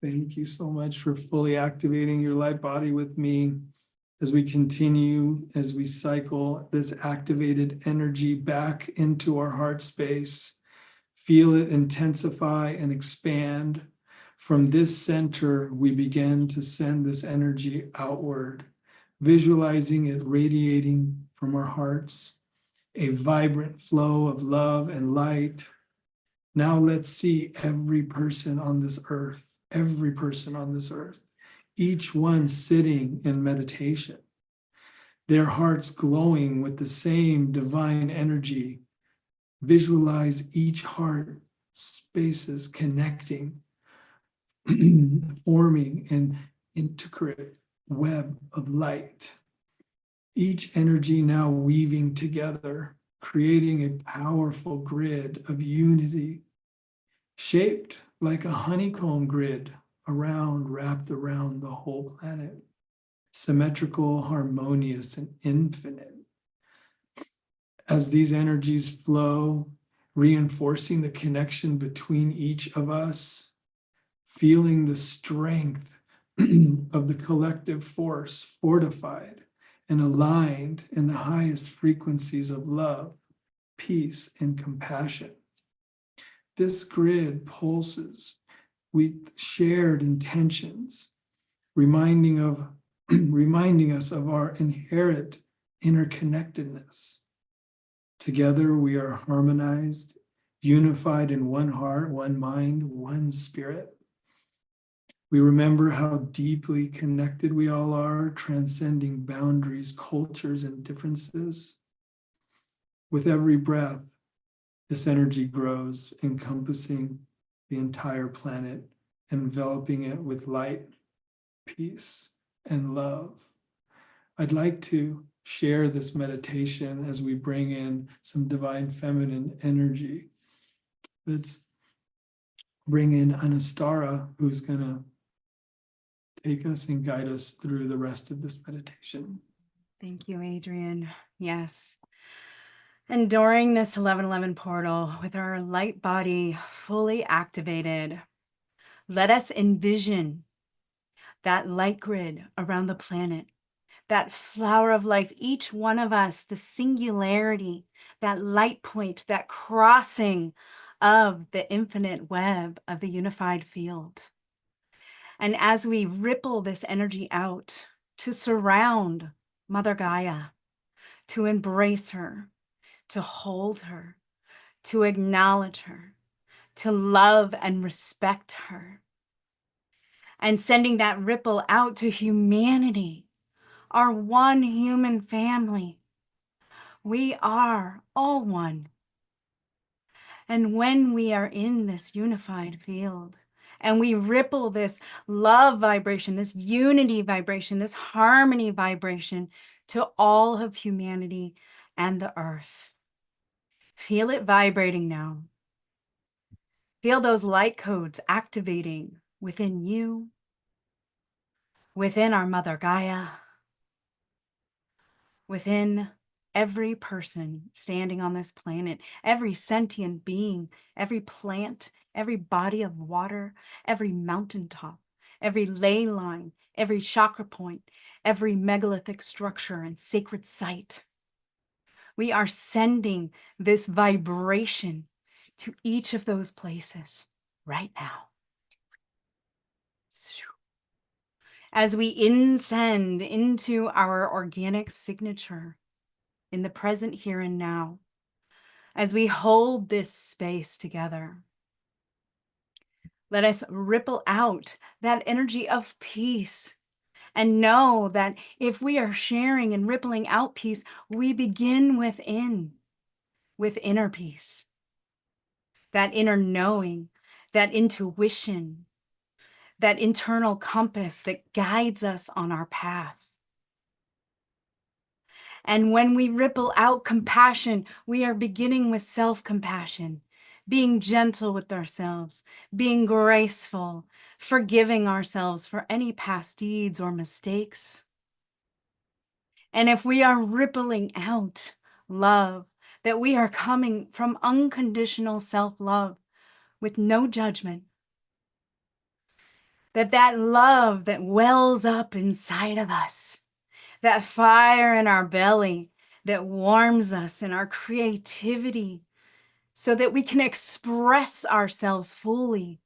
Thank you so much for fully activating your light body with me as we continue, as we cycle this activated energy back into our heart space. Feel it intensify and expand. From this center, we begin to send this energy outward, visualizing it radiating from our hearts, a vibrant flow of love and light. Now let's see every person on this earth, each one sitting in meditation, their hearts glowing with the same divine energy. Visualize each heart spaces connecting, forming an intricate web of light. Each energy now weaving together, creating a powerful grid of unity, shaped like a honeycomb grid wrapped around the whole planet, symmetrical, harmonious, and infinite. As these energies flow, reinforcing the connection between each of us, feeling the strength of the collective force fortified and aligned in the highest frequencies of love, peace, and compassion. This grid pulses with shared intentions, reminding us of our inherent interconnectedness. Together we are harmonized, unified in one heart, one mind, one spirit. We remember how deeply connected we all are, transcending boundaries, cultures, and differences. With every breath, this energy grows, encompassing the entire planet, enveloping it with light, peace, and love. I'd like to share this meditation as we bring in some divine feminine energy. Let's bring in Anastara, who's going to take us and guide us through the rest of this meditation. Thank you, Adrian. Yes. And during this 1111 portal, with our light body fully activated, let us envision that light grid around the planet, that flower of life, each one of us, the singularity, that light point, that crossing of the infinite web of the unified field. And as we ripple this energy out to surround Mother Gaia, to embrace her, to hold her, to acknowledge her, to love and respect her, and sending that ripple out to humanity, our one human family. We are all one. And when we are in this unified field and we ripple this love vibration, this unity vibration, this harmony vibration to all of humanity and the earth, feel it vibrating now. Feel those light codes activating within you, within our Mother Gaia, within every person standing on this planet, every sentient being, every plant, every body of water, every mountaintop, every ley line, every chakra point, every megalithic structure and sacred site. We are sending this vibration to each of those places right now. As we insend into our organic signature in the present here and now, as we hold this space together, let us ripple out that energy of peace and know that if we are sharing and rippling out peace, we begin within, with inner peace. that inner knowing, that intuition, that internal compass that guides us on our path. And when we ripple out compassion, we are beginning with self-compassion, being gentle with ourselves, being graceful, forgiving ourselves for any past deeds or mistakes. And if we are rippling out love, that we are coming from unconditional self-love with no judgment, that love that wells up inside of us, that fire in our belly that warms us in our creativity so that we can express ourselves fully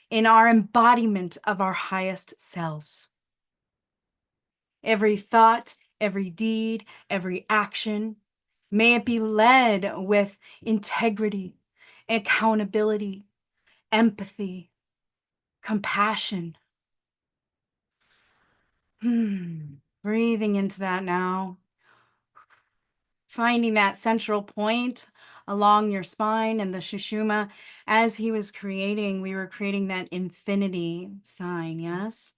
in our embodiment of our highest selves. Every thought, every deed, every action, may it be led with integrity, accountability, empathy, compassion. Breathing into that now. Finding that central point along your spine and the Shushuma. As he was creating, we were creating that infinity sign, yes?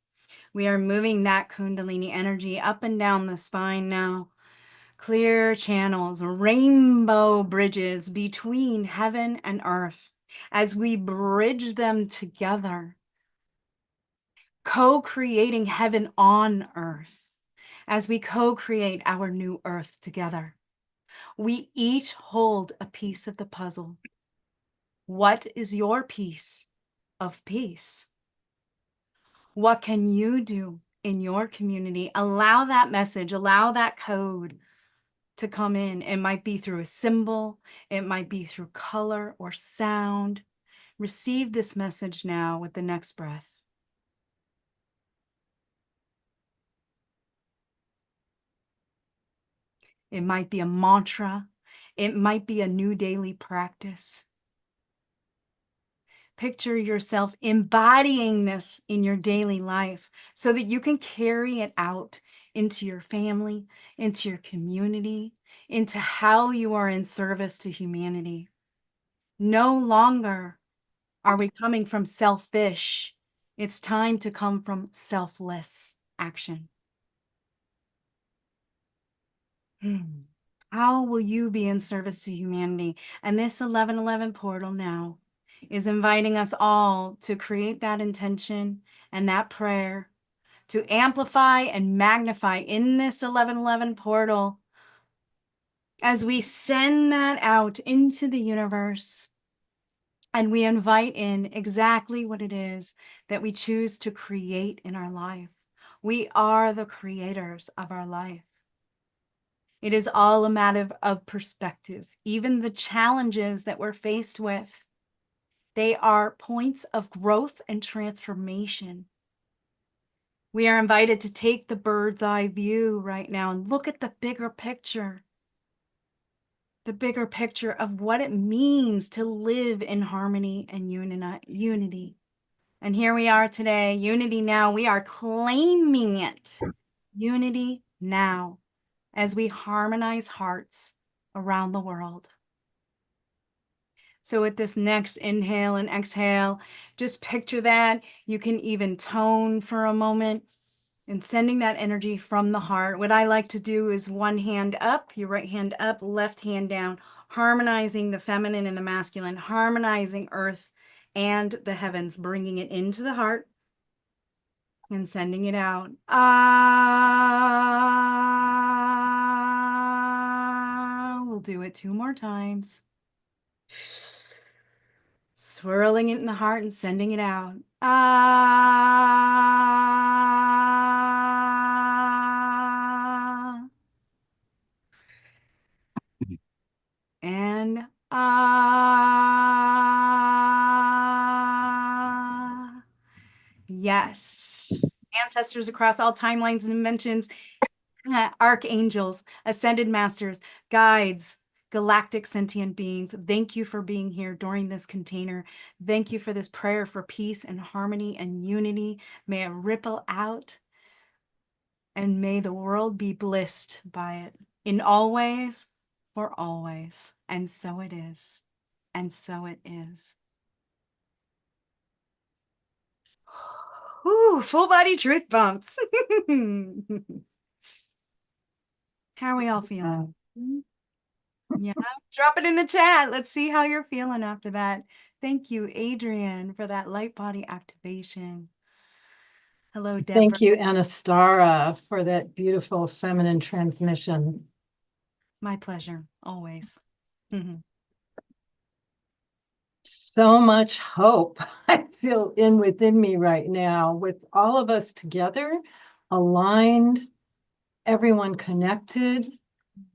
We are moving that Kundalini energy up and down the spine now. Clear channels, rainbow bridges between heaven and earth as we bridge them together, co-creating heaven on earth as we co-create our new earth together. We each hold a piece of the puzzle. What is your piece of peace? What can you do in your community? Allow that message, allow that code to come in. It might be through a symbol, it might be through color or sound. Receive this message now with the next breath. It might be a mantra. It might be a new daily practice. Picture yourself embodying this in your daily life so that you can carry it out into your family, into your community, into how you are in service to humanity. No longer are we coming from selfish. It's time to come from selfless action. How will you be in service to humanity? And this 1111 portal now is inviting us all to create that intention and that prayer to amplify and magnify in this 1111 portal as we send that out into the universe and we invite in exactly what it is that we choose to create in our life. We are the creators of our life. It is all a matter of perspective. Even the challenges that we're faced with, they are points of growth and transformation. We are invited to take the bird's eye view right now and look at the bigger picture of what it means to live in harmony and unity. And here we are today, unity now. We are claiming it. Unity now as we harmonize hearts around the world. So with this next inhale and exhale, just picture that. You can even tone for a moment and sending that energy from the heart. What I like to do is one hand up, your right hand up, left hand down, harmonizing the feminine and the masculine, harmonizing earth and the heavens, bringing it into the heart and sending it out. Ah, we'll do it 2 more times. Swirling it in the heart and sending it out. Ah. And ah. Yes. Ancestors across all timelines and dimensions, archangels, ascended masters, guides, galactic sentient beings, thank you for being here during this container. Thank you for this prayer for peace and harmony and unity. May it ripple out and may the world be blissed by it in all ways, for always. And so it is. And so it is. Ooh, full body truth bumps. How are we all feeling? Yeah, drop it in the chat. Let's see how you're feeling after that. Thank you, Adrian, for that light body activation. Hello, Deborah. Thank you, Anastara, for that beautiful feminine transmission. My pleasure, always. So much hope I feel within me right now, with all of us together, aligned, everyone connected.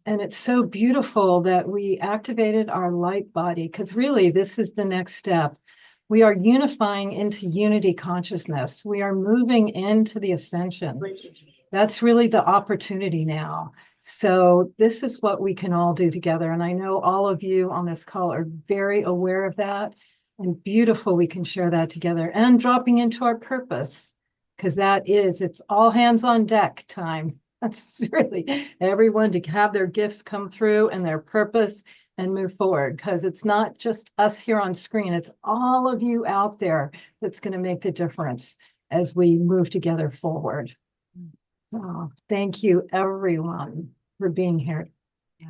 And it's so beautiful that we activated our light body, because really this is the next step. We are unifying into unity consciousness. We are moving into the ascension. That's really the opportunity now. So this is what we can all do together. And I know all of you on this call are very aware of that, and beautiful we can share that together, and dropping into our purpose, because it's all hands on deck time. That's really everyone to have their gifts come through and their purpose and move forward, because it's not just us here on screen, it's all of you out there that's going to make the difference as we move together forward. Oh, thank you everyone for being here. Yeah.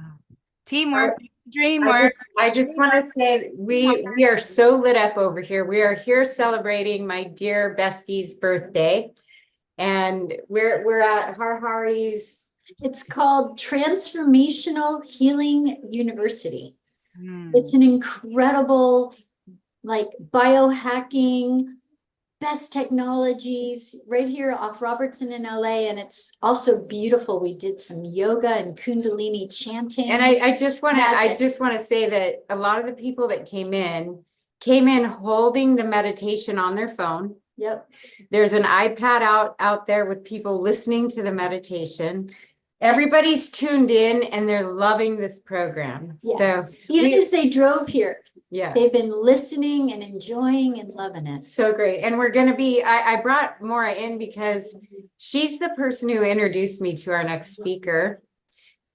Teamwork, dreamwork. I just want to say we are so lit up over here. We are here celebrating my dear bestie's birthday. And we're at Harhari's. It's called Transformational Healing University. It's an incredible, like, biohacking, best technologies right here off Robertson in LA. And it's also beautiful. We did some yoga and Kundalini chanting. And I just want to say that a lot of the people that came in holding the meditation on their phone. Yep. There's an iPad out there with people listening to the meditation. Everybody's tuned in and they're loving this program. Yes. So even as they drove here, yeah, they've been listening and enjoying and loving it. So great. And we're going to be, I brought Maura in because she's the person who introduced me to our next speaker.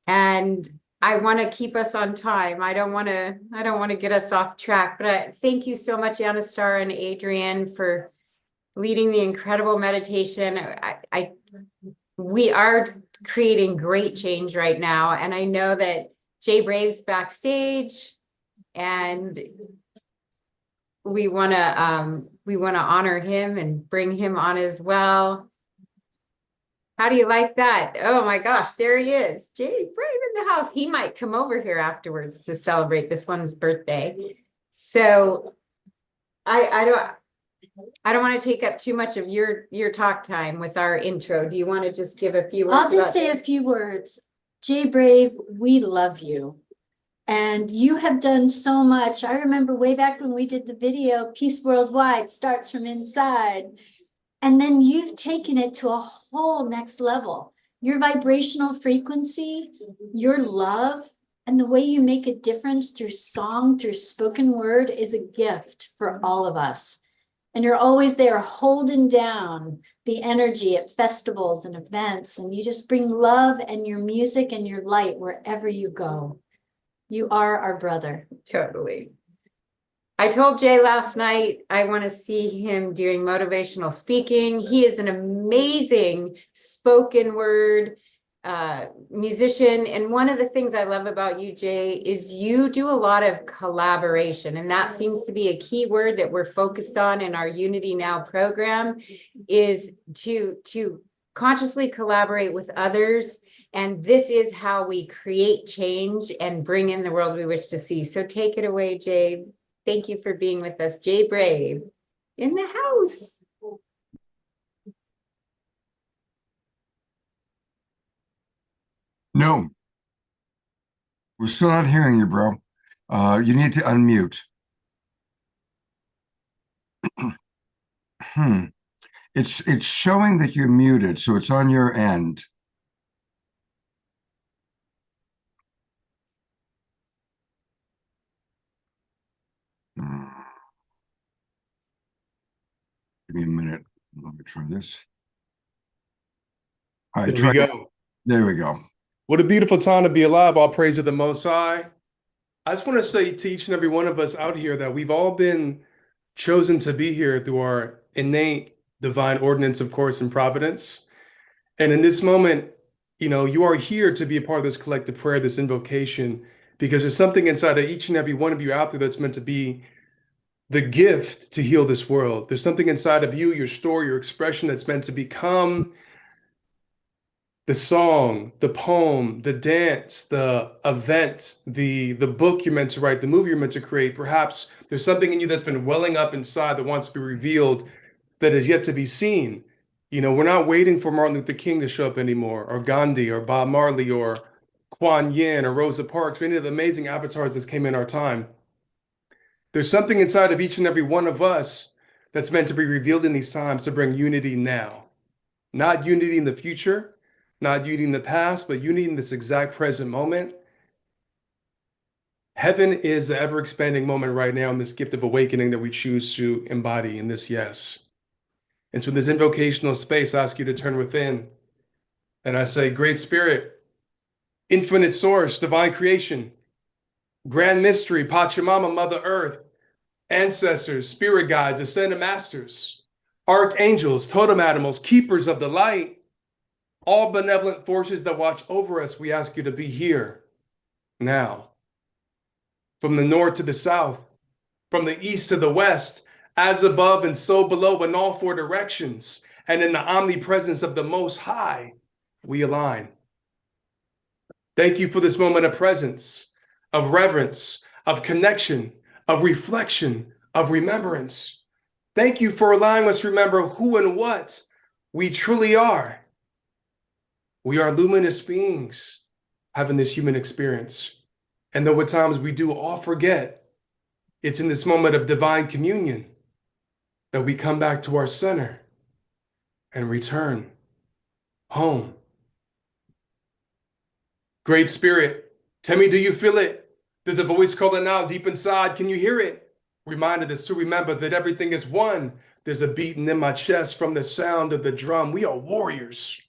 And I want to keep us on time. I don't want to get us off track, but thank you so much, Anastar and Adrian, for leading the incredible meditation. We are creating great change right now. And I know that Jay Brave's backstage, and we want to honor him and bring him on as well. How do you like that? Oh my gosh, there he is. Jay Brave in the house. He might come over here afterwards to celebrate this one's birthday. So I don't want to take up too much of your talk time with our intro. Do you want to just give a few words? I'll just say a few words. Jay Brave, we love you. And you have done so much. I remember way back when we did the video, Peace Worldwide starts from inside. And then you've taken it to a whole next level. Your vibrational frequency, your love, and the way you make a difference through song, through spoken word is a gift for all of us. And you're always there holding down the energy at festivals and events. And you just bring love and your music and your light wherever you go. You are our brother. Totally. I told Jay last night, I want to see him doing motivational speaking. He is an amazing spoken word musician. And one of the things I love about you, Jay, is you do a lot of collaboration. And that seems to be a key word that we're focused on in our Unity Now program, is to consciously collaborate with others. And this is how we create change and bring in the world we wish to see. So take it away, Jay. Thank you for being with us. Jay Brave in the house. No, we're still not hearing you, bro. You need to unmute. It's showing that you're muted, so it's on your end. Give me a minute. Let me try this. All right, There we go. There we go. What a beautiful time to be alive. All praise to the Most High. I just want to say to each and every one of us out here that we've all been chosen to be here through our innate divine ordinance, of course, and providence. And in this moment, you are here to be a part of this collective prayer, this invocation, because there's something inside of each and every one of you out there that's meant to be the gift to heal this world. There's something inside of you, your story, your expression that's meant to become the song, the poem, the dance, the event, the book you're meant to write, the movie you're meant to create. Perhaps there's something in you that's been welling up inside that wants to be revealed that is yet to be seen. We're not waiting for Martin Luther King to show up anymore, or Gandhi, or Bob Marley, or Kuan Yin, or Rosa Parks, or any of the amazing avatars that came in our time. There's something inside of each and every one of us that's meant to be revealed in these times to bring unity now. Not unity in the future, not unity in the past, but unity in this exact present moment. Heaven is the ever-expanding moment right now in this gift of awakening that we choose to embody in this yes. And so in this invocational space, I ask you to turn within. And I say, Great Spirit, infinite source, divine creation, grand mystery, Pachamama, Mother Earth, ancestors, spirit guides, ascended masters, archangels, totem animals, keepers of the light, all benevolent forces that watch over us, we ask you to be here now. From the north to the south, from the east to the west, as above and so below in all four directions, and in the omnipresence of the Most High, we align. Thank you for this moment of presence, of reverence, of connection, of reflection, of remembrance. Thank you for allowing us to remember who and what we truly are. We are luminous beings having this human experience. And though at times we do all forget, it's in this moment of divine communion that we come back to our center and return home. Great Spirit, tell me, do you feel it? There's a voice calling out deep inside. Can you hear it? Reminded us to remember that everything is one. There's a beating in my chest from the sound of the drum. We are warriors,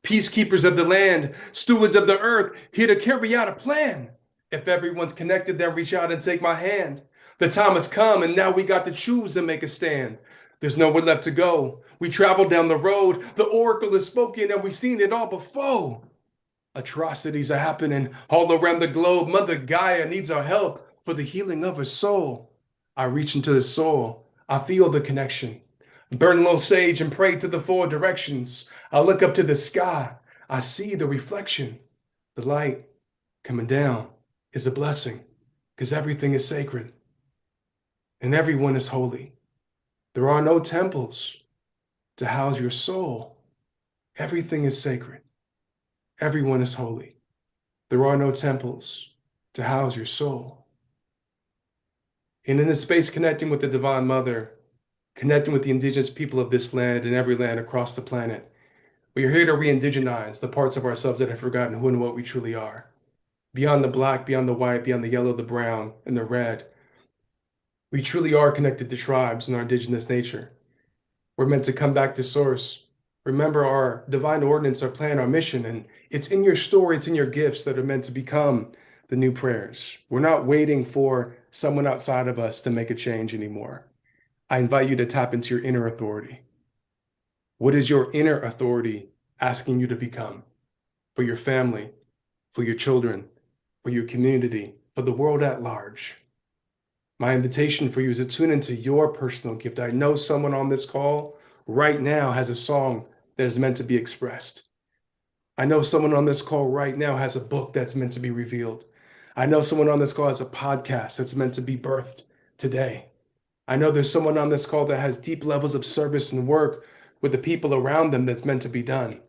peacekeepers of the land, stewards of the earth, here to carry out a plan. If everyone's connected, then reach out and take my hand. The time has come, and now we got to choose and make a stand. There's nowhere left to go. We travel down the road. The oracle is spoken, and we've seen it all before. Atrocities are happening all around the globe. Mother Gaia needs our help for the healing of her soul. I reach into the soul. I feel the connection. Burn a little sage and pray to the four directions. I look up to the sky. I see the reflection. The light coming down is a blessing because everything is sacred and everyone is holy. There are no temples to house your soul. Everything is sacred. Everyone is holy. There are no temples to house your soul. And in this space, connecting with the Divine Mother, connecting with the indigenous people of this land and every land across the planet, we are here to re-indigenize the parts of ourselves that have forgotten who and what we truly are. Beyond the black, beyond the white, beyond the yellow, the brown, and the red, we truly are connected to tribes and our indigenous nature. We're meant to come back to source. Remember our divine ordinance, our plan, our mission, and it's in your story, it's in your gifts that are meant to become the new prayers. We're not waiting for someone outside of us to make a change anymore. I invite you to tap into your inner authority. What is your inner authority asking you to become for your family, for your children, for your community, for the world at large? My invitation for you is to tune into your personal gift. I know someone on this call right now has a song that is meant to be expressed. I know someone on this call right now has a book that's meant to be revealed. I know someone on this call has a podcast that's meant to be birthed today. I know there's someone on this call that has deep levels of service and work with the people around them that's meant to be done.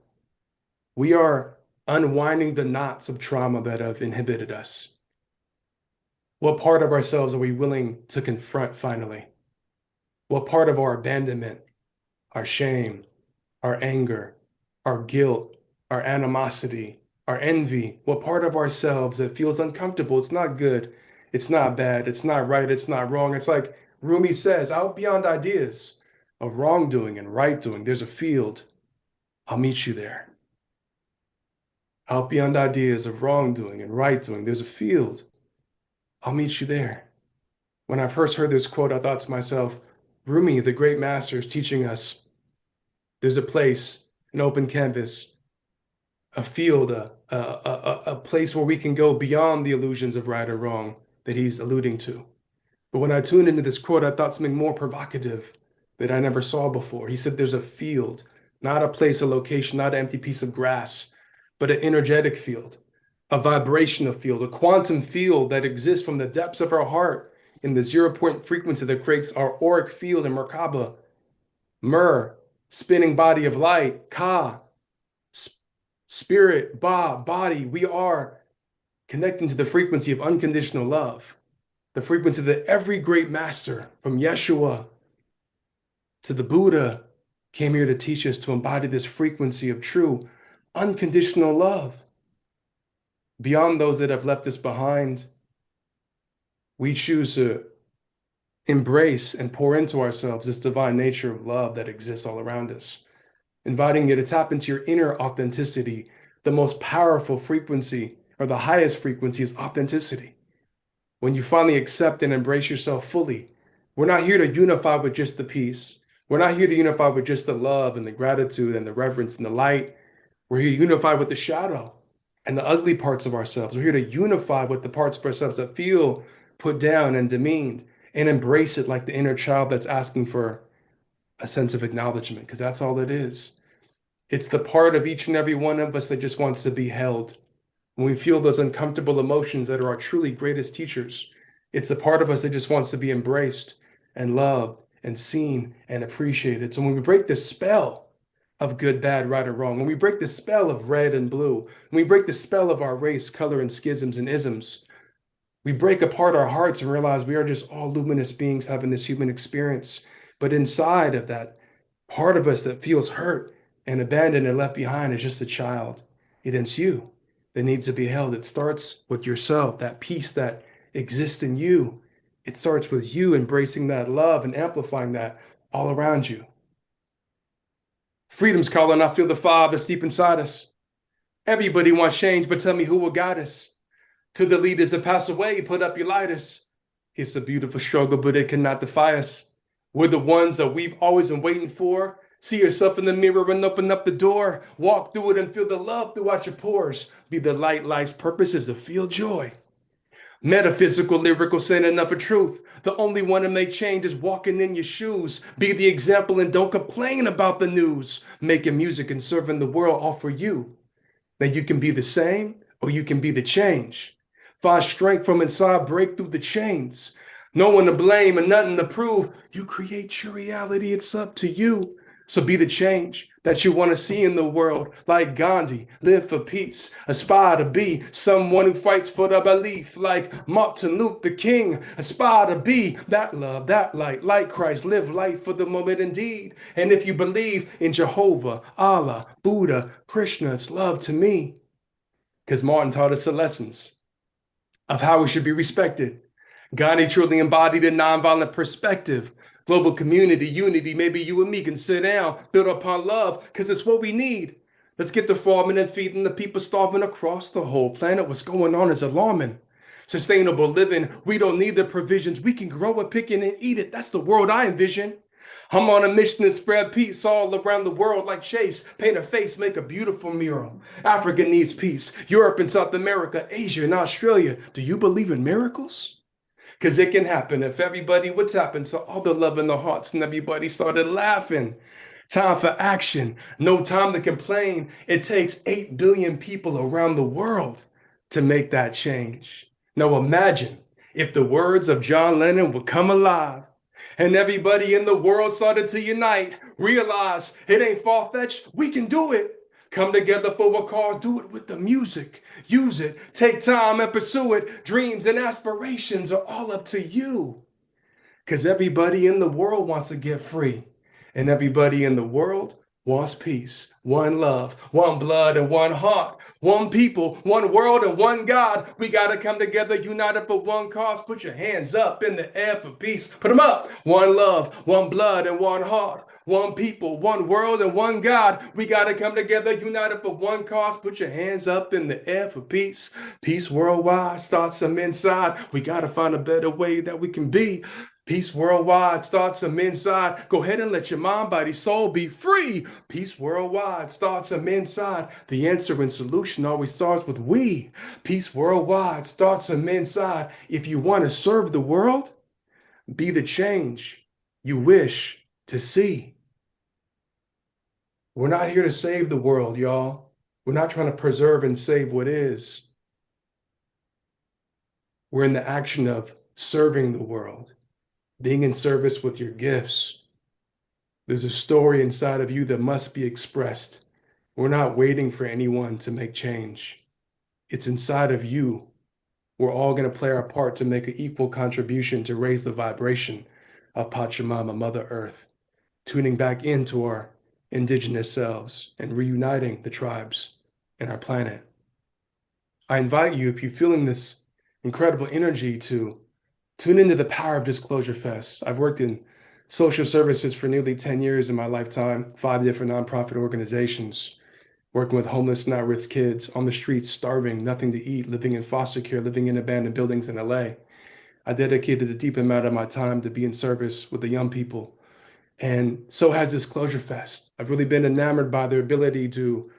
We are unwinding the knots of trauma that have inhibited us. What part of ourselves are we willing to confront finally? What part of our abandonment, our shame, our anger, our guilt, our animosity, our envy, what part of ourselves that feels uncomfortable? It's not good, it's not bad, it's not right, it's not wrong. It's like Rumi says, out beyond ideas of wrongdoing and right doing, there's a field. I'll meet you there. Out beyond ideas of wrongdoing and right doing, there's a field. I'll meet you there. When I first heard this quote, I thought to myself, Rumi, the great master, is teaching us there's a place, an open canvas, a field, a place where we can go beyond the illusions of right or wrong that he's alluding to. But when I tuned into this quote, I thought something more provocative that I never saw before. He said there's a field, not a place, a location, not an empty piece of grass, but an energetic field, a vibrational field, a quantum field that exists from the depths of our heart in the 0-point frequency that creates our auric field in Merkaba. Mer, spinning body of light. Ka, spirit. Ba, body. We are connecting to the frequency of unconditional love, the frequency that every great master, from Yeshua to the Buddha, came here to teach us to embody this frequency of true unconditional love. Beyond those that have left us behind, we choose to embrace and pour into ourselves this divine nature of love that exists all around us, inviting you to tap into your inner authenticity. The most powerful frequency, or the highest frequency, is authenticity. When you finally accept and embrace yourself fully, we're not here to unify with just the peace. We're not here to unify with just the love and the gratitude and the reverence and the light. We're here to unify with the shadow and the ugly parts of ourselves. We're here to unify with the parts of ourselves that feel put down and demeaned, and embrace it like the inner child that's asking for a sense of acknowledgement, because that's all it is. It's the part of each and every one of us that just wants to be held. When we feel those uncomfortable emotions that are our truly greatest teachers, it's the part of us that just wants to be embraced and loved and seen and appreciated. So when we break the spell of good, bad, right, or wrong, when we break the spell of red and blue, when we break the spell of our race, color, and schisms and isms, we break apart our hearts and realize we are just all luminous beings having this human experience. But inside of that part of us that feels hurt and abandoned and left behind is just a child. It's you that needs to be held. It starts with yourself, that peace that exists in you. It starts with you embracing that love and amplifying that all around you. Freedom's calling. I feel the fire that's deep inside us. Everybody wants change, but tell me who will guide us. To the leaders that pass away, put up your lighters. It's a beautiful struggle, but it cannot defy us. We're the ones that we've always been waiting for. See yourself in the mirror and open up the door. Walk through it and feel the love throughout your pores. Be the light, life's purpose is to feel joy. Metaphysical, lyrical, saying enough of truth. The only one to make change is walking in your shoes. Be the example and don't complain about the news. Making music and serving the world all for you. Now you can be the same or you can be the change. Find strength from inside, break through the chains. No one to blame and nothing to prove. You create your reality, it's up to you. So be the change that you want to see in the world. Like Gandhi, live for peace. Aspire to be someone who fights for the belief. Like Martin Luther King, aspire to be that love, that light. Like Christ, live life for the moment indeed. And if you believe in Jehovah, Allah, Buddha, Krishna, it's love to me. Because Martin taught us the lessons of how we should be respected. Gandhi truly embodied a nonviolent perspective. Global community, unity, maybe you and me can sit down, build upon love, because it's what we need. Let's get to farming and feeding the people starving across the whole planet. What's going on is alarming. Sustainable living, we don't need the provisions. We can grow it, pick it, and eat it. That's the world I envision. I'm on a mission to spread peace all around the world like Chase. Paint a face, make a beautiful mural. Africa needs peace. Europe and South America, Asia and Australia. Do you believe in miracles? Because it can happen if everybody would tap into all the love in the hearts and everybody started laughing. Time for action. No time to complain. It takes 8 billion people around the world to make that change. Now imagine if the words of John Lennon would come alive and everybody in the world started to unite, realize it ain't far-fetched, we can do it. Come together for a cause, do it with the music. Use it, take time and pursue it. Dreams and aspirations are all up to you. Because everybody in the world wants to get free. And everybody in the world wants peace, one love, one blood, and one heart, one people, one world, and one God. We gotta come together, united for one cause. Put your hands up in the air for peace. Put them up. One love, one blood, and one heart. One people, one world, and one God. We gotta come together, united for one cause. Put your hands up in the air for peace. Peace worldwide starts from inside. We gotta find a better way that we can be. Peace worldwide starts from inside. Go ahead and let your mind, body, soul be free. Peace worldwide starts from inside. The answer and solution always starts with we. Peace worldwide starts from inside. If you want to serve the world, be the change you wish to see. We're not here to save the world, y'all. We're not trying to preserve and save what is. We're in the action of serving the world, being in service with your gifts. There's a story inside of you that must be expressed. We're not waiting for anyone to make change. It's inside of you. We're all going to play our part to make an equal contribution to raise the vibration of Pachamama, Mother Earth, tuning back into our indigenous selves and reuniting the tribes and our planet. I invite you, if you're feeling this incredible energy, to tune into the power of Disclosure Fest. I've worked in social services for nearly 10 years in my lifetime, 5 different nonprofit organizations, working with homeless and at-risk kids on the streets, starving, nothing to eat, living in foster care, living in abandoned buildings in LA. I dedicated a deep amount of my time to be in service with the young people. And so has Disclosure Fest. I've really been enamored by their ability to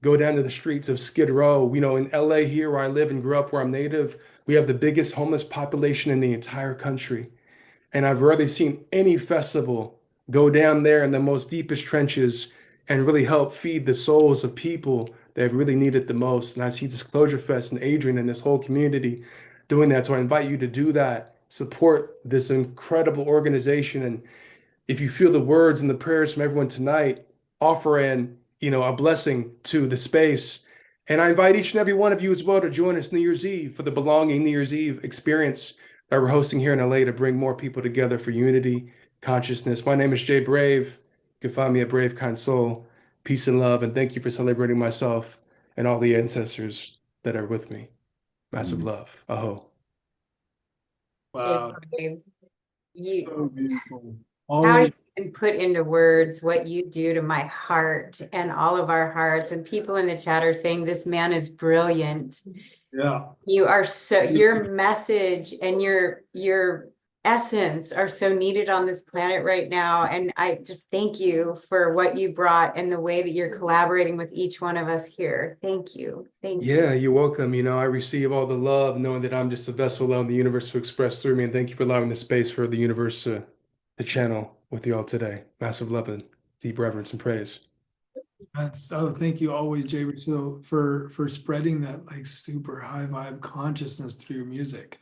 go down to the streets of Skid Row. You know, in LA here where I live and grew up, where I'm native, we have the biggest homeless population in the entire country. And I've rarely seen any festival go down there in the most deepest trenches and really help feed the souls of people that have really needed the most. And I see Disclosure Fest and Adrian and this whole community doing that. So I invite you to do that, support this incredible organization. And if you feel the words and the prayers from everyone tonight, offer a blessing to the space. And I invite each and every one of you as well to join us New Year's Eve for the Belonging New Year's Eve experience that we're hosting here in LA to bring more people together for unity, consciousness. My name is Jay Brave. You can find me at Brave Kind Soul. Peace and love. And thank you for celebrating myself and all the ancestors that are with me. Massive love. Aho. Wow. You, So beautiful. how do Always. you even put into words what you do to my heart and all of our hearts? And people in the chat are saying this man is brilliant. Yeah. You are so, your message and your essence are so needed on this planet right now. And I just thank you for what you brought and the way that you're collaborating with each one of us here. Thank you. Thank you. Yeah, you're welcome. You know, I receive all the love knowing that I'm just a vessel allowing the universe to express through me. And thank you for allowing the space for the universe to channel with you all today. Massive love and deep reverence and praise. Thank you always, Jay, so for spreading that like super high vibe consciousness through your music.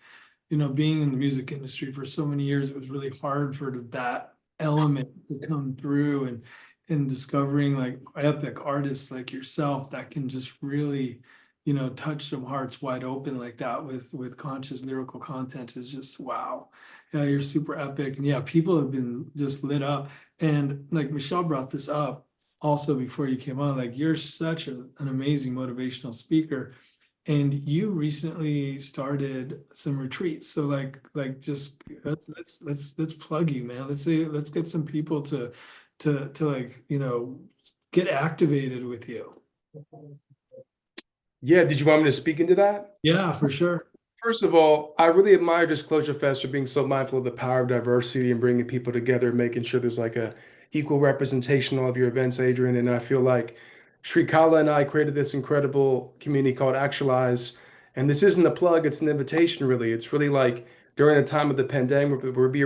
You know, being in the music industry for so many years, it was really hard for that element to come through, and discovering like epic artists like yourself that can just really, you know, touch some hearts wide open like that with conscious lyrical content is just wow. Yeah, you're super epic. And yeah, people have been just lit up. And like Michelle brought this up also before you came on, like you're such an amazing motivational speaker. And you recently started some retreats. So like just let's plug you, man. Let's get some people to like, you know, get activated with you. Yeah, did you want me to speak into that? Yeah, for sure. First of all, I really admire Disclosure Fest for being so mindful of the power of diversity and bringing people together, making sure there's like a equal representation of all of your events, Adrian. And I feel like Sri Kala and I created this incredible community called Actualize. And this isn't a plug, it's an invitation, really. It's really like during the time of the pandemic, where we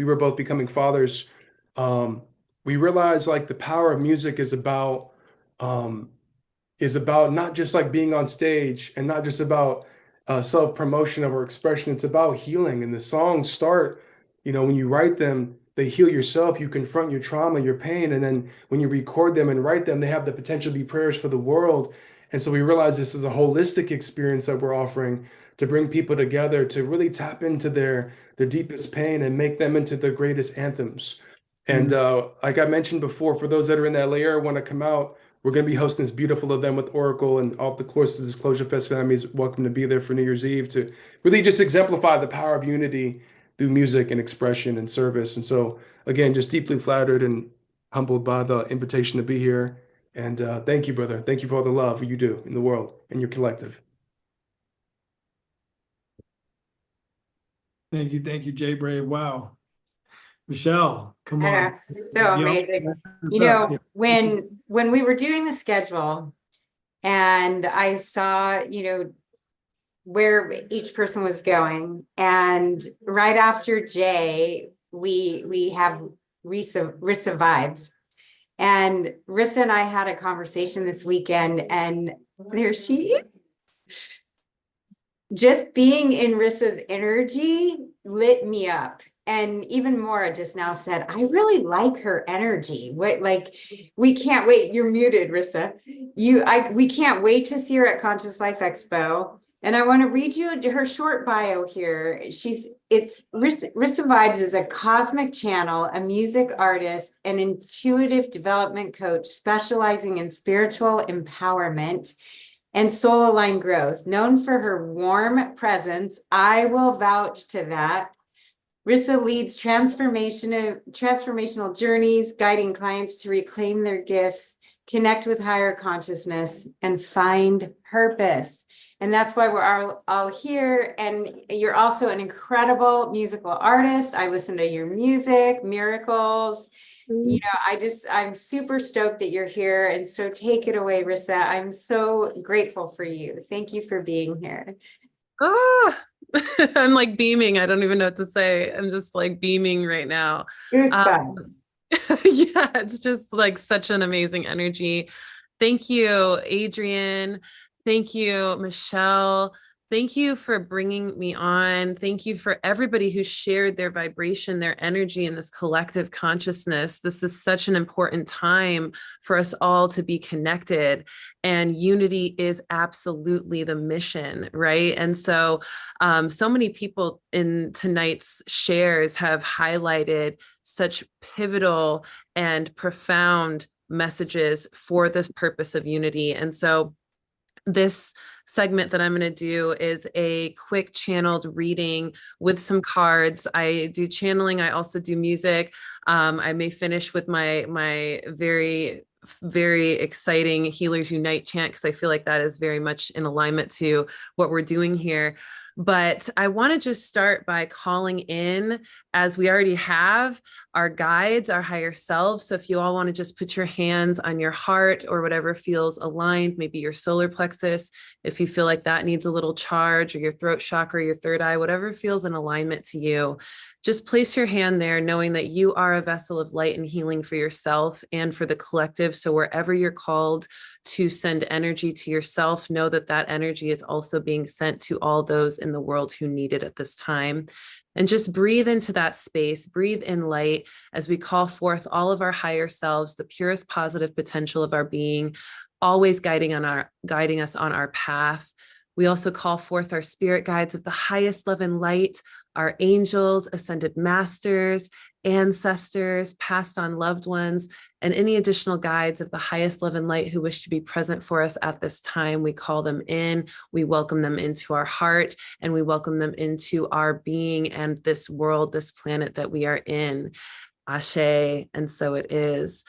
were both becoming fathers, we realized like the power of music is about not just like being on stage and not just about self-promotion of our expression. It's about healing. And the songs start, you know, when you write them, they heal yourself. You confront your trauma, your pain. And then when you record them and write them, they have the potential to be prayers for the world. And so we realize this is a holistic experience that we're offering to bring people together, to really tap into their deepest pain and make them into their greatest anthems. And like I mentioned before, for those that are in that layer want to come out, we're going to be hosting this beautiful event with Oracle, and all of the Courses Disclosure Fest family is welcome to be there for New Year's Eve to really just exemplify the power of unity through music and expression and service. And so, again, just deeply flattered and humbled by the invitation to be here. And thank you, brother. Thank you for all the love you do in the world and your collective. Thank you, Jay Brave. Wow. Michelle, come on. That's so amazing. You know, when we were doing the schedule and I saw, you know, where each person was going, and right after Jay, we have Rissa Vibes. And Rissa and I had a conversation this weekend, and there she is. Just being in Rissa's energy lit me up. And even Maura just now said, I really like her energy. What, like, we can't wait. You're muted, Rissa. We can't wait to see her at Conscious Life Expo. And I want to read you her short bio here. Rissa Vibes is a cosmic channel, a music artist, an intuitive development coach specializing in spiritual empowerment and soul aligned growth. Known for her warm presence, I will vouch to that. Rissa leads transformational journeys, guiding clients to reclaim their gifts, connect with higher consciousness, and find purpose. And that's why we're all here. And you're also an incredible musical artist. I listen to your music, Miracles. You know, I'm super stoked that you're here. And so take it away, Rissa. I'm so grateful for you. Thank you for being here. Ah, I'm like beaming. I don't even know what to say. I'm just like beaming right now. Goosebumps. Yeah, it's just like such an amazing energy. Thank you, Adrian. Thank you, Michelle. Thank you for bringing me on. Thank you for everybody who shared their vibration, their energy in this collective consciousness. This is such an important time for us all to be connected, and unity is absolutely the mission, right? And so, so many people in tonight's shares have highlighted such pivotal and profound messages for the purpose of unity. And so this segment that I'm going to do is a quick channeled reading with some cards. I do channeling. I also do music. I may finish with my very exciting Healers Unite chant, because I feel like that is very much in alignment to what we're doing here. But I want to just start by calling in, as we already have, our guides, our higher selves. So if you all want to just put your hands on your heart or whatever feels aligned, maybe your solar plexus, if you feel like that needs a little charge, or your throat chakra, your third eye, whatever feels in alignment to you, just place your hand there, knowing that you are a vessel of light and healing for yourself and for the collective. So wherever you're called to send energy to yourself, know that that energy is also being sent to all those in the world who need it at this time. And just breathe into that space, breathe in light as we call forth all of our higher selves, the purest positive potential of our being, always guiding us on our path. We also call forth our spirit guides of the highest love and light, our angels, ascended masters, ancestors, passed on loved ones, and any additional guides of the highest love and light who wish to be present for us at this time. We call them in, we welcome them into our heart, and we welcome them into our being and this world, this planet that we are in. Ashe, and so it is.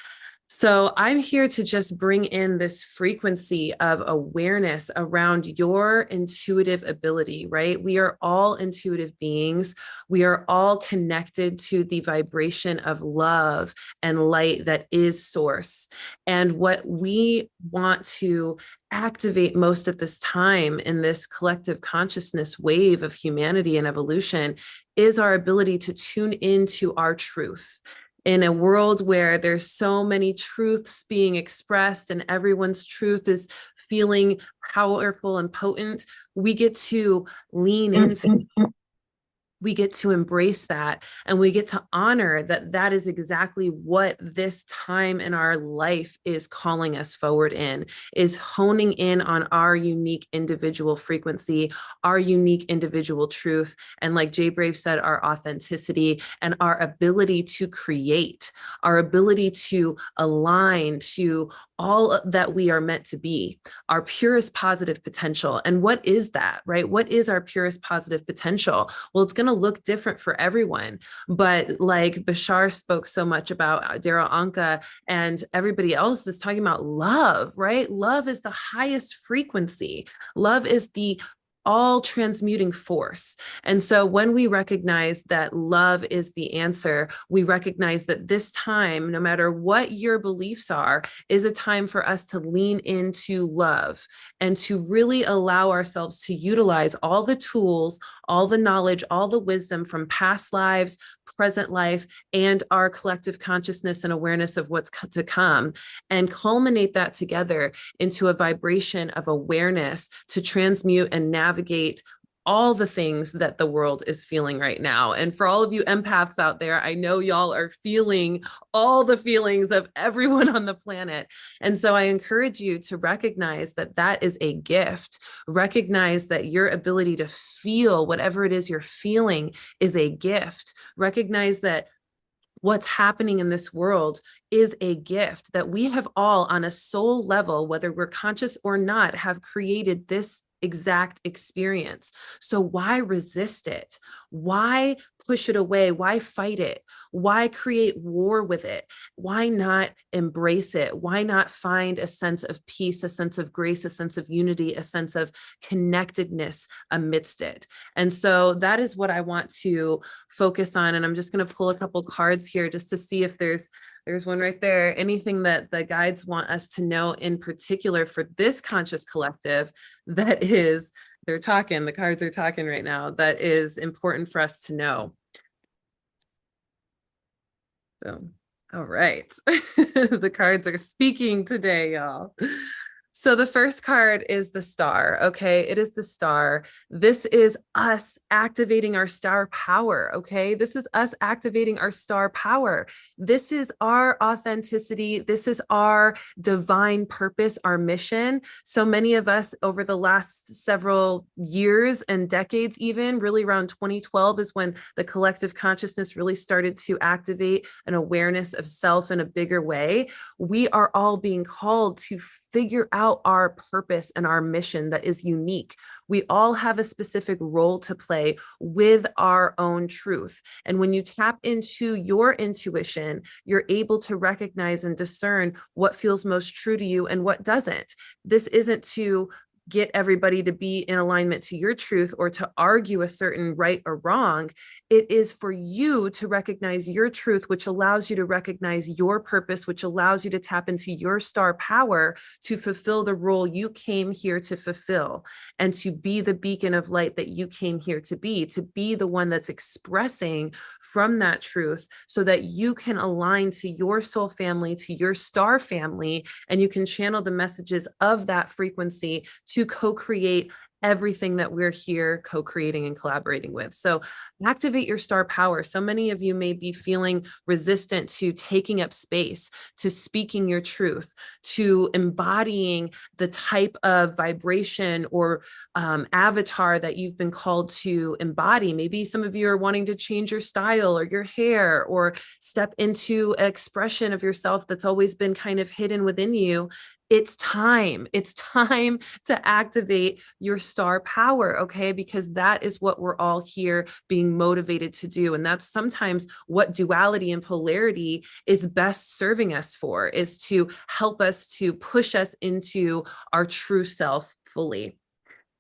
So I'm here to just bring in this frequency of awareness around your intuitive ability, right? We are all intuitive beings. We are all connected to the vibration of love and light that is source. And what we want to activate most at this time in this collective consciousness wave of humanity and evolution is our ability to tune into our truth. In a world where there's so many truths being expressed and everyone's truth is feeling powerful and potent, we get to lean into we get to embrace that, and we get to honor that that is exactly what this time in our life is calling us forward in, is honing in on our unique individual frequency, our unique individual truth, and like Jay Brave said, our authenticity and our ability to create, our ability to align to all that we are meant to be, our purest positive potential. And what is that, right? What is our purest positive potential? Well, it's going to look different for everyone. But like Bashar spoke so much about, Daryl Anka and everybody else is talking about love, right? Love is the highest frequency. Love is the all transmuting force. And so when we recognize that love is the answer, we recognize that this time, no matter what your beliefs are, is a time for us to lean into love and to really allow ourselves to utilize all the tools, all the knowledge, all the wisdom from past lives, present life, and our collective consciousness and awareness of what's to come, and culminate that together into a vibration of awareness to transmute and navigate all the things that the world is feeling right now. And for all of you empaths out there, I know y'all are feeling all the feelings of everyone on the planet. And so I encourage you to recognize that that is a gift. Recognize that your ability to feel whatever it is you're feeling is a gift. Recognize that what's happening in this world is a gift, that we have all on a soul level, whether we're conscious or not, have created this exact experience. So why resist it? Why push it away? Why fight it? Why create war with it? Why not embrace it? Why not find a sense of peace, a sense of grace, a sense of unity, a sense of connectedness amidst it? And so that is what I want to focus on. And I'm just going to pull a couple cards here just to see if there's one right there. Anything that the guides want us to know in particular for this conscious collective that is, the cards are talking right now, that is important for us to know. Boom. All right. The cards are speaking today, y'all. So the first card is the star. Okay. It is the star. This is us activating our star power. Okay. This is us activating our star power. This is our authenticity. This is our divine purpose, our mission. So many of us over the last several years and decades, even really around 2012 is when the collective consciousness really started to activate an awareness of self in a bigger way. We are all being called to figure out our purpose and our mission that is unique. We all have a specific role to play with our own truth. And when you tap into your intuition, you're able to recognize and discern what feels most true to you and what doesn't. This isn't to get everybody to be in alignment to your truth or to argue a certain right or wrong. It is for you to recognize your truth, which allows you to recognize your purpose, which allows you to tap into your star power to fulfill the role you came here to fulfill, and to be the beacon of light that you came here to be the one that's expressing from that truth so that you can align to your soul family, to your star family, and you can channel the messages of that frequency to co-create everything that we're here co-creating and collaborating with. So activate your star power. So many of you may be feeling resistant to taking up space, to speaking your truth, to embodying the type of vibration or avatar that you've been called to embody. Maybe some of you are wanting to change your style or your hair, or step into an expression of yourself that's always been kind of hidden within you. It's time. It's time to activate your star power, okay? Because that is what we're all here being motivated to do. And that's sometimes what duality and polarity is best serving us for, is to help us to push us into our true self fully.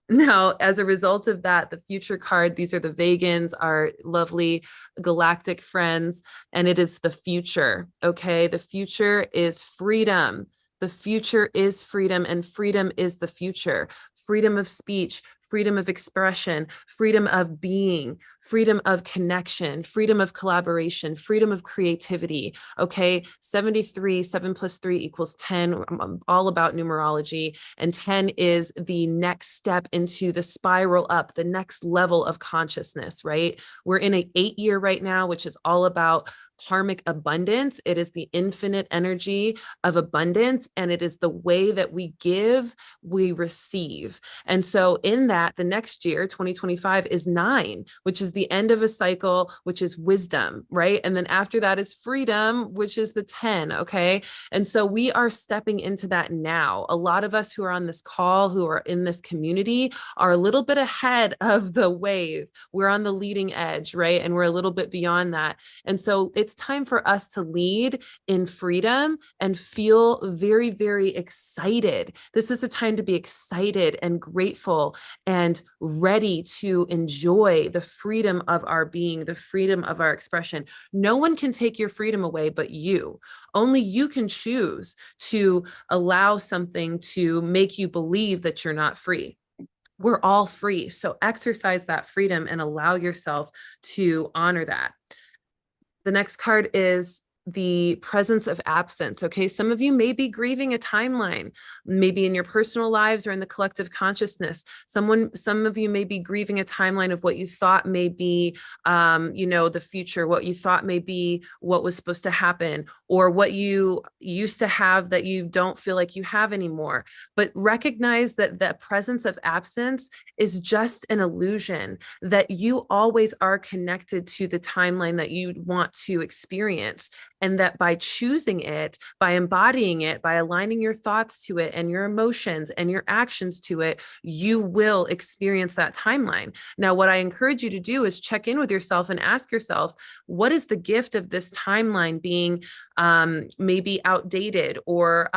Now, as a result of that, the future card, these are the Vegans, our lovely galactic friends, and it is the future, okay? The future is freedom. The future is freedom, and freedom is the future. Freedom of speech, freedom of expression, freedom of being, freedom of connection, freedom of collaboration, freedom of creativity. Okay, 73, 7 + 3 = 10. I'm all about numerology. And 10 is the next step into the spiral up, the next level of consciousness, right? We're in an 8-year right now, which is all about karmic abundance. It is the infinite energy of abundance, and it is the way that we give, we receive. And so in that, the next year, 2025, is 9, which is the end of a cycle, which is wisdom, right? And then after that is freedom, which is the 10, okay? And so we are stepping into that now. A lot of us who are on this call, who are in this community, are a little bit ahead of the wave. We're on the leading edge, right? And we're a little bit beyond that. And so it's time for us to lead in freedom and feel very, very excited. This is a time to be excited and grateful and ready to enjoy the freedom of our being, the freedom of our expression. No one can take your freedom away but you. Only you can choose to allow something to make you believe that you're not free. We're all free. So exercise that freedom and allow yourself to honor that. The next card is the presence of absence. Okay, some of you may be grieving a timeline, maybe in your personal lives or in the collective consciousness. Some of you may be grieving a timeline of what you thought may be, the future, what you thought may be what was supposed to happen, or what you used to have that you don't feel like you have anymore. But recognize that the presence of absence is just an illusion, that you always are connected to the timeline that you want to experience. And that by choosing it, by embodying it, by aligning your thoughts to it and your emotions and your actions to it, you will experience that timeline. Now, what I encourage you to do is check in with yourself and ask yourself, what is the gift of this timeline being maybe outdated or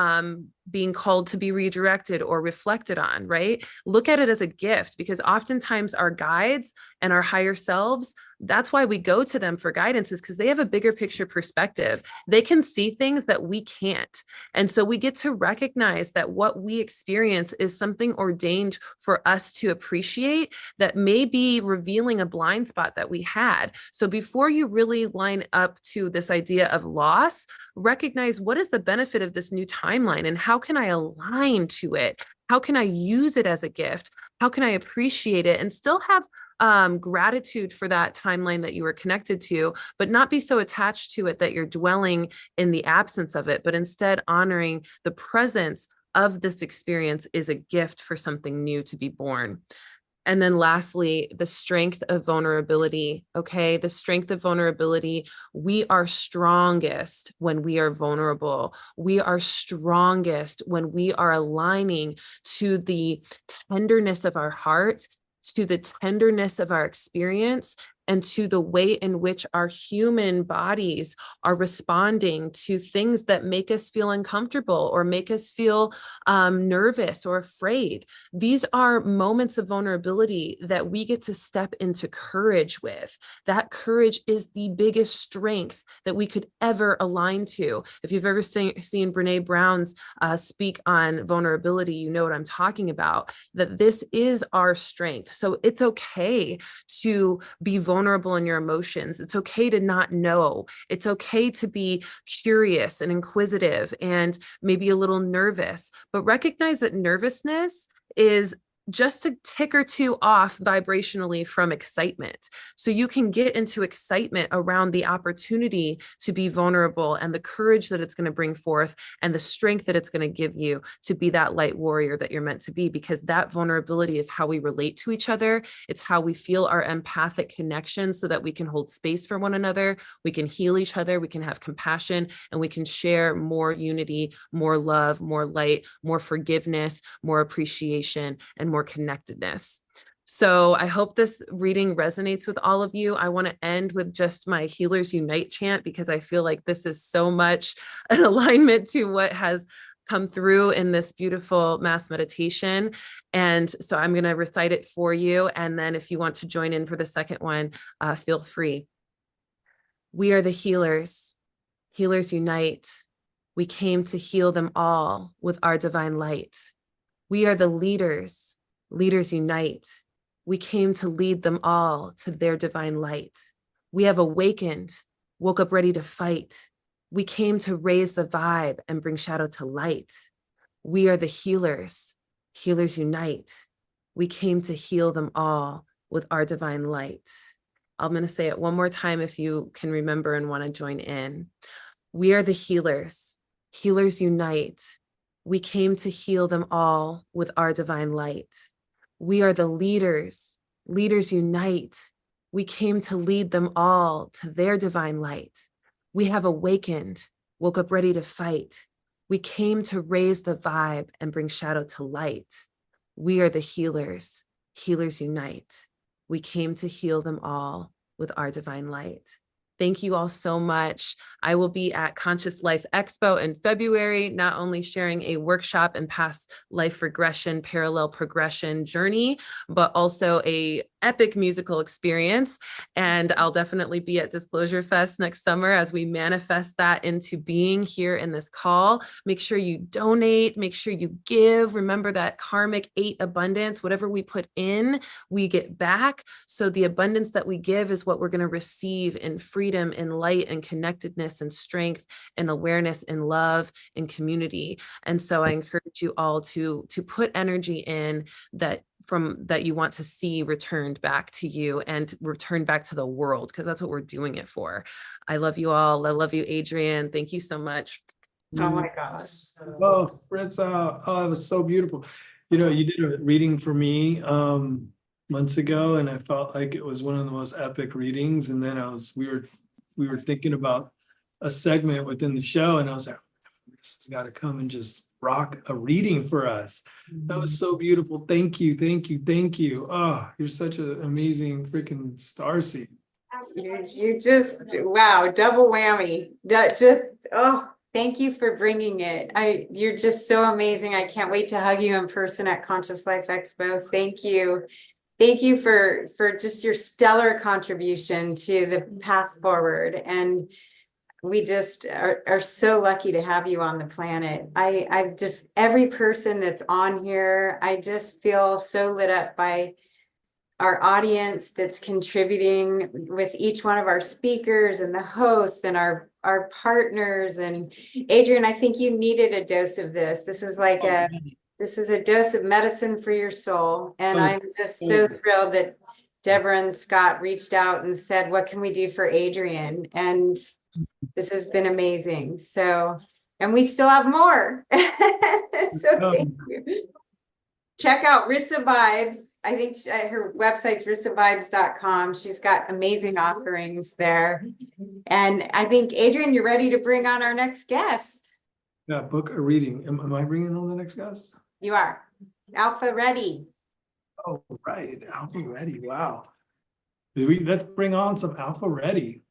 being called to be redirected or reflected on, right? Look at it as a gift, because oftentimes our guides and our higher selves, that's why we go to them for guidance, is because they have a bigger picture perspective. They can see things that we can't. And so we get to recognize that what we experience is something ordained for us to appreciate, that may be revealing a blind spot that we had. So before you really line up to this idea of loss, recognize what is the benefit of this new timeline and how can I align to it? How can I use it as a gift? How can I appreciate it and still have gratitude for that timeline that you were connected to, but not be so attached to it that you're dwelling in the absence of it, but instead honoring the presence of this experience is a gift for something new to be born. And then lastly, the strength of vulnerability. Okay, the strength of vulnerability. We are strongest when we are vulnerable. We are strongest when we are aligning to the tenderness of our heart, to the tenderness of our experience, and to the way in which our human bodies are responding to things that make us feel uncomfortable or make us feel nervous or afraid. These are moments of vulnerability that we get to step into courage with. That courage is the biggest strength that we could ever align to. If you've ever seen Brene Brown's speak on vulnerability, you know what I'm talking about, that this is our strength. So it's okay to be vulnerable in your emotions. It's okay to not know. It's okay to be curious and inquisitive and maybe a little nervous, but recognize that nervousness is just a tick or two off vibrationally from excitement. So you can get into excitement around the opportunity to be vulnerable and the courage that it's going to bring forth and the strength that it's going to give you to be that light warrior that you're meant to be, because that vulnerability is how we relate to each other. It's how we feel our empathic connection so that we can hold space for one another. We can heal each other. We can have compassion, and we can share more unity, more love, more light, more forgiveness, more appreciation, and more connectedness. So I hope this reading resonates with all of you. I want to end with just my Healers Unite chant, because I feel like this is so much an alignment to what has come through in this beautiful mass meditation. And so I'm going to recite it for you. And then if you want to join in for the second one, feel free. We are the healers. Healers unite. We came to heal them all with our divine light. We are the leaders. Leaders unite. We came to lead them all to their divine light. We have awakened, woke up ready to fight. We came to raise the vibe and bring shadow to light. We are the healers. Healers unite. We came to heal them all with our divine light. I'm going to say it one more time if you can remember and want to join in. We are the healers. Healers unite. We came to heal them all with our divine light. We are the leaders. Leaders unite. We came to lead them all to their divine light. We have awakened, woke up ready to fight. We came to raise the vibe and bring shadow to light. We are the healers. Healers unite. We came to heal them all with our divine light. Thank you all so much. I will be at Conscious Life Expo in February, not only sharing a workshop and past life regression, parallel progression journey, but also a epic musical experience. And I'll definitely be at Disclosure Fest next summer as we manifest that into being here in this call. Make sure you donate, make sure you give. Remember that karmic 8 abundance, whatever we put in, we get back. So the abundance that we give is what we're going to receive in freedom, in light, and connectedness, and strength, and awareness, and love, and community. And so I encourage you all to put energy in that you want to see returned back to you and returned back to the world, because that's what we're doing it for. I love you all. I love you, Adrian. Thank you so much. Oh my gosh. Oh, Rissa, oh, it was so beautiful. You know, you did a reading for me months ago, and I felt like it was one of the most epic readings. And then we were thinking about a segment within the show, and I was like, this has got to come and just rock a reading for us. That was so beautiful. Thank you, thank you, thank you. Oh, you're such an amazing freaking starseed. You just, wow, double whammy. That just, oh, thank you for bringing it. You're just so amazing. I can't wait to hug you in person at Conscious Life Expo. Thank you. Thank you for just your stellar contribution to the path forward. And we just are so lucky to have you on the planet. I've just, every person that's on here, I just feel so lit up by our audience that's contributing with each one of our speakers and the hosts and our partners. And Adrian, I think you needed a dose of this. This is like this is a dose of medicine for your soul. And I'm just so thrilled that Deborah and Scott reached out and said, what can we do for Adrian? And this has been amazing. So, and we still have more. So thank you. Check out Rissa Vibes. I think her website's rissavibes.com. She's got amazing offerings there. And I think, Adrian, you're ready to bring on our next guest. Yeah, book a reading. Am I bringing on the next guest? You are. Alpha ready. Oh, right. Alpha ready. Wow. Let's bring on some Alpha ready.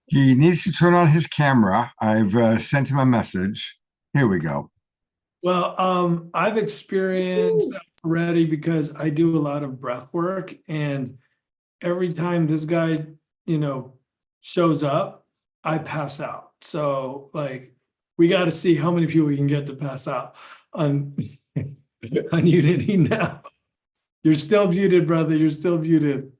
He needs to turn on his camera. I've sent him a message. Here we go. Well, I've experienced already because I do a lot of breath work, and every time this guy, shows up, I pass out. So like, we got to see how many people we can get to pass out on on Unity now. You're still muted, brother. You're still muted.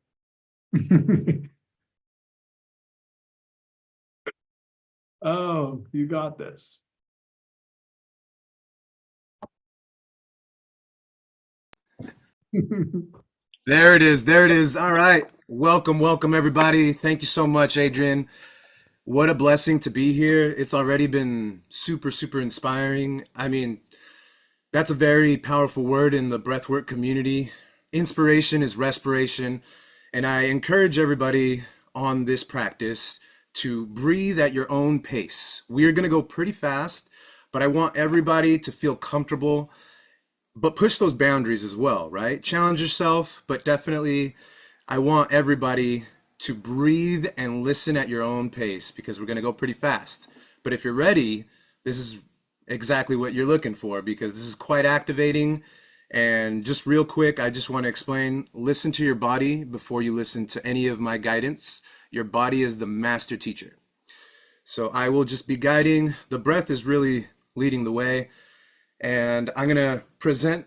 Oh, you got this. There it is. There it is. All right. Welcome, welcome, everybody. Thank you so much, Adrian. What a blessing to be here. It's already been super, super inspiring. I mean, that's a very powerful word in the breathwork community. Inspiration is respiration. And I encourage everybody on this practice to breathe at your own pace. We're going to go pretty fast, but I want everybody to feel comfortable, but push those boundaries as well, right? Challenge yourself, but definitely I want everybody to breathe and listen at your own pace, because we're going to go pretty fast. But if you're ready, this is exactly what you're looking for, because this is quite activating. And just real quick, I just want to explain, listen to your body before you listen to any of my guidance. Your body is the master teacher. So I will just be guiding. The breath is really leading the way. And I'm going to present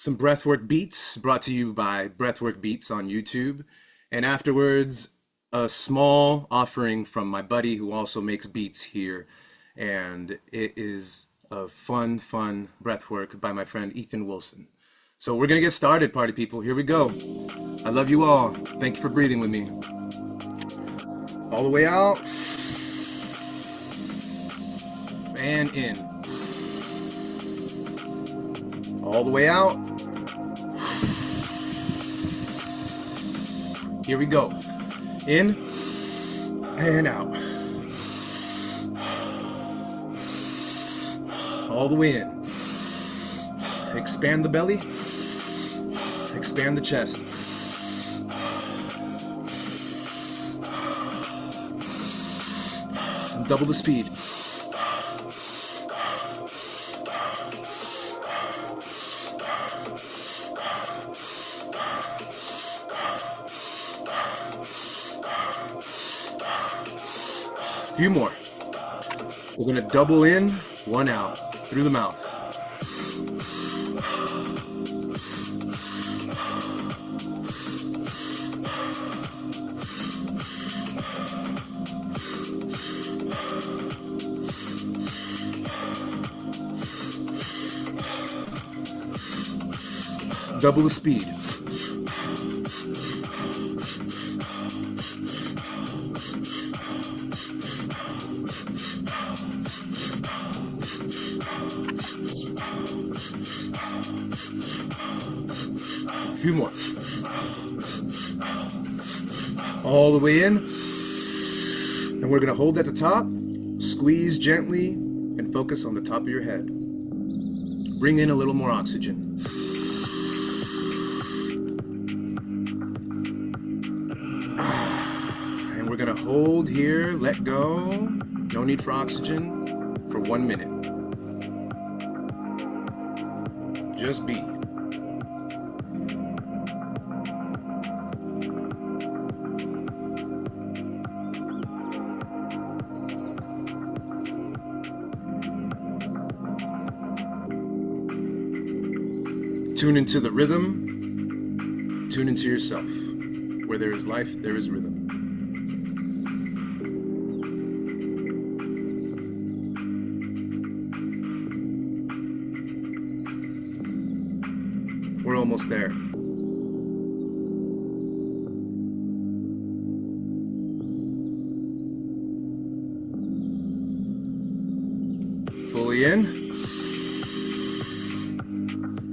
some breathwork beats brought to you by Breathwork Beats on YouTube. And afterwards, a small offering from my buddy who also makes beats here. And it is a fun breathwork by my friend Ethan Wilson. So we're gonna get started, party people. Here we go. I love you all. Thanks for breathing with me. All the way out. And in. All the way out. Here we go. In and out. All the way in. Expand the belly. Expand the chest. And double the speed. Few more. We're gonna double in, one out, through the mouth. Double the speed. A few more. All the way in. And we're going to hold at the top, squeeze gently, and focus on the top of your head. Bring in a little more oxygen. And we're going to hold here, let go. No need for oxygen for 1 minute. Just be. Tune into the rhythm. Tune into yourself. Where there is life, there is rhythm. We're almost there. Fully in.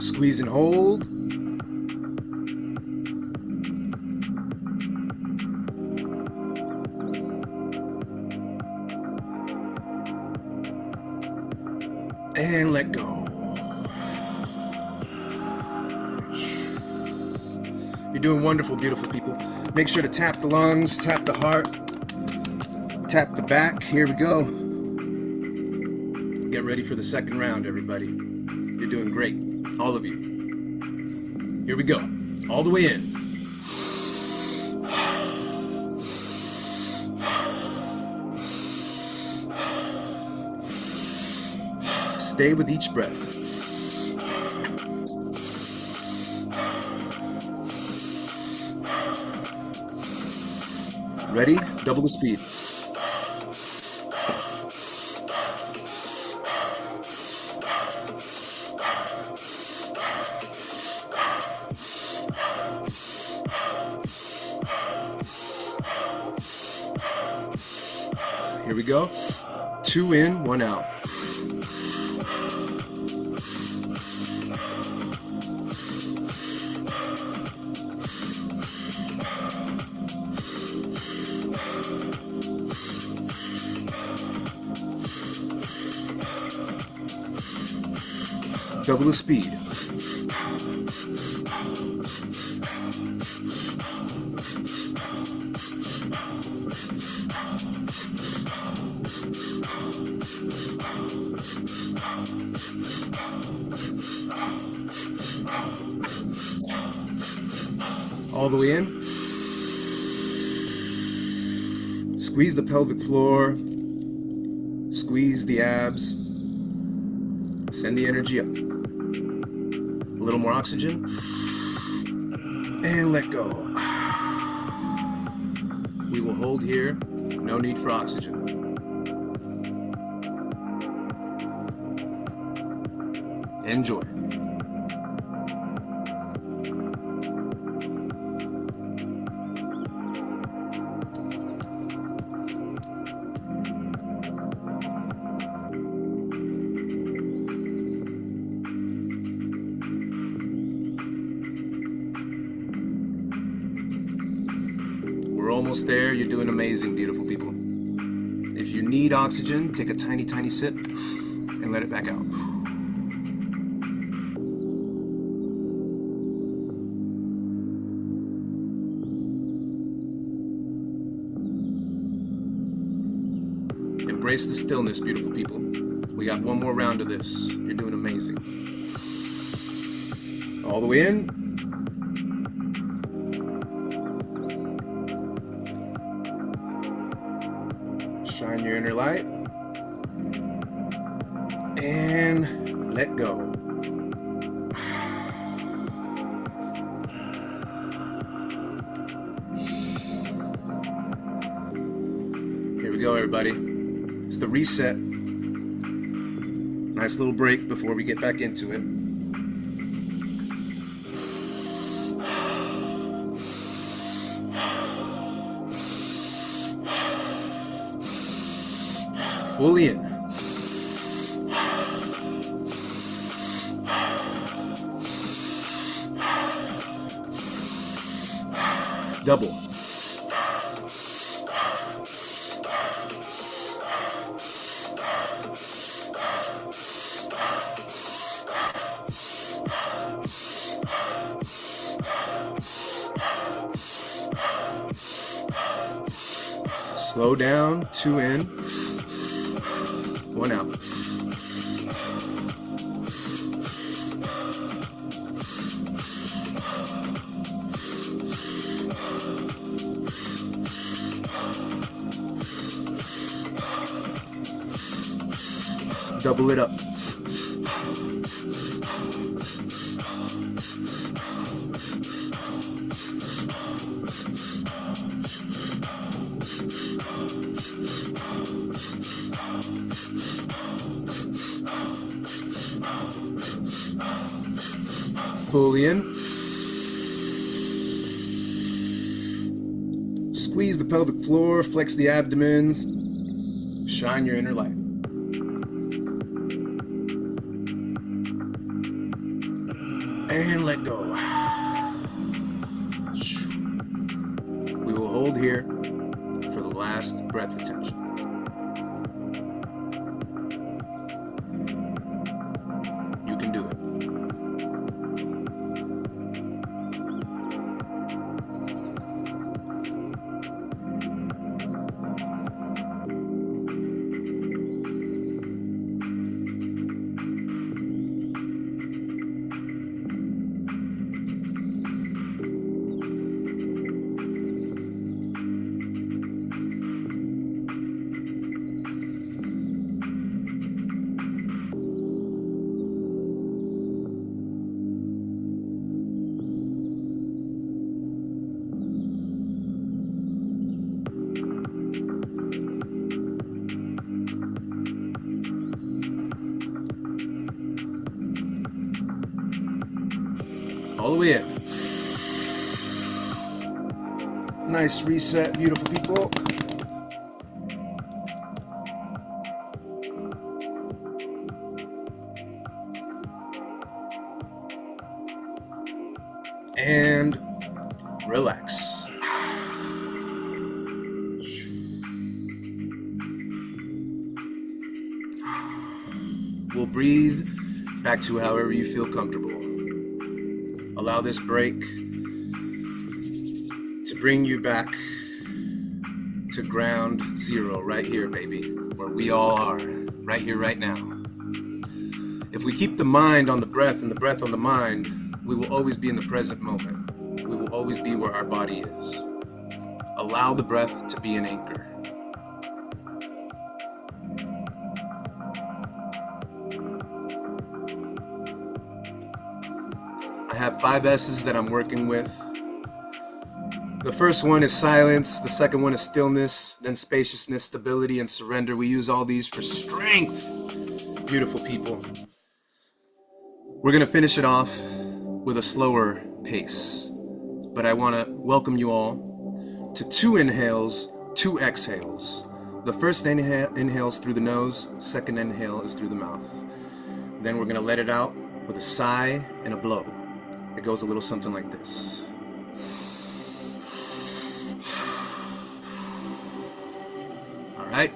Squeeze and hold. And let go. You're doing wonderful, beautiful people. Make sure to tap the lungs, tap the heart, tap the back. Here we go. Get ready for the second round, everybody. You're doing great, all of you. Here we go, all the way in. Stay with each breath. Ready? Double the speed. Here we go. 2 in, 1 out. Double the speed. All the way in. Squeeze the pelvic floor. Squeeze the abs. Send the energy up. A little more oxygen. And let go. We will hold here. No need for oxygen. Enjoy. We're almost there. You're doing amazing, beautiful people. If you need oxygen, take a tiny, tiny sip and let it back out. Embrace the stillness, beautiful people. We got one more round of this. You're doing amazing. All the way in. Shine your inner light. And let go. Here we go, everybody. It's the reset. Nice little break before we get back into it. Fully in. Double. Slow down, 2 in, 1 out. Double it up. Fully in. Squeeze the pelvic floor, flex the abdomens, shine your inner light. And let go. We will hold here for the last breath retention. You can do it. All the way in. Nice reset, beautiful people. And relax. We'll breathe back to however you feel comfortable. Allow this break to bring you back to ground zero right here, baby, where we all are, right here, right now. If we keep the mind on the breath and the breath on the mind, we will always be in the present moment. We will always be where our body is. Allow the breath to be an anchor. have 5 S's that I'm working with. The first one is silence, the second one is stillness, then spaciousness, stability, and surrender. We use all these for strength. Beautiful people. We're gonna finish it off with a slower pace, but I wanna welcome you all to 2 inhales, 2 exhales. The first inhale is through the nose, second inhale is through the mouth. Then we're gonna let it out with a sigh and a blow. It goes a little something like this. All right,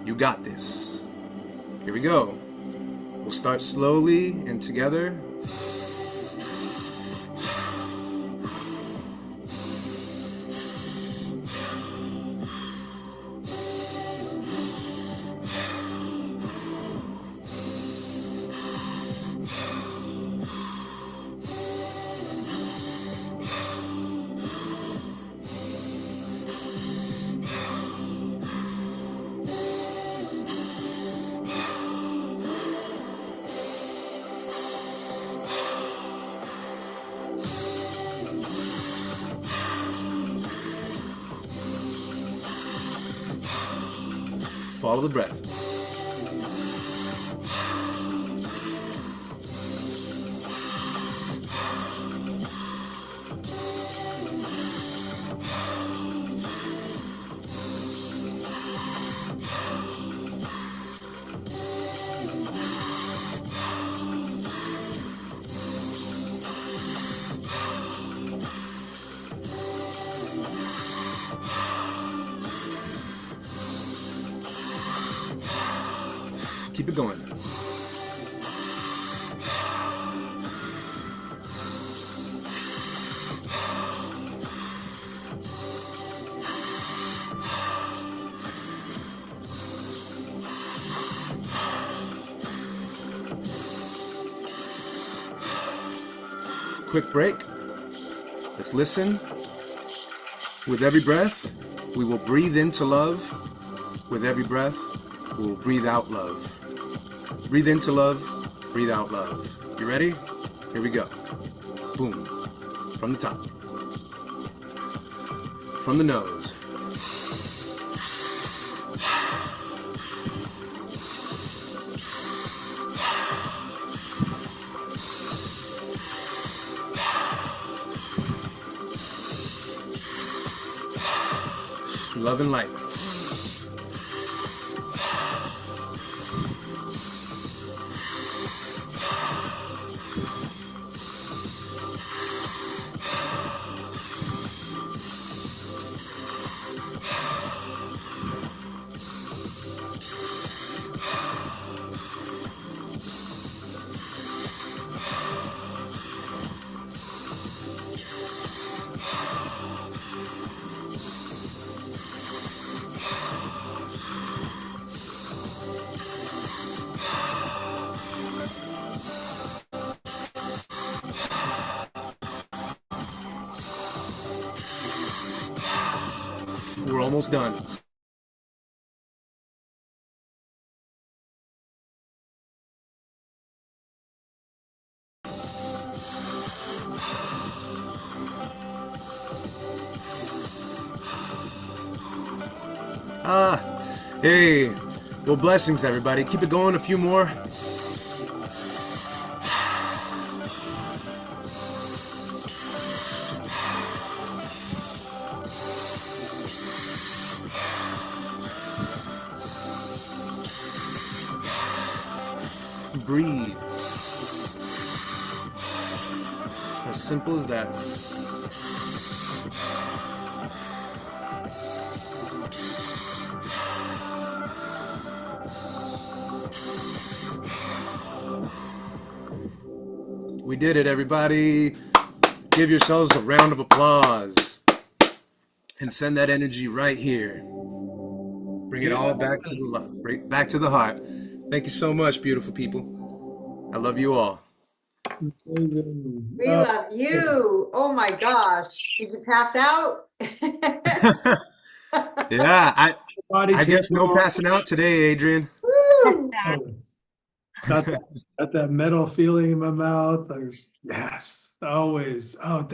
you got this. Here we go. We'll start slowly and together. Follow the breath. Keep it going. Quick break. Let's listen. With every breath, we will breathe into love. With every breath, we will breathe out love. Breathe into love, breathe out love. You ready? Here we go. Boom. From the top. From the nose. Love and light. We're almost done. Hey, well, blessings, everybody. Keep it going, a few more. Breathe. As simple as that. We did it, everybody. Give yourselves a round of applause. And send that energy right here. Bring it all back to the heart. Thank you so much, beautiful people. I love you all. We love you. Oh my gosh. Did you pass out? Yeah, I guess no passing out today, Adrian. Woo! got that metal feeling in my mouth. Yes, always. Oh,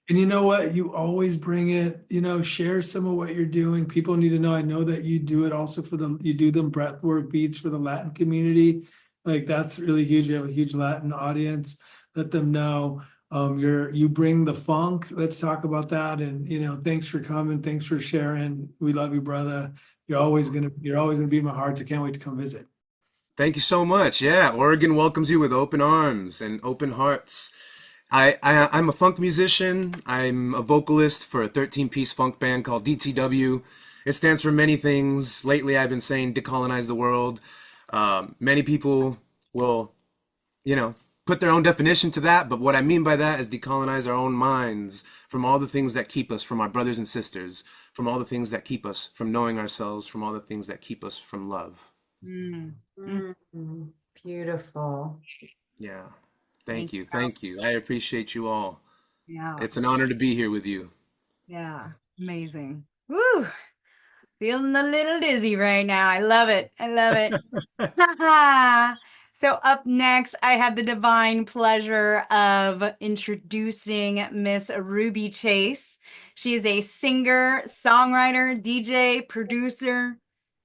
and you know what? You always bring it, share some of what you're doing. People need to know. I know that you do it also you do them breathwork beats for the Latin community. Like that's really huge. You have a huge Latin audience. Let them know. You bring the funk. Let's talk about that. And thanks for coming. Thanks for sharing. We love you, brother. You're always gonna be in my heart. I can't wait to come visit. Thank you so much. Yeah, Oregon welcomes you with open arms and open hearts. I'm a funk musician. I'm a vocalist for a 13-piece funk band called DTW. It stands for many things. Lately, I've been saying decolonize the world. Many people will, put their own definition to that, but what I mean by that is decolonize our own minds from all the things that keep us from our brothers and sisters, from all the things that keep us from knowing ourselves, from all the things that keep us from love. Beautiful. Yeah. Thank you. Thank you. I appreciate you all. Yeah. It's an honor to be here with you. Yeah. Amazing. Woo. Feeling a little dizzy right now. I love it. I love it. So up next, I have the divine pleasure of introducing Miss Ruby Chase. She is a singer, songwriter, DJ, producer.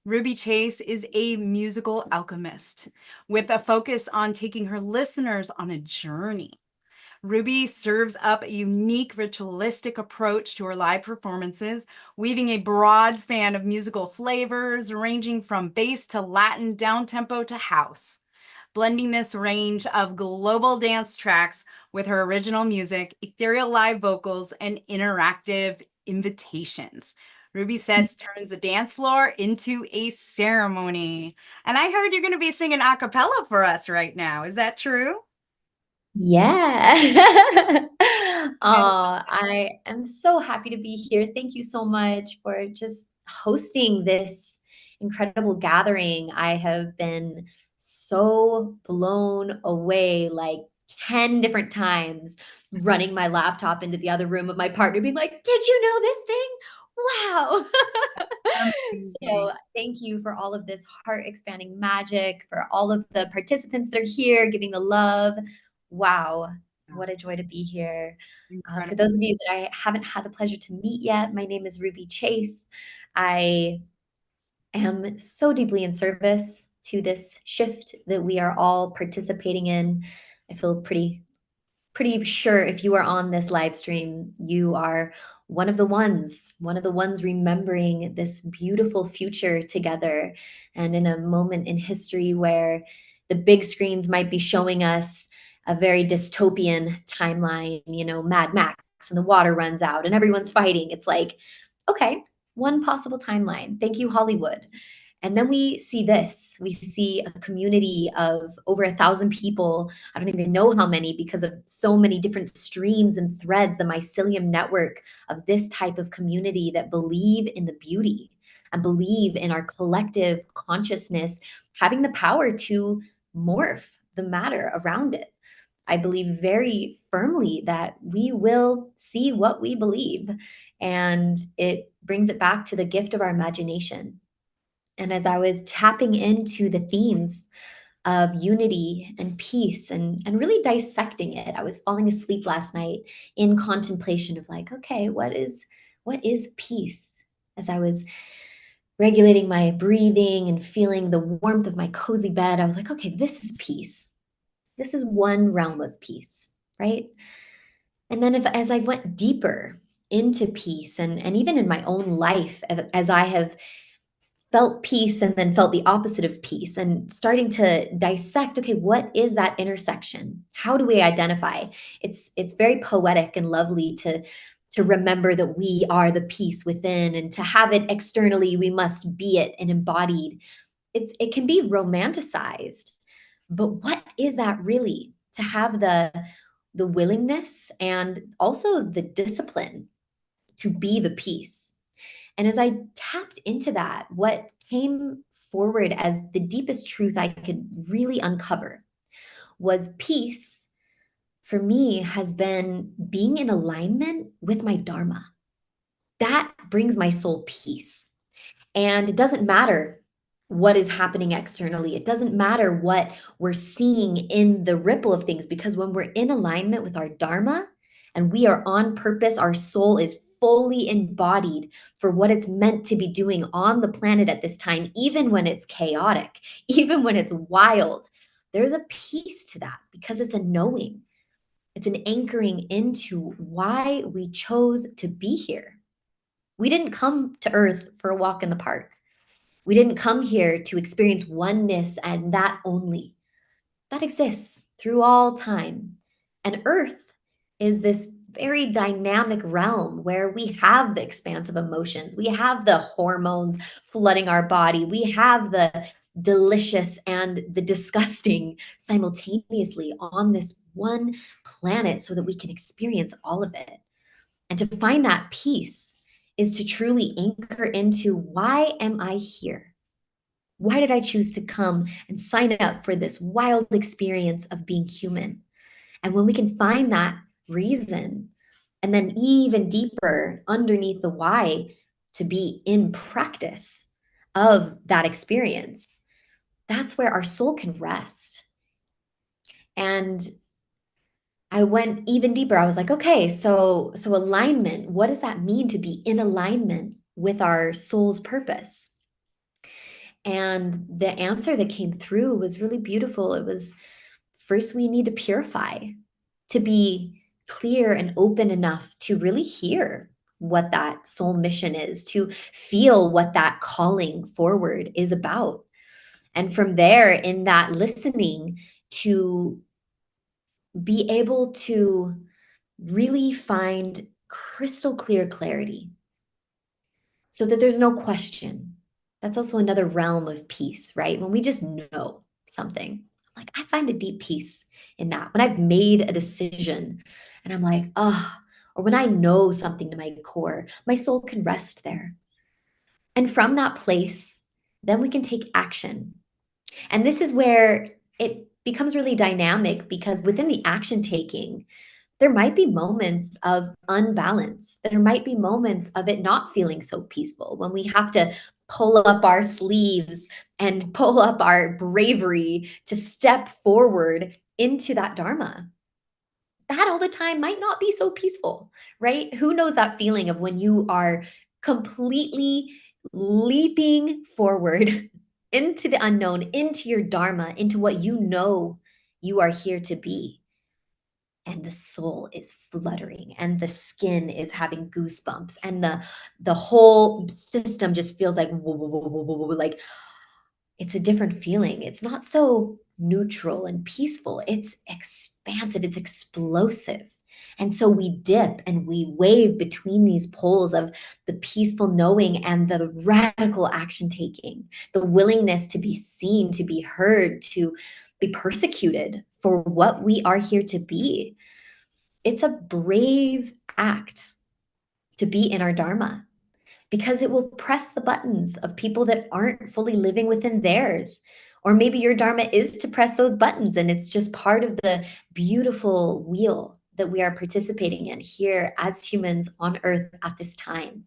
Ruby Chase is a musical alchemist with a focus on taking her listeners on a journey. Ruby serves up a unique ritualistic approach to her live performances, weaving a broad span of musical flavors ranging from bass to Latin, down-tempo to house. Blending this range of global dance tracks with her original music, ethereal live vocals, and interactive invitations. Ruby Sets turns the dance floor into a ceremony. And I heard you're going to be singing a cappella for us right now. Is that true? Yeah. I am so happy to be here. Thank you so much for just hosting this incredible gathering. I have been so blown away like 10 different times, running my laptop into the other room of my partner, being like, "Did you know this thing? Wow." So thank you for all of this heart expanding magic, for all of the participants that are here giving the love. Wow, what a joy to be here. For those of you that I haven't had the pleasure to meet yet, my name is Ruby Chase. I am so deeply in service to this shift that we are all participating in. I feel pretty sure if you are on this live stream, you are one of the ones remembering this beautiful future together. And in a moment in history where the big screens might be showing us a very dystopian timeline, Mad Max, and the water runs out and everyone's fighting. It's like, okay, one possible timeline. Thank you, Hollywood. And then we see this. We see a community of over 1,000 people. I don't even know how many because of so many different streams and threads, the mycelium network of this type of community that believe in the beauty and believe in our collective consciousness having the power to morph the matter around it. I believe very firmly that we will see what we believe, and it brings it back to the gift of our imagination. And as I was tapping into the themes of unity and peace and really dissecting it, I was falling asleep last night in contemplation of like, okay, what is peace? As I was regulating my breathing and feeling the warmth of my cozy bed, I was like, okay, this is peace. This is one realm of peace, right? And then as I went deeper into peace and even in my own life, as I have felt peace and then felt the opposite of peace and starting to dissect, okay, what is that intersection? How do we identify? It's very poetic and lovely to remember that we are the peace within, and to have it externally, we must be it and embodied. It can be romanticized, but what is that really? To have the willingness and also the discipline to be the peace. And as I tapped into that, what came forward as the deepest truth I could really uncover was peace for me has been being in alignment with my Dharma. That brings my soul peace. And it doesn't matter what is happening externally. It doesn't matter what we're seeing in the ripple of things, because when we're in alignment with our Dharma and we are on purpose, our soul is fully embodied for what it's meant to be doing on the planet at this time, even when it's chaotic, even when it's wild. There's a peace to that because it's a knowing. It's an anchoring into why we chose to be here. We didn't come to Earth for a walk in the park. We didn't come here to experience oneness and that only. That exists through all time. And Earth is this very dynamic realm where we have the expansive emotions, we have the hormones flooding our body, we have the delicious and the disgusting simultaneously on this one planet so that we can experience all of it. And to find that peace is to truly anchor into, why am I here? Why did I choose to come and sign up for this wild experience of being human? And when we can find that reason, and then even deeper underneath the why, to be in practice of that experience, that's where our soul can rest. And I went even deeper. I was like, okay, so alignment, what does that mean to be in alignment with our soul's purpose? And the answer that came through was really beautiful. It was, first, we need to purify, to be clear and open enough to really hear what that soul mission is, to feel what that calling forward is about. And from there, in that listening, to be able to really find crystal clear clarity so that there's no question. That's also another realm of peace, right? When we just know something, like, I find a deep peace in that. When I've made a decision and I'm like, oh, or when I know something to my core, my soul can rest there. And from that place, then we can take action. And this is where it becomes really dynamic, because within the action taking, there might be moments of unbalance. There might be moments of it not feeling so peaceful, when we have to pull up our sleeves and pull up our bravery to step forward into that Dharma. That all the time might not be so peaceful, right? Who knows that feeling of when you are completely leaping forward into the unknown, into your Dharma, into what you know you are here to be. And the soul is fluttering and the skin is having goosebumps and the whole system just feels like whoa, whoa, whoa, whoa, whoa, whoa, like it's a different feeling. It's not so neutral and peaceful. It's expansive, it's explosive. And so we dip and we wave between these poles of the peaceful knowing and the radical action taking, the willingness to be seen, to be heard, to be persecuted for what we are here to be. It's a brave act to be in our Dharma, because it will press the buttons of people that aren't fully living within theirs. Or maybe your Dharma is to press those buttons, and it's just part of the beautiful wheel that we are participating in here as humans on Earth at this time.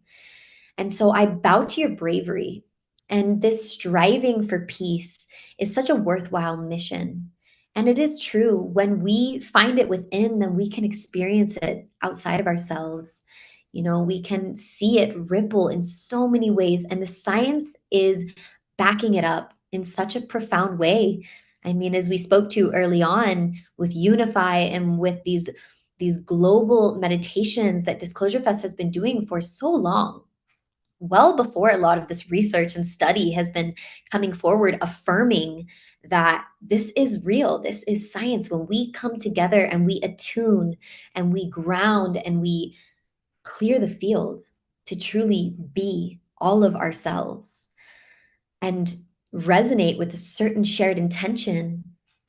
And so I bow to your bravery. And this striving for peace is such a worthwhile mission. And it is true, when we find it within, then we can experience it outside of ourselves. You know, we can see it ripple in so many ways. And the science is backing it up in such a profound way. I mean, as we spoke to early on with Unify and with these global meditations that Disclosure Fest has been doing for so long, well before a lot of this research and study has been coming forward, affirming that this is real, this is science. When we come together and we attune and we ground and we clear the field to truly be all of ourselves and resonate with a certain shared intention,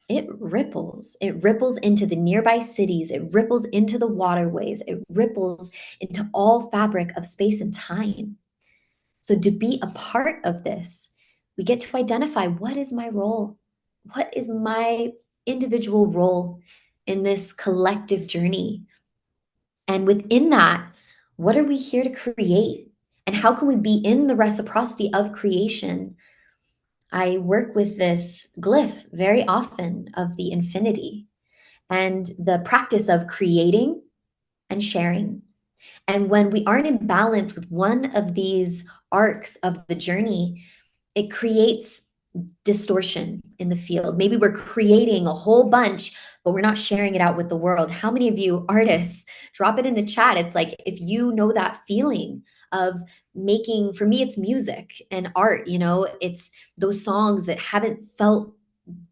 it ripples. It ripples into the nearby cities. It ripples into the waterways. It ripples into all fabric of space and time. So to be a part of this, we get to identify, what is my role? What is my individual role in this collective journey? And within that, what are we here to create? And how can we be in the reciprocity of creation I work with this glyph very often of the infinity and the practice of creating and sharing. And when we aren't in balance with one of these arcs of the journey, it creates distortion in the field. Maybe we're creating a whole bunch, but we're not sharing it out with the world. How many of you artists, drop it in the chat? It's like, if you know that feeling of making, for me, it's music and art, you know, it's those songs that haven't felt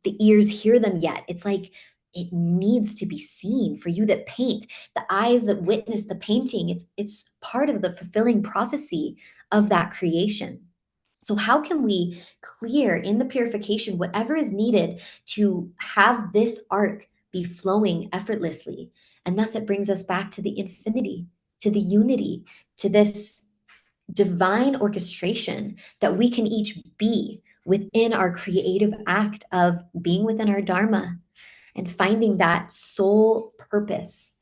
the ears hear them yet. It's like, it needs to be seen. For you that paint, the eyes that witness the painting, it's part of the fulfilling prophecy of that creation. So how can we clear in the purification whatever is needed to have this arc be flowing effortlessly? And thus it brings us back to the infinity, to the unity, to this divine orchestration that we can each be within our creative act of being within our dharma and finding that soul purpose.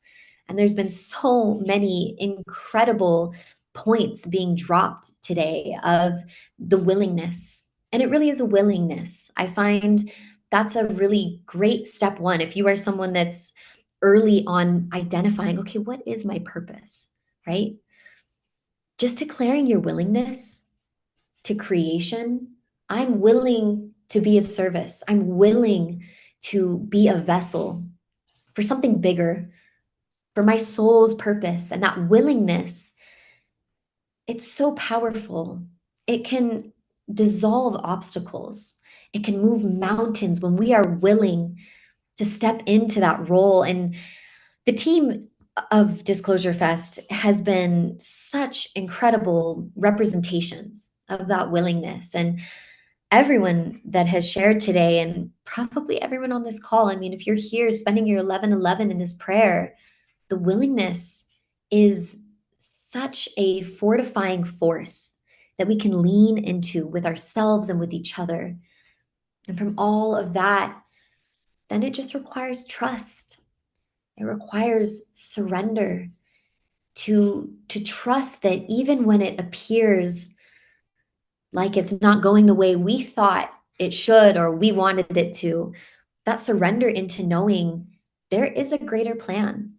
And there's been so many incredible points being dropped today of the willingness. And it really is a willingness. I find that's a really great step one. If you are someone that's early on identifying, okay, what is my purpose, right? Just declaring your willingness to creation. I'm willing to be of service. I'm willing to be a vessel for something bigger, for my soul's purpose. And that willingness, it's so powerful. It can dissolve obstacles. It can move mountains when we are willing to step into that role. And the team of Disclosure Fest has been such incredible representations of that willingness. And everyone that has shared today, and probably everyone on this call, I mean, if you're here spending your 11:11 in this prayer, the willingness is such a fortifying force that we can lean into with ourselves and with each other. And from all of that, then it just requires trust. It requires surrender to trust that even when it appears like it's not going the way we thought it should or we wanted it to, that surrender into knowing there is a greater plan.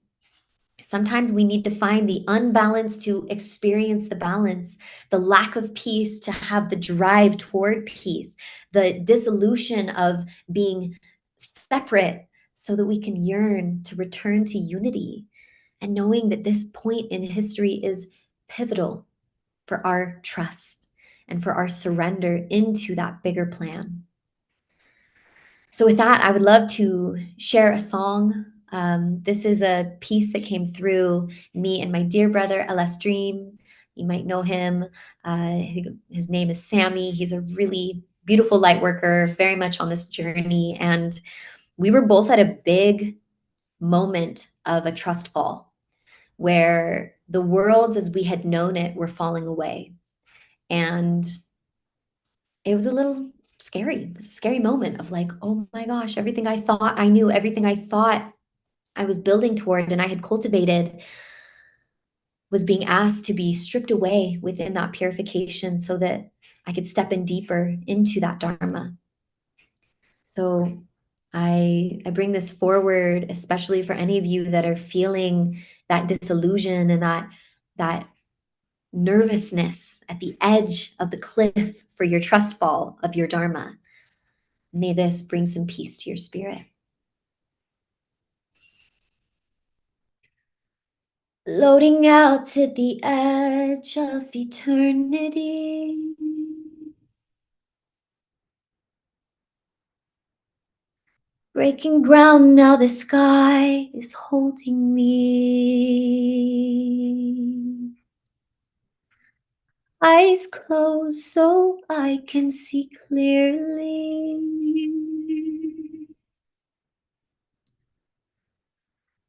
Sometimes we need to find the unbalance to experience the balance, the lack of peace to have the drive toward peace, the dissolution of being separate so that we can yearn to return to unity. And knowing that this point in history is pivotal for our trust and for our surrender into that bigger plan. So with that, I would love to share a song. This is a piece that came through me and my dear brother, LS Dream. You might know him. His name is Sammy. He's a really beautiful light worker, very much on this journey. And we were both at a big moment of a trust fall where the worlds as we had known it were falling away. And it was a little scary. It was a scary moment of like, oh my gosh, everything I thought I knew, everything I thought I was building toward and I had cultivated was being asked to be stripped away within that purification so that I could step in deeper into that Dharma. So I bring this forward, especially for any of you that are feeling that disillusion and that nervousness at the edge of the cliff for your trust fall of your Dharma. May this bring some peace to your spirit. Floating out to the edge of eternity. Breaking ground now, the sky is holding me. Eyes closed so I can see clearly.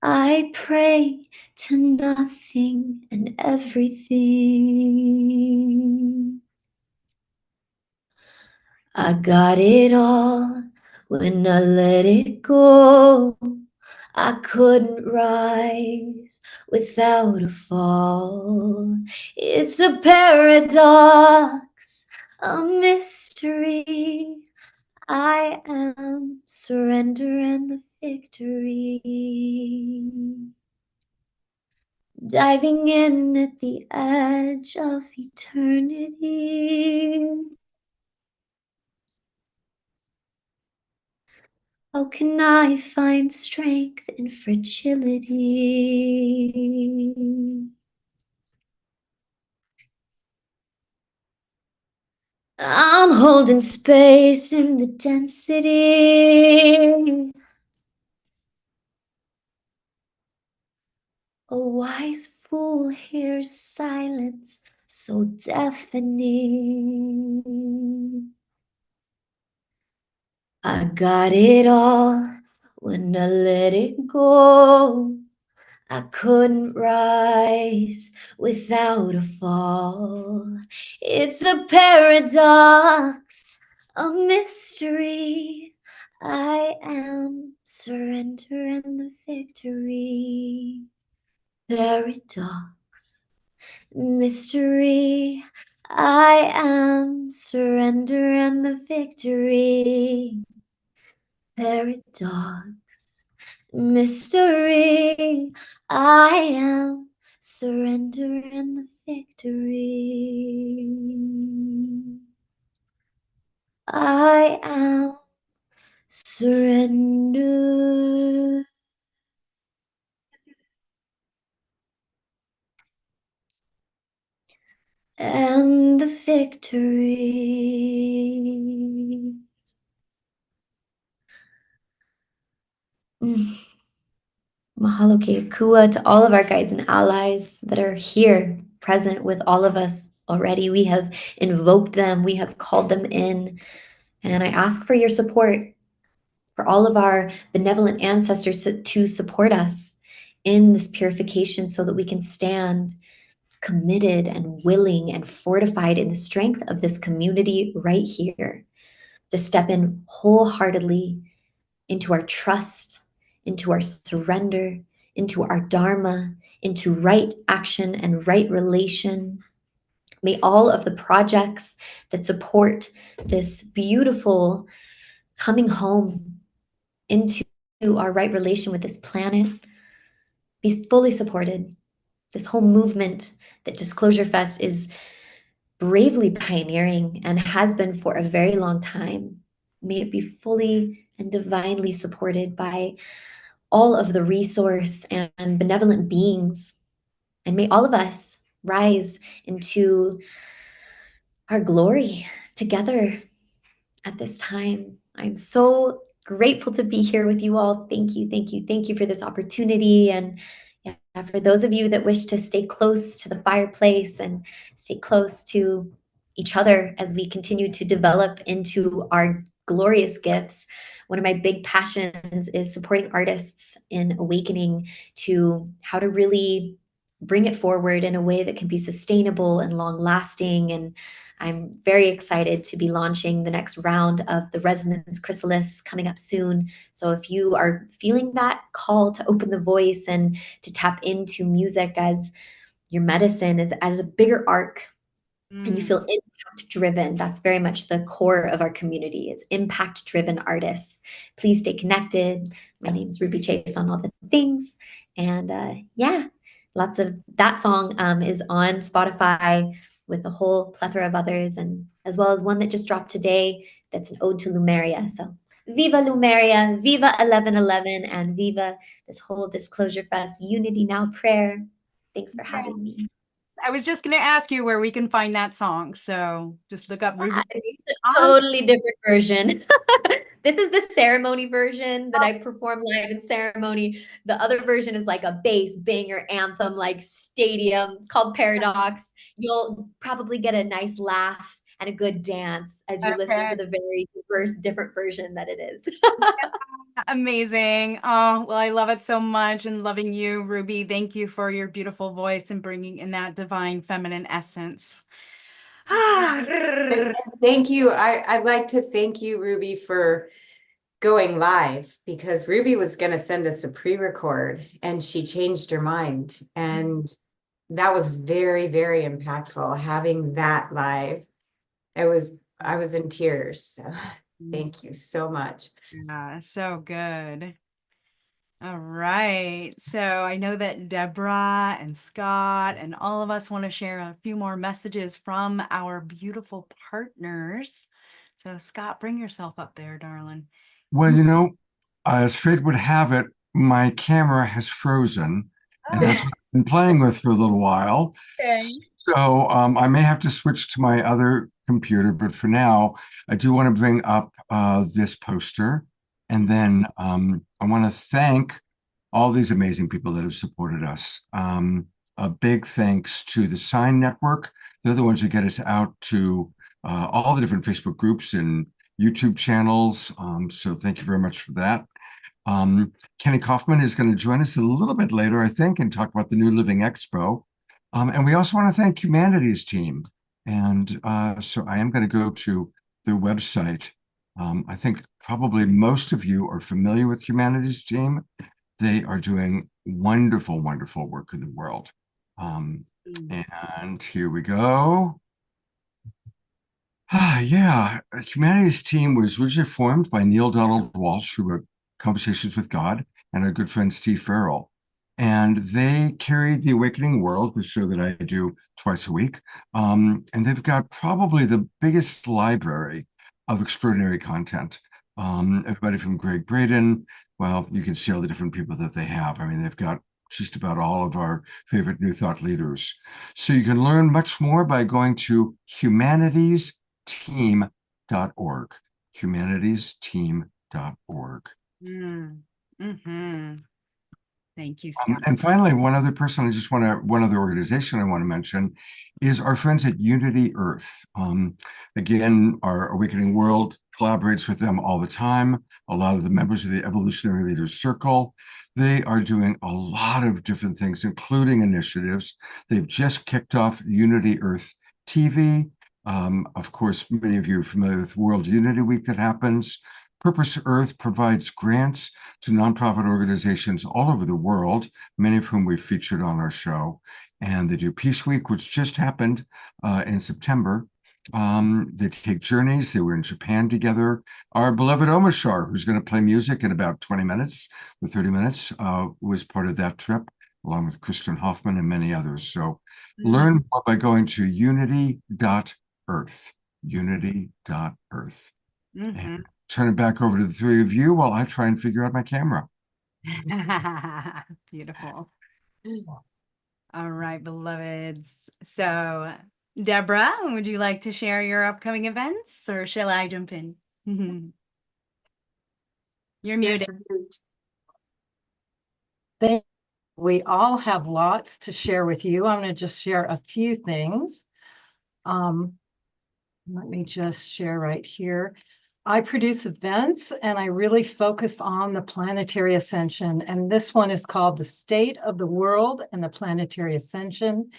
I pray to nothing and everything. I got it all when I let it go. I couldn't rise without a fall. It's a paradox. a mystery. I am surrender and the victory. Diving in at the edge of eternity. How can I find strength in fragility? I'm holding space in the density. A wise fool hears silence so deafening. I got it all when I let it go. I couldn't rise without a fall. It's a paradox, a mystery. I am surrender and the victory. Paradox, mystery. I am surrender and the victory. Paradox, mystery. I am surrender and the victory. I am surrender. And the victory. Mahalo keakua to all of our guides and allies that are here, present with all of us already. We have invoked them, we have called them in, and I ask for your support, for all of our benevolent ancestors to support us in this purification so that we can stand committed and willing and fortified in the strength of this community right here, to step in wholeheartedly into our trust, into our surrender, into our dharma, into right action and right relation. May all of the projects that support this beautiful coming home into our right relation with this planet be fully supported. This whole movement that Disclosure Fest is bravely pioneering and has been for a very long time. May it be fully and divinely supported by all of the resource and benevolent beings. And may all of us rise into our glory together at this time. I'm so grateful to be here with you all. Thank you, thank you, thank you for this opportunity. And yeah, for those of you that wish to stay close to the fireplace and stay close to each other as we continue to develop into our glorious gifts, one of my big passions is supporting artists in awakening to how to really bring it forward in a way that can be sustainable and long lasting. And I'm very excited to be launching the next round of the Resonance Chrysalis coming up soon. So if you are feeling that call to open the voice and to tap into music as your medicine, as a bigger arc, and you feel impact driven, that's very much the core of our community, is impact driven artists. Please stay connected. My name is Ruby Chase on all the things. And yeah, lots of that song is on Spotify with a whole plethora of others, and as well as one that just dropped today that's an ode to Lumeria. So Viva Lumeria, Viva 1111, and Viva this whole Disclosure Fest Unity Now prayer. Thanks for having me. I was just going to ask you where we can find that song. So just look up Ruby. It's a totally different version. This is the ceremony version that I perform live in ceremony. The other version is like a bass banger anthem, like stadium. It's called Paradox. You'll probably get a nice laugh and a good dance as you listen to the very diverse, different version that it is. Amazing. Oh, well, I love it so much, and loving you, Ruby. Thank you for your beautiful voice and bringing in that divine feminine essence. Thank you. I'd like to thank you, Ruby, for going live, because Ruby was going to send us a pre-record and she changed her mind. And that was very, very impactful, having that live. I was in tears. So thank you so much. Yeah, so good. All right. So I know that Deborah and Scott and all of us want to share a few more messages from our beautiful partners. So Scott, bring yourself up there, darling. Well, as fate would have it, my camera has frozen, and that's what I've been playing with for a little while. Okay. So I may have to switch to my other computer, but for now, I do want to bring up this poster. And then I want to thank all these amazing people that have supported us. A big thanks to the Sign Network. They're the ones who get us out to all the different Facebook groups and YouTube channels. So thank you very much for that. Kenny Kaufman is going to join us a little bit later, I think, and talk about the New Living Expo. And we also want to thank Humanities Team. And so I am going to go to their website. I think probably most of you are familiar with Humanities Team. They are doing wonderful, wonderful work in the world. And here we go. Yeah, Humanities Team was originally formed by Neil Donald Walsh, who wrote Conversations with God, and our good friend Steve Farrell. And they carried the Awakening World, the show that I do twice a week. And they've got probably the biggest library of extraordinary content. Everybody from Greg Braden, well, you can see all the different people that they have. I mean, they've got just about all of our favorite New Thought leaders. So you can learn much more by going to humanitiesteam.org. Humanitiesteam.org. Mm-hmm. Thank you, Scott. And finally, one other organization I want to mention is our friends at Unity Earth. Again, our Awakening World collaborates with them all the time. A lot of the members of the Evolutionary Leaders Circle, they are doing a lot of different things, including initiatives. They've just kicked off Unity Earth TV. Of course, many of you are familiar with World Unity Week that happens. Purpose Earth provides grants to nonprofit organizations all over the world, many of whom we've featured on our show. And they do Peace Week, which just happened in September. They take journeys. They were in Japan together. Our beloved Omashar, who's going to play music in about 20 minutes or 30 minutes, was part of that trip, along with Kristen Hoffman and many others. So learn more by going to unity.earth, unity.earth. And turn it back over to the three of you while I try and figure out my camera. Beautiful. All right, beloveds. So, Deborah, would you like to share your upcoming events, or shall I jump in? You're muted. We all have lots to share with you. I'm going to just share a few things. Let me just share right here. I produce events and I really focus on the planetary ascension. And this one is called The State of the World and the Planetary Ascension,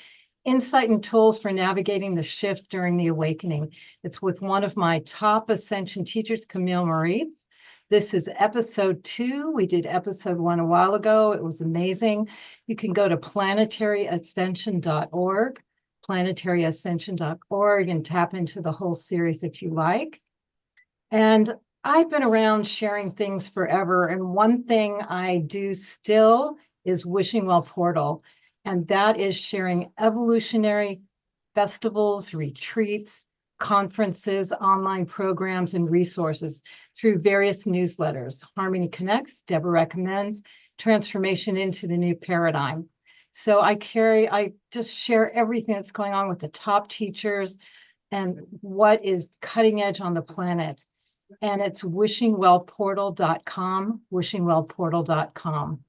Insight and Tools for Navigating the Shift During the Awakening. It's with one of my top ascension teachers, Camille Moritz. This is episode 2. We did episode 1 a while ago. It was amazing. You can go to planetaryascension.org, planetaryascension.org, and tap into the whole series if you like. And I've been around sharing things forever. And one thing I do still is Wishing Well Portal. And that is sharing evolutionary festivals, retreats, conferences, online programs, and resources through various newsletters. Harmony Connects, Deborah Recommends, Transformation into the New Paradigm. So I just share everything that's going on with the top teachers and what is cutting edge on the planet. And it's wishingwellportal.com, wishingwellportal.com,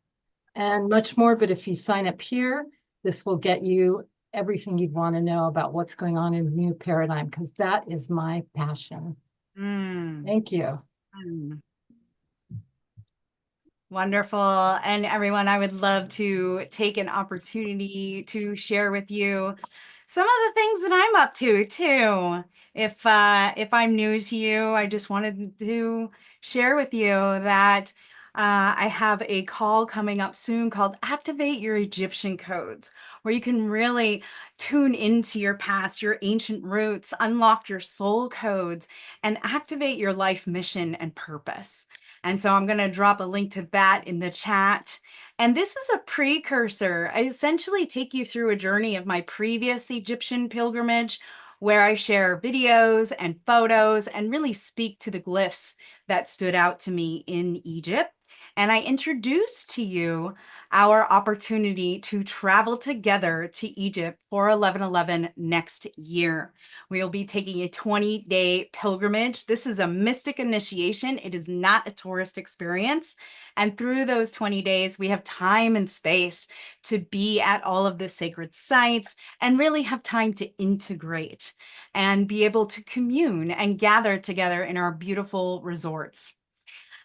and much more. But if you sign up here, this will get you everything you'd want to know about what's going on in the new paradigm, because that is my passion. Thank you. Wonderful. And everyone, I would love to take an opportunity to share with you some of the things that I'm up to too. If I'm new to you, I just wanted to share with you that I have a call coming up soon called Activate Your Egyptian Codes, where you can really tune into your past, your ancient roots, unlock your soul codes, and activate your life mission and purpose. And so I'm going to drop a link to that in the chat. And this is a precursor. I essentially take you through a journey of my previous Egyptian pilgrimage, where I share videos and photos and really speak to the glyphs that stood out to me in Egypt. And I introduce to you our opportunity to travel together to Egypt for 11/11 next year. We'll be taking a 20-day pilgrimage. This is a mystic initiation. It is not a tourist experience. And through those 20 days, we have time and space to be at all of the sacred sites and really have time to integrate and be able to commune and gather together in our beautiful resorts.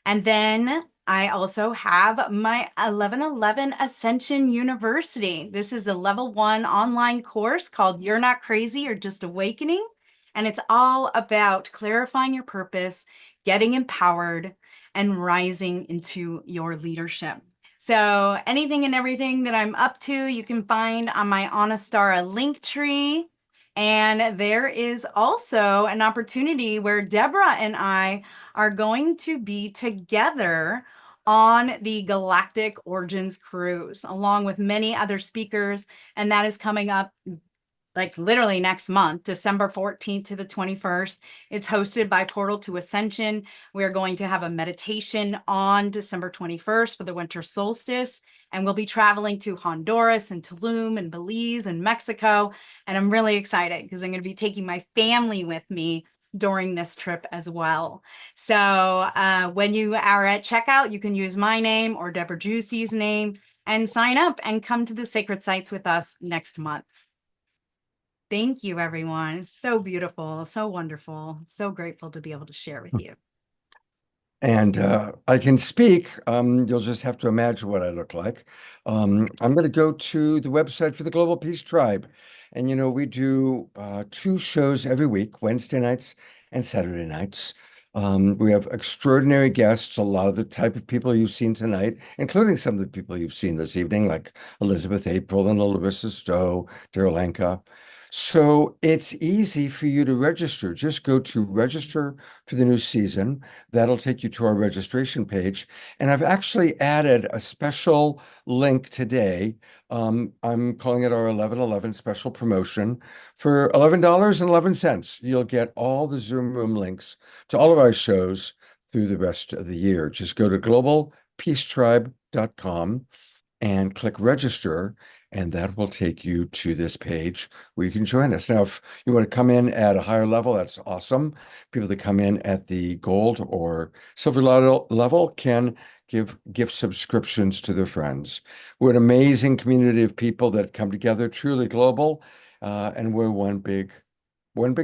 And then I also have my 11/11 Ascension University. This is a level 1 online course called You're Not Crazy, You're Just Awakening. And it's all about clarifying your purpose, getting empowered, and rising into your leadership. So anything and everything that I'm up to, you can find on my Anastara link tree. And there is also an opportunity where Deborah and I are going to be together on the Galactic Origins Cruise, along with many other speakers. And that is coming up like literally next month, December 14th to the 21st. It's hosted by Portal to Ascension. We're going to have a meditation on December 21st for the winter solstice. And we'll be traveling to Honduras and Tulum and Belize and Mexico. And I'm really excited because I'm going to be taking my family with me during this trip as well. So when you are at checkout, you can use my name or Deborah Juicy's name and sign up and come to the sacred sites with us next month. Thank you, everyone. So beautiful, so wonderful, so grateful to be able to share with you. And I can speak. You'll just have to imagine what I look like. I'm going to go to the website for the Global Peace Tribe. And, we do 2 shows every week, Wednesday nights and Saturday nights. We have extraordinary guests, a lot of the type of people you've seen tonight, including some of the people you've seen this evening, like Elizabeth April and Larissa Stowe, Darylenka. So it's easy for you to register. Just go to register for the new season. That'll take you to our registration page. And I've actually added a special link today. I'm calling it our 11/11 special promotion. For $11.11, you'll get all the Zoom room links to all of our shows through the rest of the year. Just go to globalpeacetribe.com and click register, and that will take you to this page where you can join us. Now, if you want to come in at a higher level, that's awesome. People that come in at the gold or silver level can give gift subscriptions to their friends. We're an amazing community of people that come together, truly global, and we're one big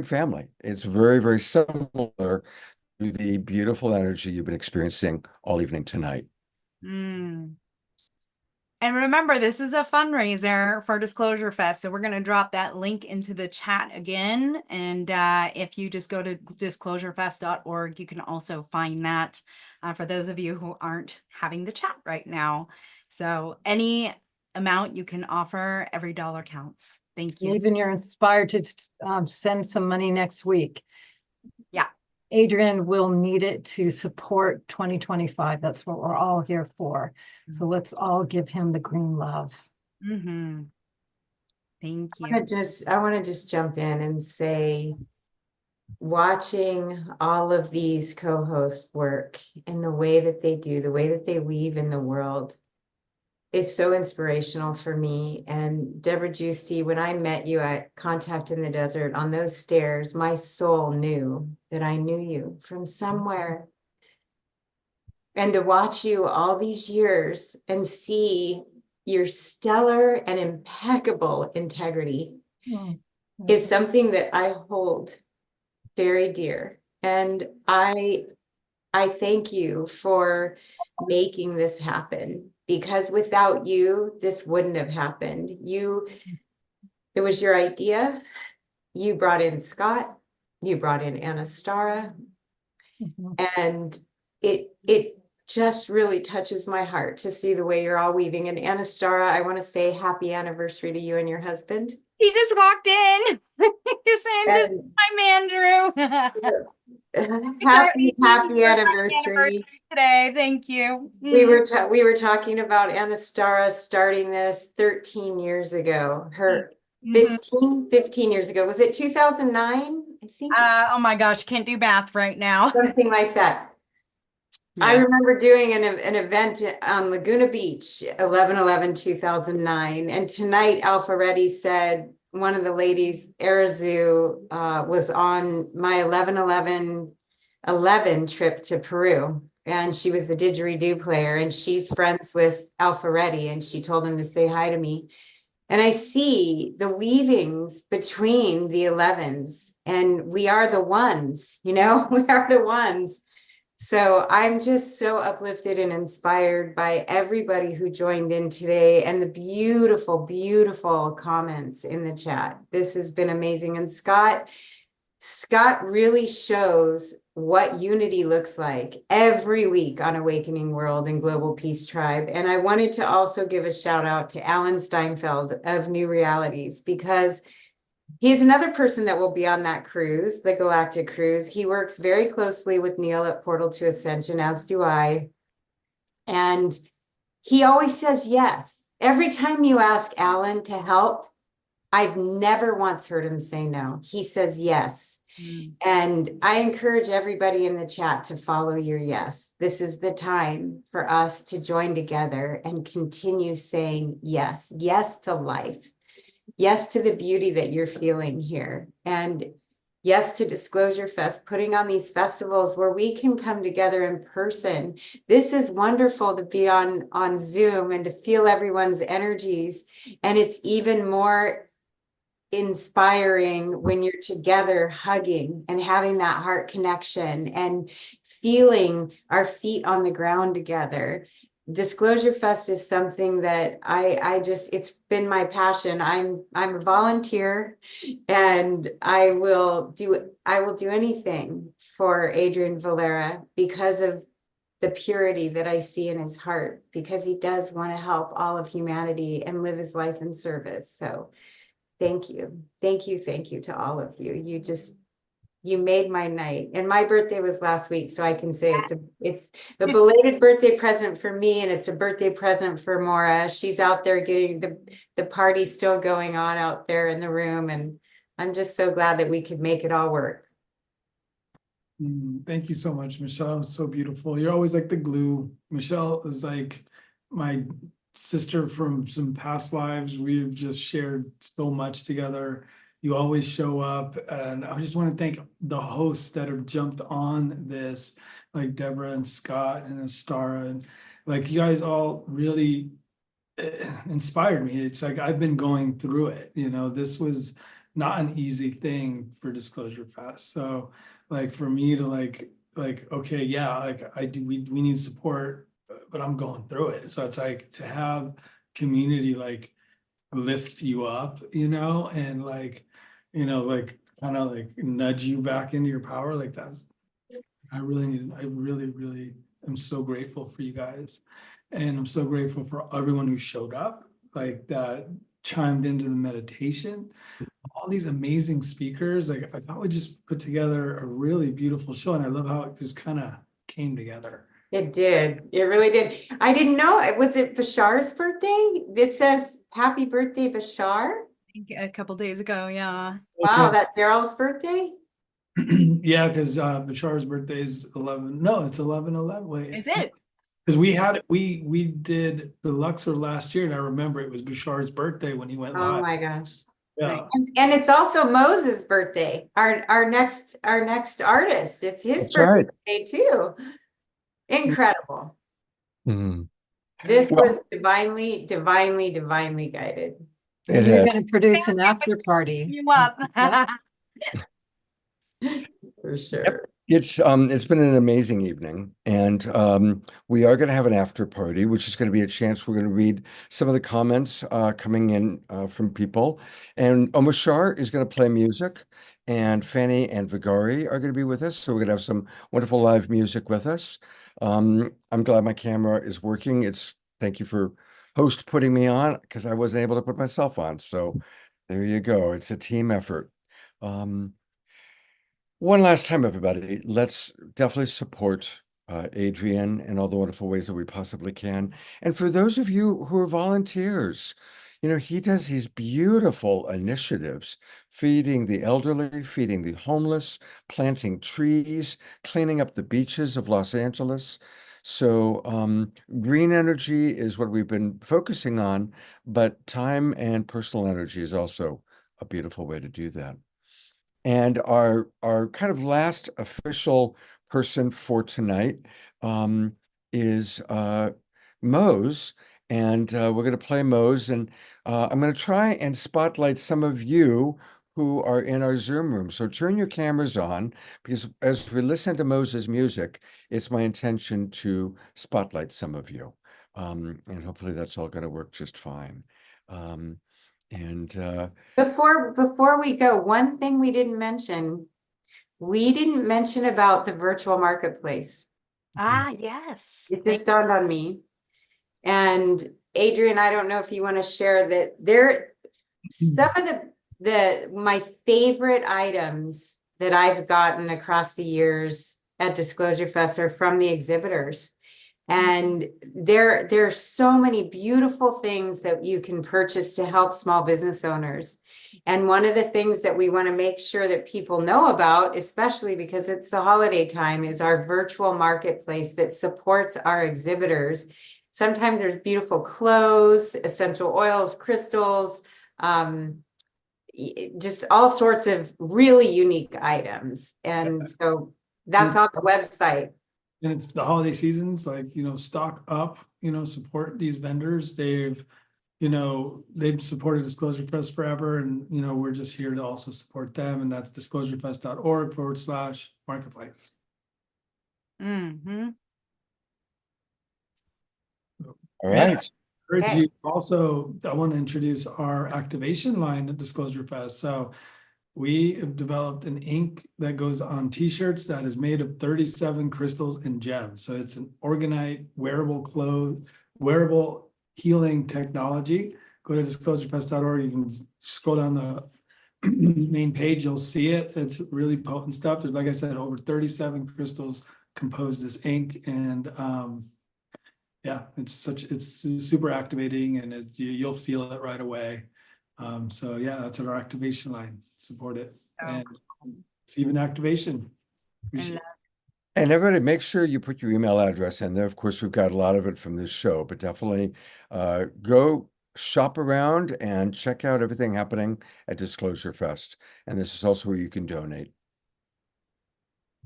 family. It's very, very similar to the beautiful energy you've been experiencing all evening tonight. And remember, this is a fundraiser for Disclosure Fest. So we're going to drop that link into the chat again. And if you just go to disclosurefest.org, you can also find that for those of you who aren't having the chat right now. So any amount you can offer, every dollar counts. Thank you. Even you're inspired to send some money next week. Yeah. Adrian will need it to support 2025. That's what we're all here for. So let's all give him the green love. Thank you. I want to just jump in and say, watching all of these co-hosts work and the way that they do, the way that they weave in the world is so inspirational for me. And Deborah Juicy, when I met you at Contact in the Desert on those stairs, my soul knew that I knew you from somewhere. And to watch you all these years and see your stellar and impeccable integrity is something that I hold very dear. And I thank you for making this happen, because without you, this wouldn't have happened. It was your idea. You brought in Scott, you brought in Anastara, and just really touches my heart to see the way you're all weaving. And Anastara, I want to say happy anniversary to you and your husband. He just walked in. He's saying, "This is my man, Drew." It's our Happy 18-year anniversary today. Thank you. We were talking about Anastara starting this 13 years ago. Her 15 years ago. Was it 2009? I think. Oh my gosh, can't do math right now. Something like that. I remember doing an event on Laguna Beach, 11/11/2009. And tonight, Alpha Reddy said, one of the ladies, Arazu, was on my 11/11/11 trip to Peru. And she was a didgeridoo player, and she's friends with Alpha Reddy, and she told him to say hi to me. And I see the weavings between the 11s, and we are the ones, we are the ones. So I'm just so uplifted and inspired by everybody who joined in today and the beautiful, beautiful comments in the chat. This has been amazing. And Scott really shows what unity looks like every week on Awakening World and Global Peace Tribe. And I wanted to also give a shout out to Alan Steinfeld of New Realities, because he's another person that will be on that cruise, the Galactic Cruise. He works very closely with Neil at Portal to Ascension, as do I. And he always says yes. Every time you ask Alan to help, I've never once heard him say no. He says yes. And I encourage everybody in the chat to follow your yes. This is the time for us to join together and continue saying yes. Yes to life. Yes to the beauty that you're feeling here. And yes to Disclosure Fest, putting on these festivals where we can come together in person. This is wonderful to be on Zoom and to feel everyone's energies. And it's even more inspiring when you're together hugging and having that heart connection and feeling our feet on the ground together. Disclosure Fest is something that I just, it's been my passion. I'm a volunteer, and I will do anything for Adrian Valera because of the purity that I see in his heart, because he does want to help all of humanity and live his life in service. So thank you. Thank you. Thank you to all of you. You made my night. And my birthday was last week, so I can say it's a belated birthday present for me, and it's a birthday present for Maura. She's out there getting the party still going on out there in the room, and I'm just so glad that we could make it all work. Thank you so much, Michelle. It was so beautiful. You're always like the glue. Michelle is like my sister from some past lives. We've just shared so much together. You always show up, and I just want to thank the hosts that have jumped on this, like Deborah and Scott and Astara, and like you guys all really inspired me. It's like I've been going through it. This was not an easy thing for Disclosure Fest. So like for me to like okay, yeah, like we need support, but I'm going through it. So it's like to have community like lift you up, and like kind of like nudge you back into your power. Like I really am so grateful for you guys. And I'm so grateful for everyone who showed up, like that chimed into the meditation. All these amazing speakers. Like I thought we just put together a really beautiful show. And I love how it just kind of came together. It did. It really did. I didn't know. Was it Bashar's birthday? It says happy birthday, Bashar. A couple days ago, yeah. Wow, that's Daryl's birthday? Yeah, because Bashar's birthday is 11. No, it's 11/11. Wait. Is it? Because we did the Luxor last year, and I remember it was Bashar's birthday when he went live. Oh my gosh. Yeah. And it's also Moses' birthday, our next artist. It's his That's right. birthday too. Incredible. Mhm. This was divinely guided. It You're is. going to produce an after party. You up. For sure. It's been an amazing evening, and we are going to have an after party, which is going to be a chance. We're going to read some of the comments coming in from people, and Omashar is going to play music, and Fanny and Vigari are going to be with us. So we're going to have some wonderful live music with us. I'm glad my camera is working. Thank you for host putting me on because I wasn't able to put myself on. So there you go. It's a team effort. Um, One last time, everybody, let's definitely support Adrian in all the wonderful ways that we possibly can. And for those of you who are volunteers, he does these beautiful initiatives, feeding the elderly, feeding the homeless, planting trees, cleaning up the beaches of Los Angeles. So green energy is what we've been focusing on, but time and personal energy is also a beautiful way to do that. And our kind of last official person for tonight is Mose, and we're going to play Mose, and I'm going to try and spotlight some of you who are in our Zoom room. So turn your cameras on, because as we listen to Mose's music, it's my intention to spotlight some of you, and hopefully that's all going to work just fine. And Before we go, one thing we didn't mention about the virtual marketplace. Yes. It just dawned on me. And Adrian, I don't know if you want to share that some of my favorite items that I've gotten across the years at Disclosure Fest are from the exhibitors. And there's so many beautiful things that you can purchase to help small business owners. And one of the things that we want to make sure that people know about, especially because it's the holiday time, is our virtual marketplace that supports our exhibitors. Sometimes there's beautiful clothes, essential oils, crystals, just all sorts of really unique items. And so that's on the website. And it's the holiday seasons, like, stock up, support these vendors. They've supported Disclosure Fest forever. And, we're just here to also support them. And that's disclosurefest.org/marketplace. Mm-hmm. All right. Also, I want to introduce our activation line at Disclosure Fest. So we have developed an ink that goes on t-shirts that is made of 37 crystals and gems. So it's an organite, wearable healing technology. Go to disclosurefest.org. You can scroll down the main page, you'll see it. It's really potent stuff. There's, like I said, over 37 crystals compose this ink. And yeah, it's super activating, and you'll feel it right away. So yeah, that's our activation line. Support it. And it's even activation. And everybody, make sure you put your email address in there. Of course, we've got a lot of it from this show, but definitely go shop around and check out everything happening at Disclosure Fest. And this is also where you can donate.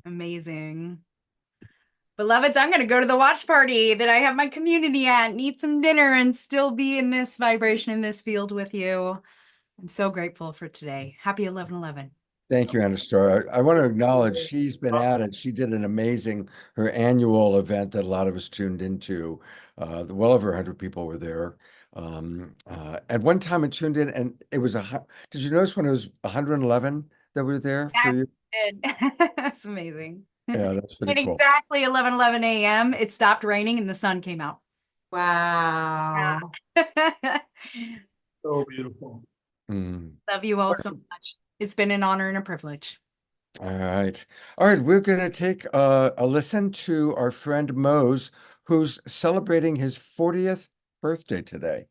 Amazing. Beloveds, I'm going to go to the watch party that I have my community at, and eat some dinner, and still be in this vibration, in this field with you. I'm so grateful for today. Happy 11/11. Thank you, Anastar. I want to acknowledge she's been at it. She did her annual event that a lot of us tuned into. Well over 100 people were there. At one time I tuned in, and it was did you notice when it was 111 that were there for you? That's amazing. Yeah, that's pretty At cool. exactly 11:11 a.m., it stopped raining and the sun came out. Wow. So beautiful. Love you all so much. It's been an honor and a privilege. All right. We're going to take a listen to our friend Mose, who's celebrating his 40th birthday today.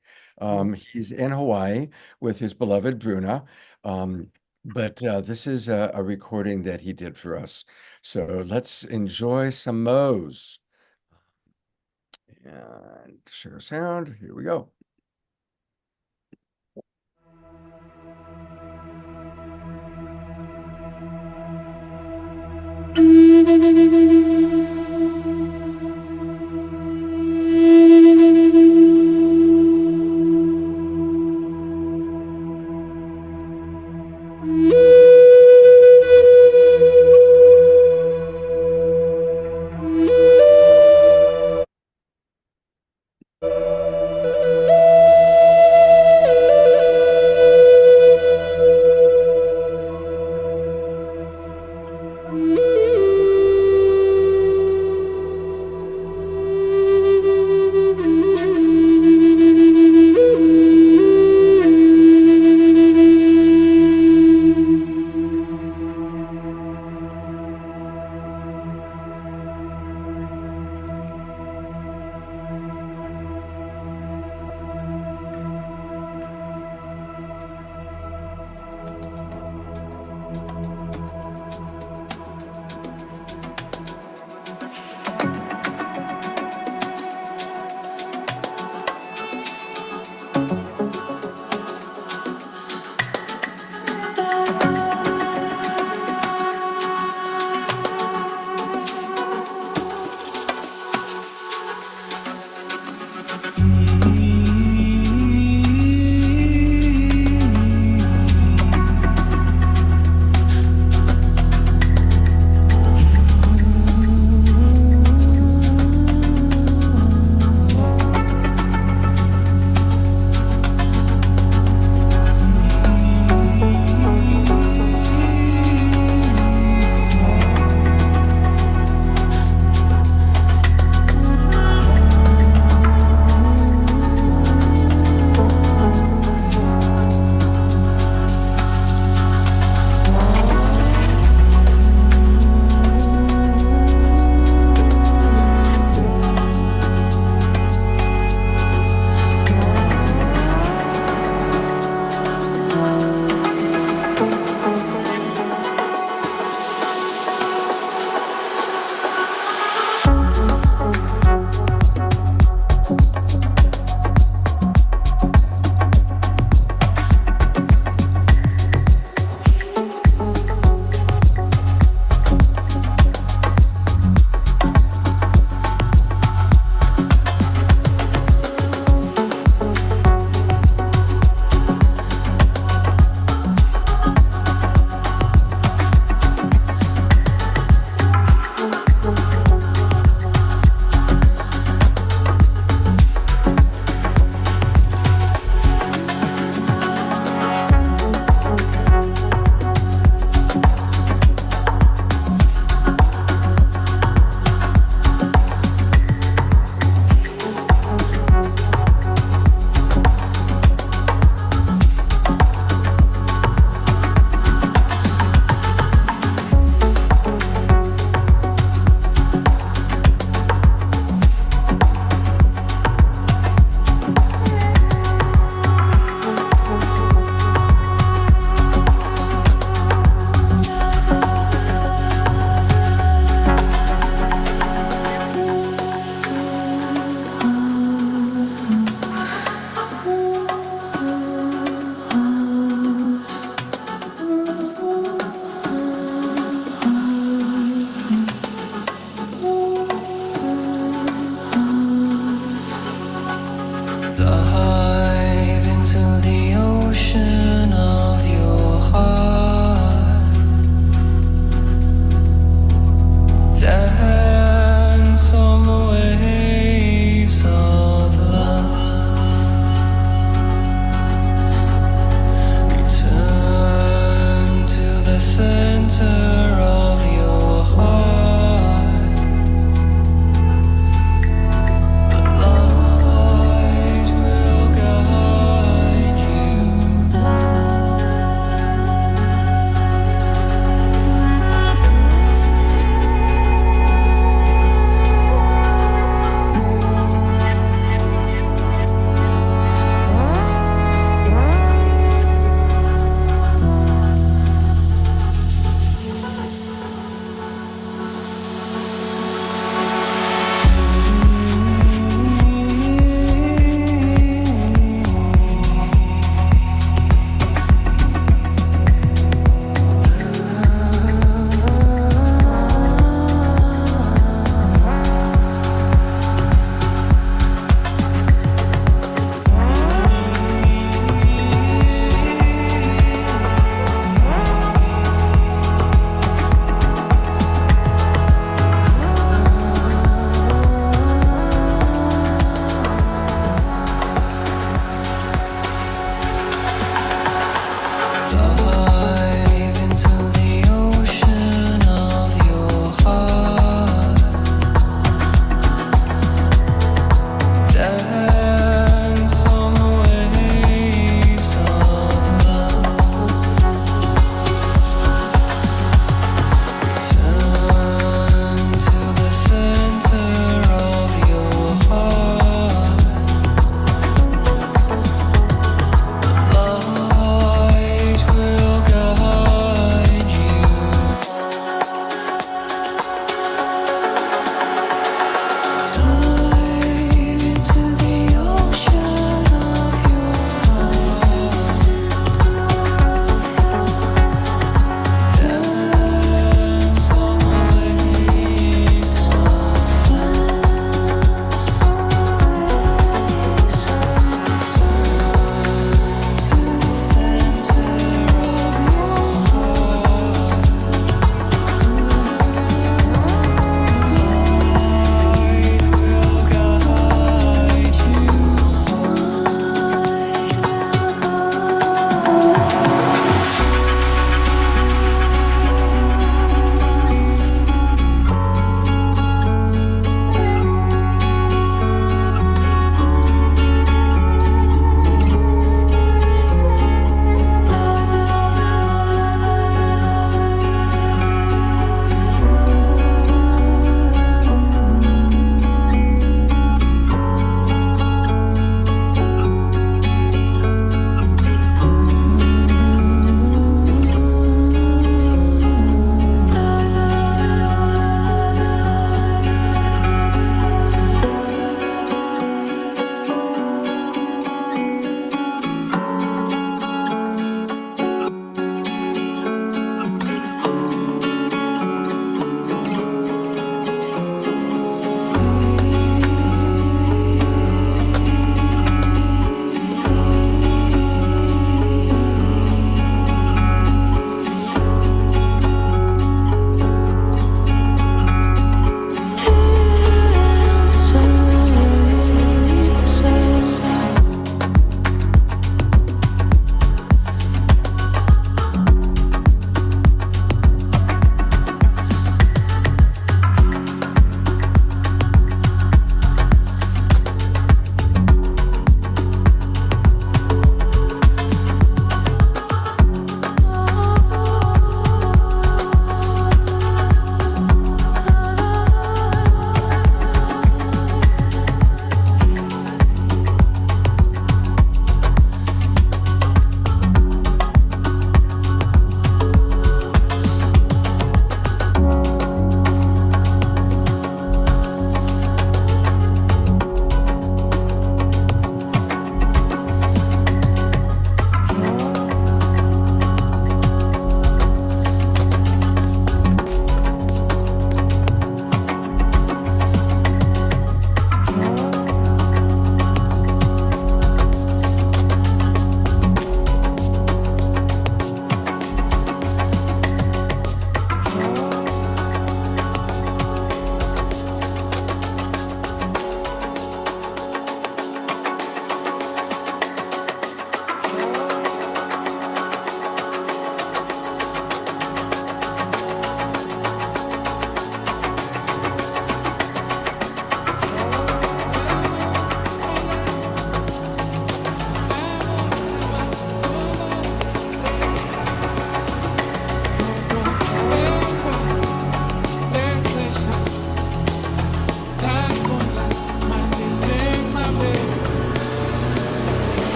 He's in Hawaii with his beloved Bruna. But this is a recording that he did for us. So let's enjoy some Mose. And share sound. Here we go. Dive into the ocean of your heart. Dance on the waves of love. Return to the center of your heart. The light will guide you.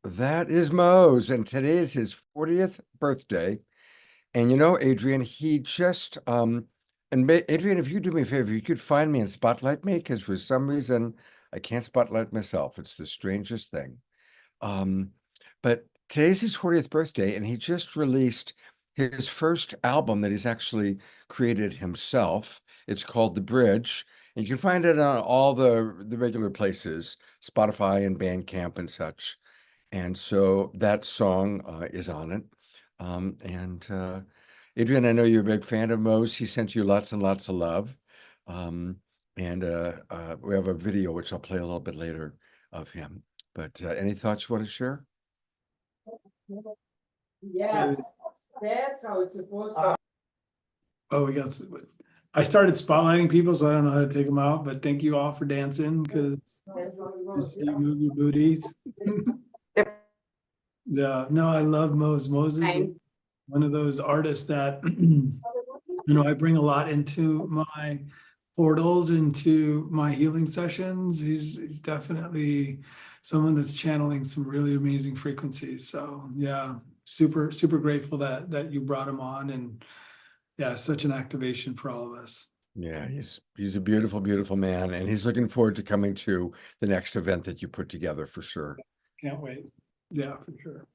That is Mo's, and today is his 40th birthday. And you know, Adrian, he just Adrian, if you do me a favor, you could find me and spotlight me, because for some reason I can't spotlight myself. It's the strangest thing. Um, but today's his 40th birthday, and he just released his first album that he's actually created himself. It's called The Bridge, and you can find it on all the regular places, Spotify and Bandcamp and such. And so that song is on it. Adrian, I know you're a big fan of Mo's. He sent you lots and lots of love. Um, we have a video, which I'll play a little bit later, of him. But any thoughts you want to share? Yes, that's how it's supposed to. I started spotlighting people, so I don't know how to take them out, but thank you all for dancing, because you move your booties. Yeah, no, I love Moses. Moses is one of those artists that, I bring a lot into my portals, into my healing sessions. He's definitely someone that's channeling some really amazing frequencies. So yeah, super, super grateful that you brought him on, and yeah, such an activation for all of us. Yeah, he's a beautiful, beautiful man, and he's looking forward to coming to the next event that you put together for sure. Can't wait. Yeah, for sure.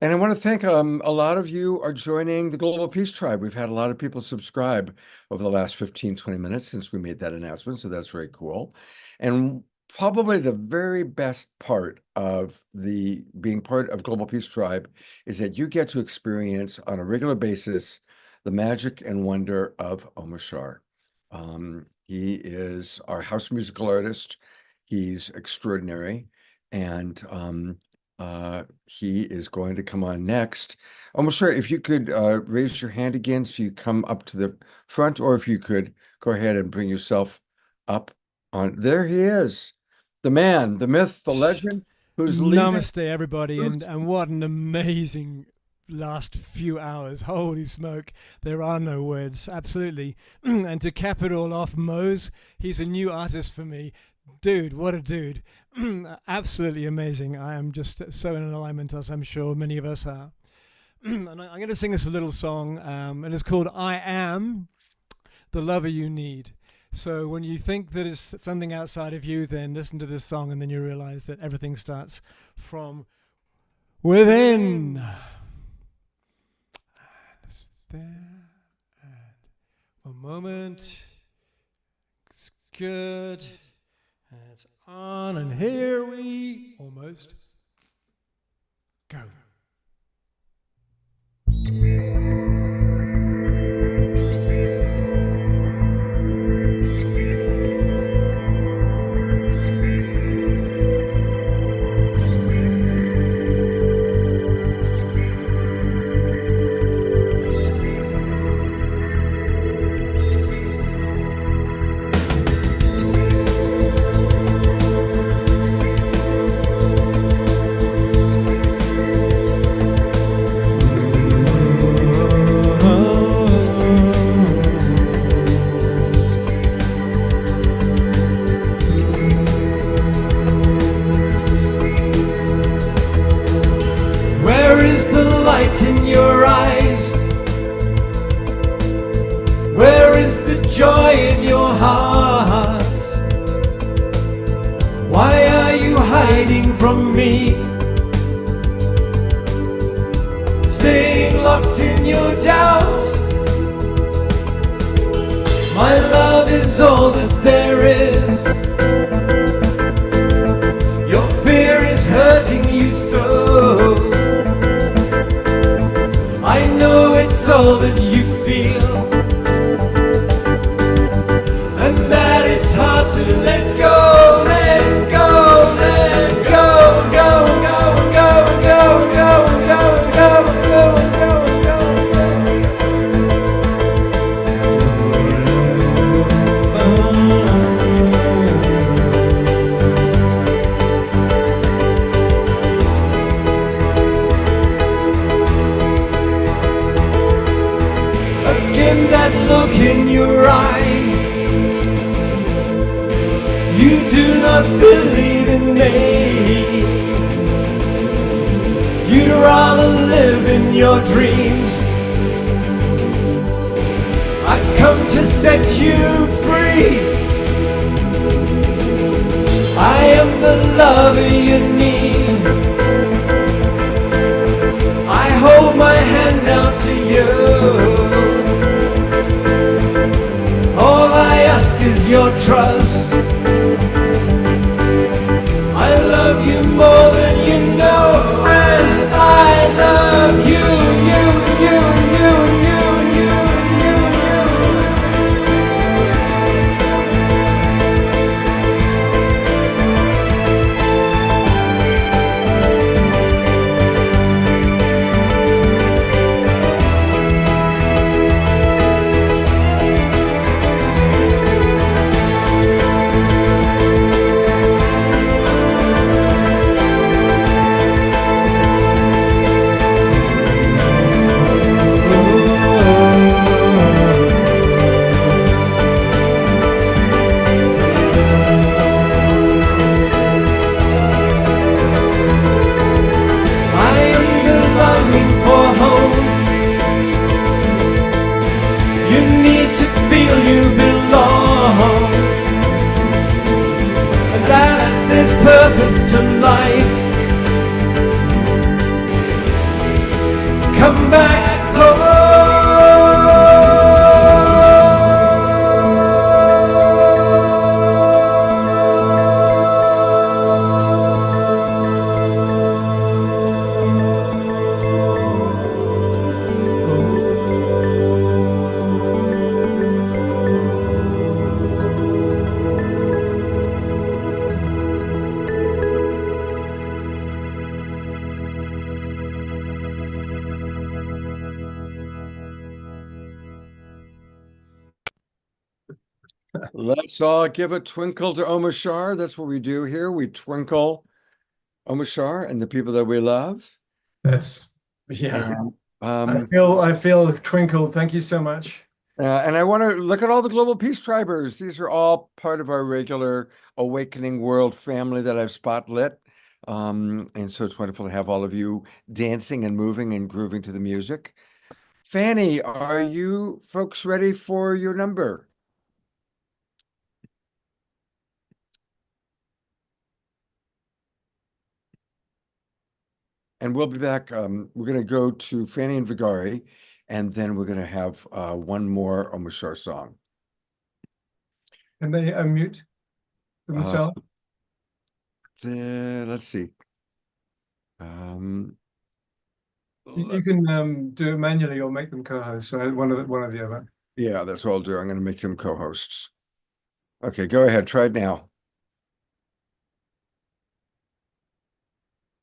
And I want to thank a lot of you are joining the Global Peace Tribe. We've had a lot of people subscribe over the last 15, 20 minutes since we made that announcement. So that's very cool. And probably the very best part of being part of Global Peace Tribe is that you get to experience on a regular basis the magic and wonder of Omar Shar. He is our house musical artist. He's extraordinary. And he is going to come on next. Omar Shar, if you could raise your hand again so you come up to the front, or if you could go ahead and bring yourself up on. There he is. The man, the myth, the legend, who's Namaste, everybody, and what an amazing last few hours. Holy smoke, there are no words, absolutely. And to cap it all off, Mose, he's a new artist for me. Dude, what a dude. Absolutely amazing. I am just so in alignment, as I'm sure many of us are. And I'm going to sing us a little song, and it's called I Am the Lover You Need. So when you think that it's something outside of you, then listen to this song, and then you realize that everything starts from within. Just there, and one moment. It's good. And it's on, and here we almost go. In your eyes, where is the joy in your heart? Why are you hiding from me? Staying locked in your doubt. My love is all that there is. Your fear is hurting you so. I know it's all that you feel, and that it's hard to let go, let go, let go, go, go, go, go, go, go, go, go, go, that look in your eye. You do not believe in me. live in your dreams. I've come to set you free. I am the lover you need. I hold my hand out to you. All I ask is your trust. I love you more than you know, and I love you, you, you, you, you, you, you, purpose to life. Come back Let's all give a twinkle to Omashar. That's what we do here. We twinkle Omashar and the people that we love. Yes. Yeah. And, I feel a twinkle. Thank you so much. and I want to look at all the global peace tribers. These are all part of our regular Awakening World family that I've spotlit. And so it's wonderful to have all of you dancing and moving and grooving to the music. Fanny, are you folks ready for your number? And we'll be back. We're going to go to Fanny and Vigari, and then we're going to have one more Omashar song. Can they unmute themselves? Let's see. You can do it manually or make them co-hosts. So one or the other. Yeah, that's what I'll do. I'm going to make them co-hosts. Okay, go ahead. Try it now.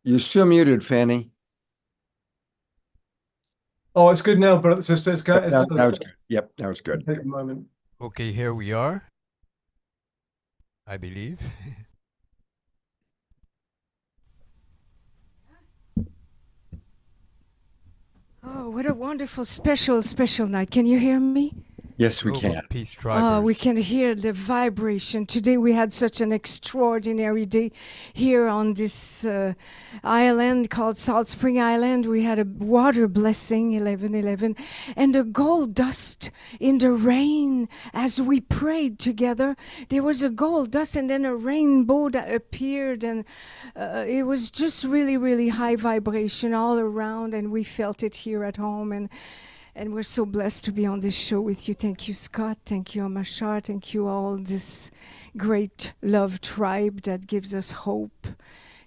You're still muted, Fanny. Oh, it's good now, but sister, it's good. Now it's good. Yep, now it's good. Take a moment. Okay, here we are, I believe. Oh, what a wonderful, special night. Can you hear me? Yes, we can. Peace Tribers. We can hear the vibration. Today we had such an extraordinary day here on this island called Salt Spring Island. We had a water blessing, 11/11, and a gold dust in the rain as we prayed together. There was a gold dust and then a rainbow that appeared, and it was just really, really high vibration all around, and we felt it here at home. And we're so blessed to be on this show with you. Thank you, Scott. Thank you, Omashar. Thank you all, this great love tribe that gives us hope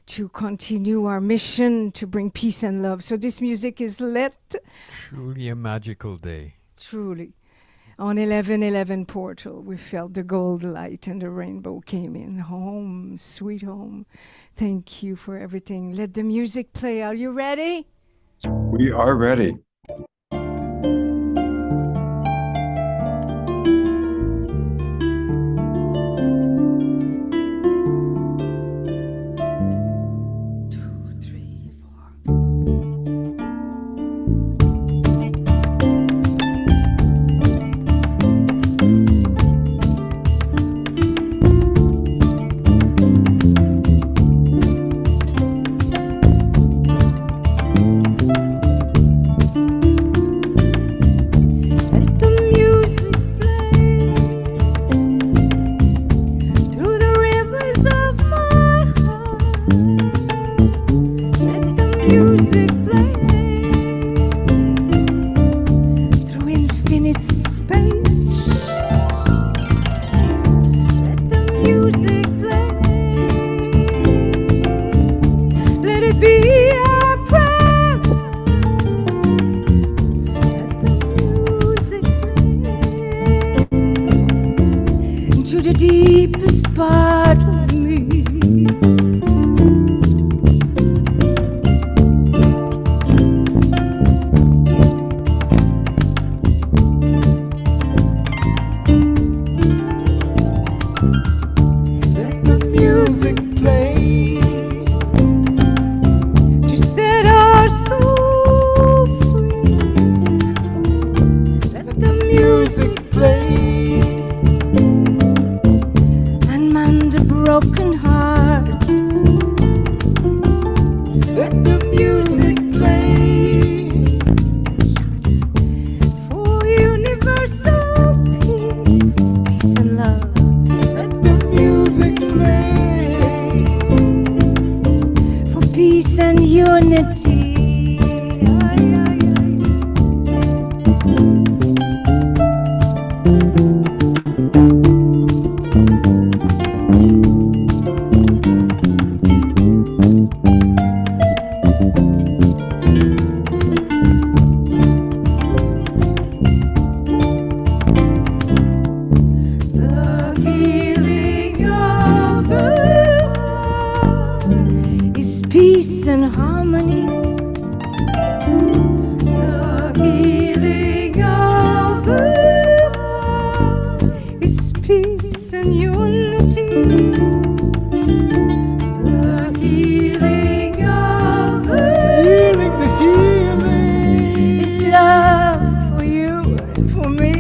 to continue our mission to bring peace and love. So this music is lit. Truly a magical day. Truly. On 11/11 portal, we felt the gold light and the rainbow came in. Home, sweet home. Thank you for everything. Let the music play. Are you ready? We are ready. to the deepest part of me. Let the music play To set our soul free. Let the music play And mend the broken hearts. Let the music play For universal peace, peace and love. Let the music play For peace and unity. The healing of the heart is peace and harmony. The healing of the heart is peace and unity. The healing of the healing is love for you and for me.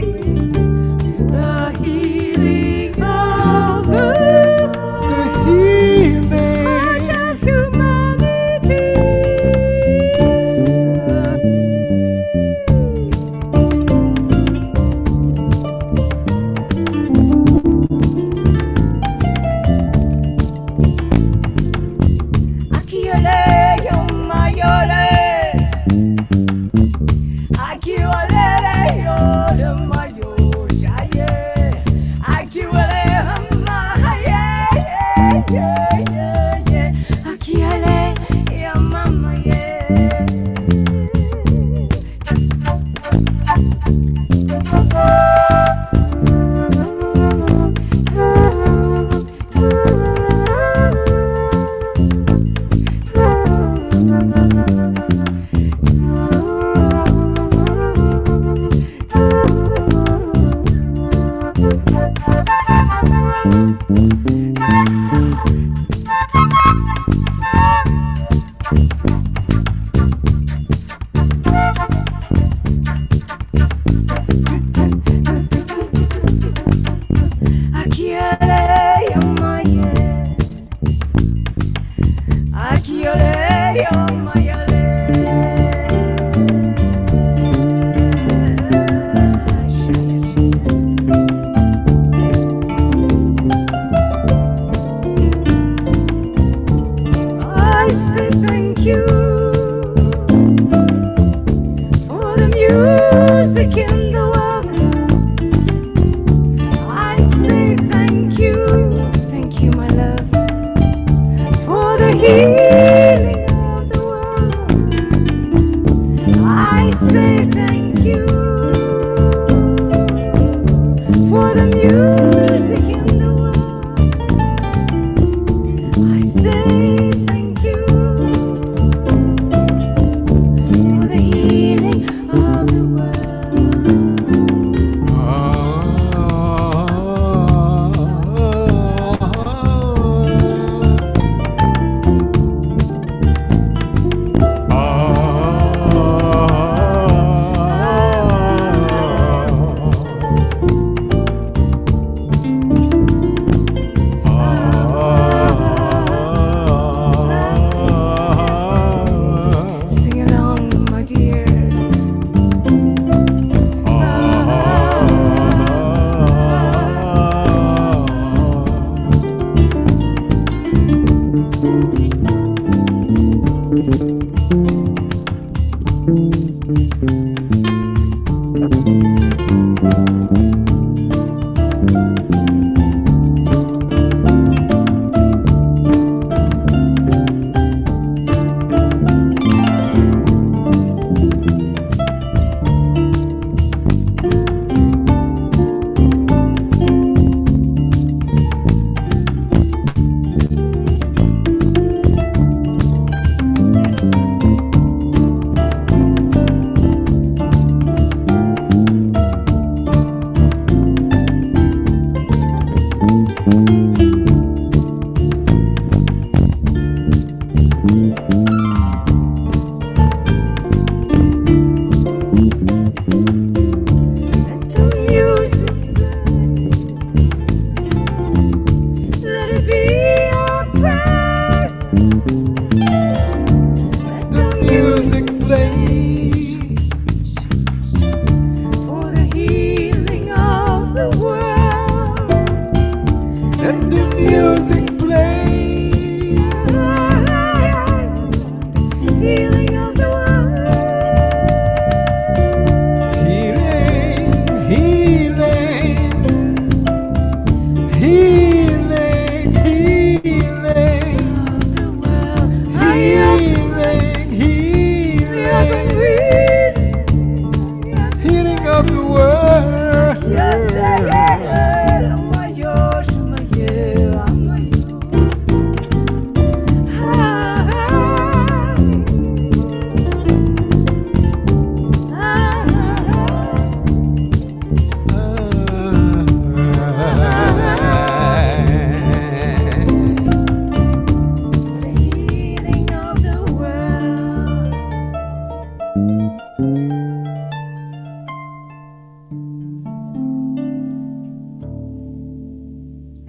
The healing of the healing heart of humanity. Akiole yo mayole, akiole yo de mayo shaye, akiole maye ye ye ye, akiole yo mama ye. Akiole yo maye, akiole yo mayole. I say thank you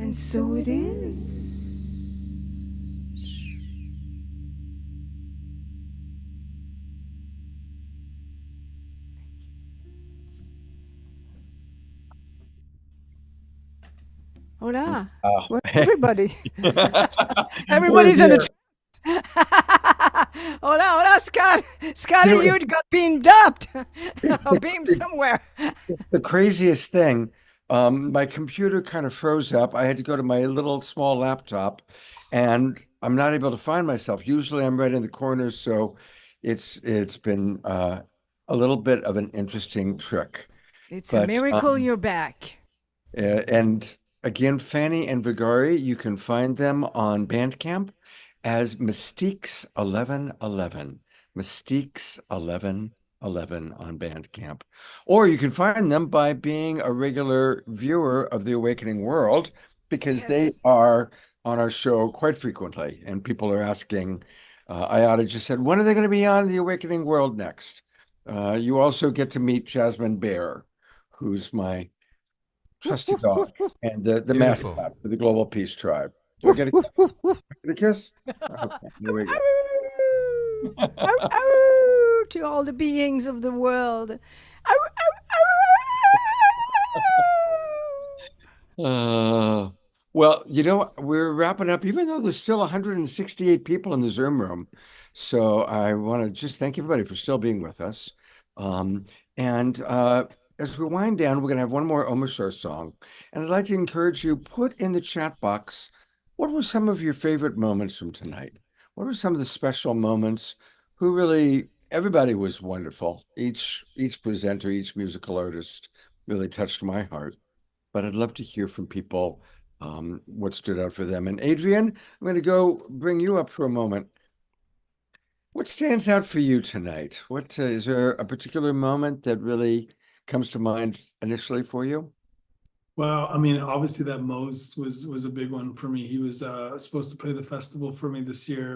And so it is. Hola. Where's everybody? Everybody's in a trance. Hola, hola, Scott. Scott, You know, you it's- got beamed up. It's Or the, beamed it's somewhere. the craziest thing. My computer kind of froze up. I had to go to my little small laptop, and I'm not able to find myself. Usually, I'm right in the corner, so it's been a little bit of an interesting trick. It's a But miracle you're back. and again, Fanny and Vigari, you can find them on Bandcamp as Mystiques 1111. Mystiques 1111 on Bandcamp. Or you can find them by being a regular viewer of The Awakening World, because they Yes. are on our show quite frequently. And people are asking, Ayada just said, when are they going to be on The Awakening World next? You also get to meet Jasmine Bear, who's my trusty dog and the Beautiful. mascot for the Global Peace Tribe. Do I get a kiss? Get a kiss? Okay, here we go. Ow, ow, to all the beings of the world. Ow, ow, Well, we're wrapping up, even though there's still 168 people in the Zoom room. So I want to just thank everybody for still being with us. And as we wind down, we're going to have one more Omashar song. And I'd like to encourage you, put in the chat box, what were some of your favorite moments from tonight? What were some of the special moments? Everybody was wonderful. Each presenter, each musical artist really touched my heart. But I'd love to hear from people what stood out for them. And Adrian, I'm going to go bring you up for a moment. What stands out for you tonight? What is there a particular moment that really comes to mind initially for you? Well, I mean, obviously that Mose was a big one for me. He was supposed to play the festival for me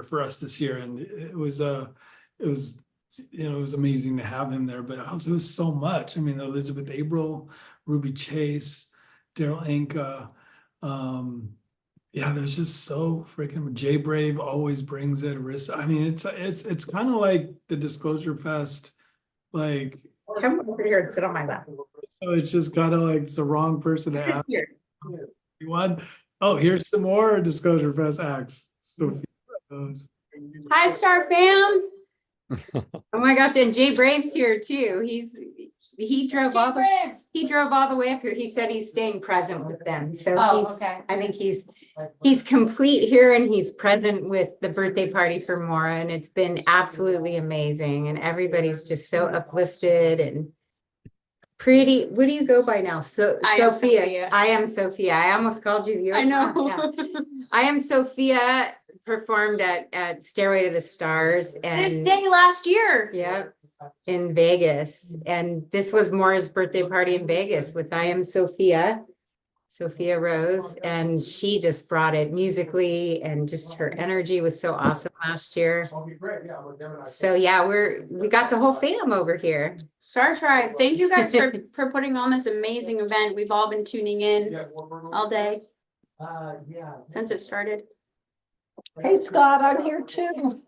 for us this year, and it was it was amazing to have him there. But also it was so much. I mean, Elizabeth April, Ruby Chase, Daryl Anka, yeah, there's just so freaking Jay Brave always brings it. I mean, it's kind of like the Disclosure Fest, like Come over here and sit on my lap. so it's just kind of like it's the wrong person to He's ask. here. You want? Oh, here's some more Disclosure Fest acts. So Hi, Star fam. Oh my gosh, and Jay Brave's here too. He drove all the way up here. He said he's staying present with them. So Okay. I think he's complete here, and he's present with the birthday party for Maura, and it's been absolutely amazing. And everybody's just so uplifted and pretty. What do you go by now? I am Sophia. Sophia. I am Sophia. I almost called you. I know. Yeah. I am Sophia. Performed at Stairway to the Stars This and day last year. yeah, in Vegas. And this was Maura's birthday party in Vegas with I Am Sophia Rose. And she just brought it musically, and just her energy was so awesome last year. So yeah, we got the whole fam over here. Star Tribe. Thank you guys for putting on this amazing event. We've all been tuning in all day since it started. Hey, Scott, I'm here too.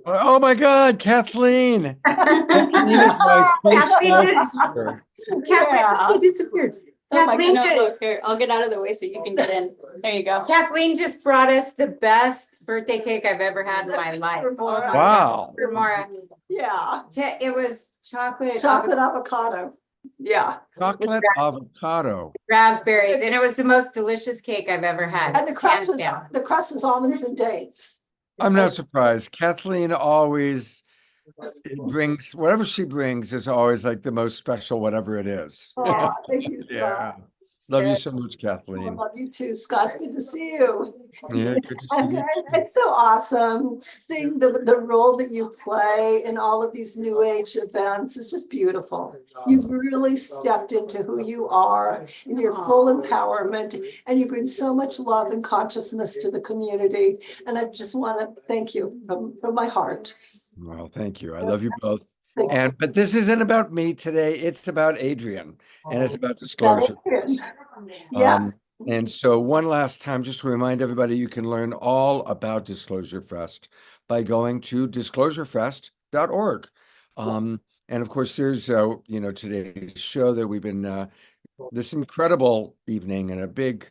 Oh my God, Kathleen! Kathleen is my Kathleen disappeared. Oh my Kathleen, God, look here. I'll get out of the way so you can get in. There you go. Kathleen just brought us the best birthday cake I've ever had in my life. Oh my God. Wow. For Maura. Yeah. It was chocolate Avocado. Yeah. Chocolate avocado. raspberries, and it was the most delicious cake I've ever had. And the crust hands down. is almonds and dates. I'm not surprised. Kathleen always brings whatever she brings is always like the most special, whatever it is. Oh, thank you, Scott. Yeah. Love you so much, I Kathleen. love you too, Scott. It's good to see you. Yeah, good to see And you. it's so awesome seeing the role that you play in all of these new age events. It's just beautiful. You've really stepped into who you are in your full empowerment, and you bring so much love and consciousness to the community. And I just want to thank you from my heart. Well, thank you. I love you both. But this isn't about me today. It's about Adrian, and it's about disclosure. Yes. And so one last time, just to remind everybody, you can learn all about Disclosure Fest by going to disclosurefest.org. And of course, there's, today's show that we've been, this incredible evening, and a big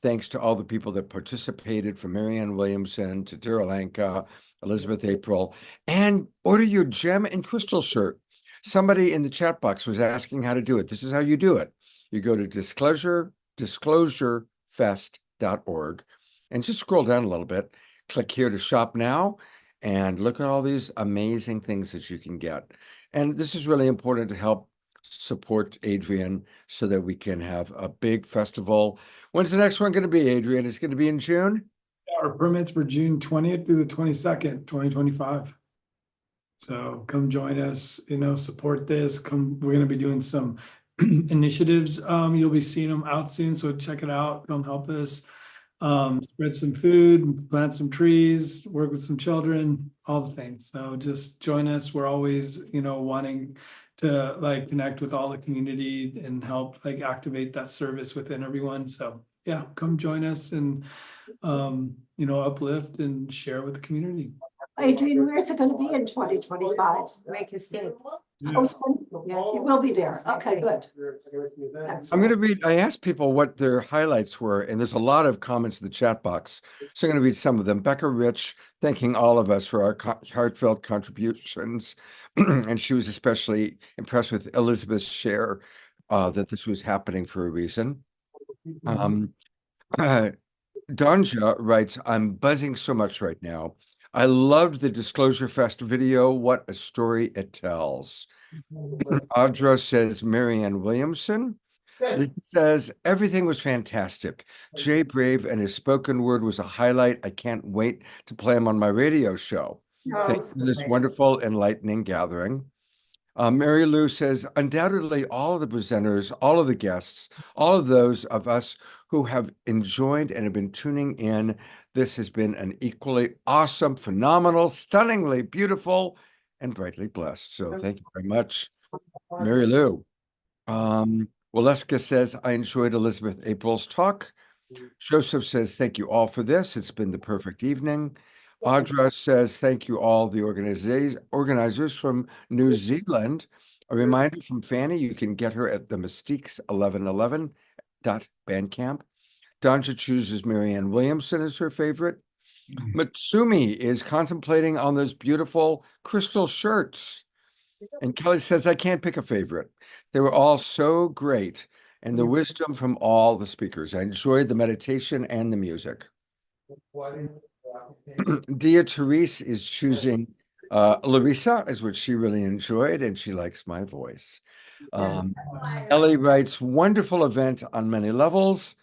thanks to all the people that participated, from Marianne Williamson to Tara Lanka, Elizabeth April, and order your gem and crystal shirt. Somebody in the chat box was asking how to do it. This is how you do it. You go to disclosurefest.org and just scroll down a little bit, click here to shop now, and look at all these amazing things that you can get. And this is really important to help support Adrian so that we can have a big festival. When's the next one going to be, Adrian? It's going to be in June? Our permits for June 20th through the 22nd, 2025. So come join us, support this. We're going to be doing some initiatives. You'll be seeing them out soon, so check it out. Come help us. Spread some food, plant some trees, work with some children, all the things. So just join us. We're always, wanting to connect with all the community and help activate that service within everyone. So yeah, come join us and uplift and share with the community. Adrian, where's it going to be in 2025? Make a state. Oh, yeah, it will be there. Okay, good. I'm going to read, I asked people what their highlights were, and there's a lot of comments in the chat box. So I'm going to read some of them. Becca Rich, thanking all of us for our heartfelt contributions. And she was especially impressed with Elizabeth's share that this was happening for a reason. Danja writes, I'm buzzing so much right now. I loved the Disclosure Fest video. What a story it tells. Audra says, Marianne Williamson. It says, everything was fantastic. Jay Brave and his spoken word was a highlight. I can't wait to play him on my radio show. Thanks for this wonderful, enlightening gathering. Mary Lou says, undoubtedly all of the presenters, all of the guests, all of those of us who have enjoyed and have been tuning in, this has been an equally awesome, phenomenal, stunningly beautiful, and brightly blessed. So thank you very much, Mary Lou. Waleska says, I enjoyed Elizabeth April's talk. Joseph says, thank you all for this. It's been the perfect evening. Audra says, thank you all the organizers from New Zealand. A reminder from Fanny, you can get her at the mystiques1111.bandcamp. Danja chooses Marianne Williamson as her favorite. Matsumi is contemplating on those beautiful crystal shirts. And Kelly says, I can't pick a favorite. They were all so great. And the wisdom from all the speakers. I enjoyed the meditation and the music. Dia Therese is choosing Larissa, is what she really enjoyed, and she likes my voice. Ellie writes, wonderful event on many levels.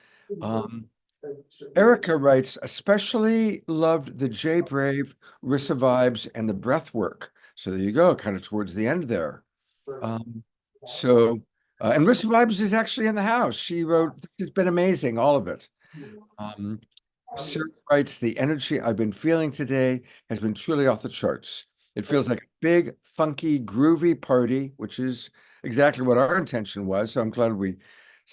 Erica writes, especially loved the Jay Brave, Rissa vibes, and the breath work. So there you go, kind of towards the end there. And Rissa vibes is actually in the house. She wrote, it's been amazing, all of it. Sarah writes, the energy I've been feeling today has been truly off the charts. It feels like a big, funky, groovy party, which is exactly what our intention was. So I'm glad we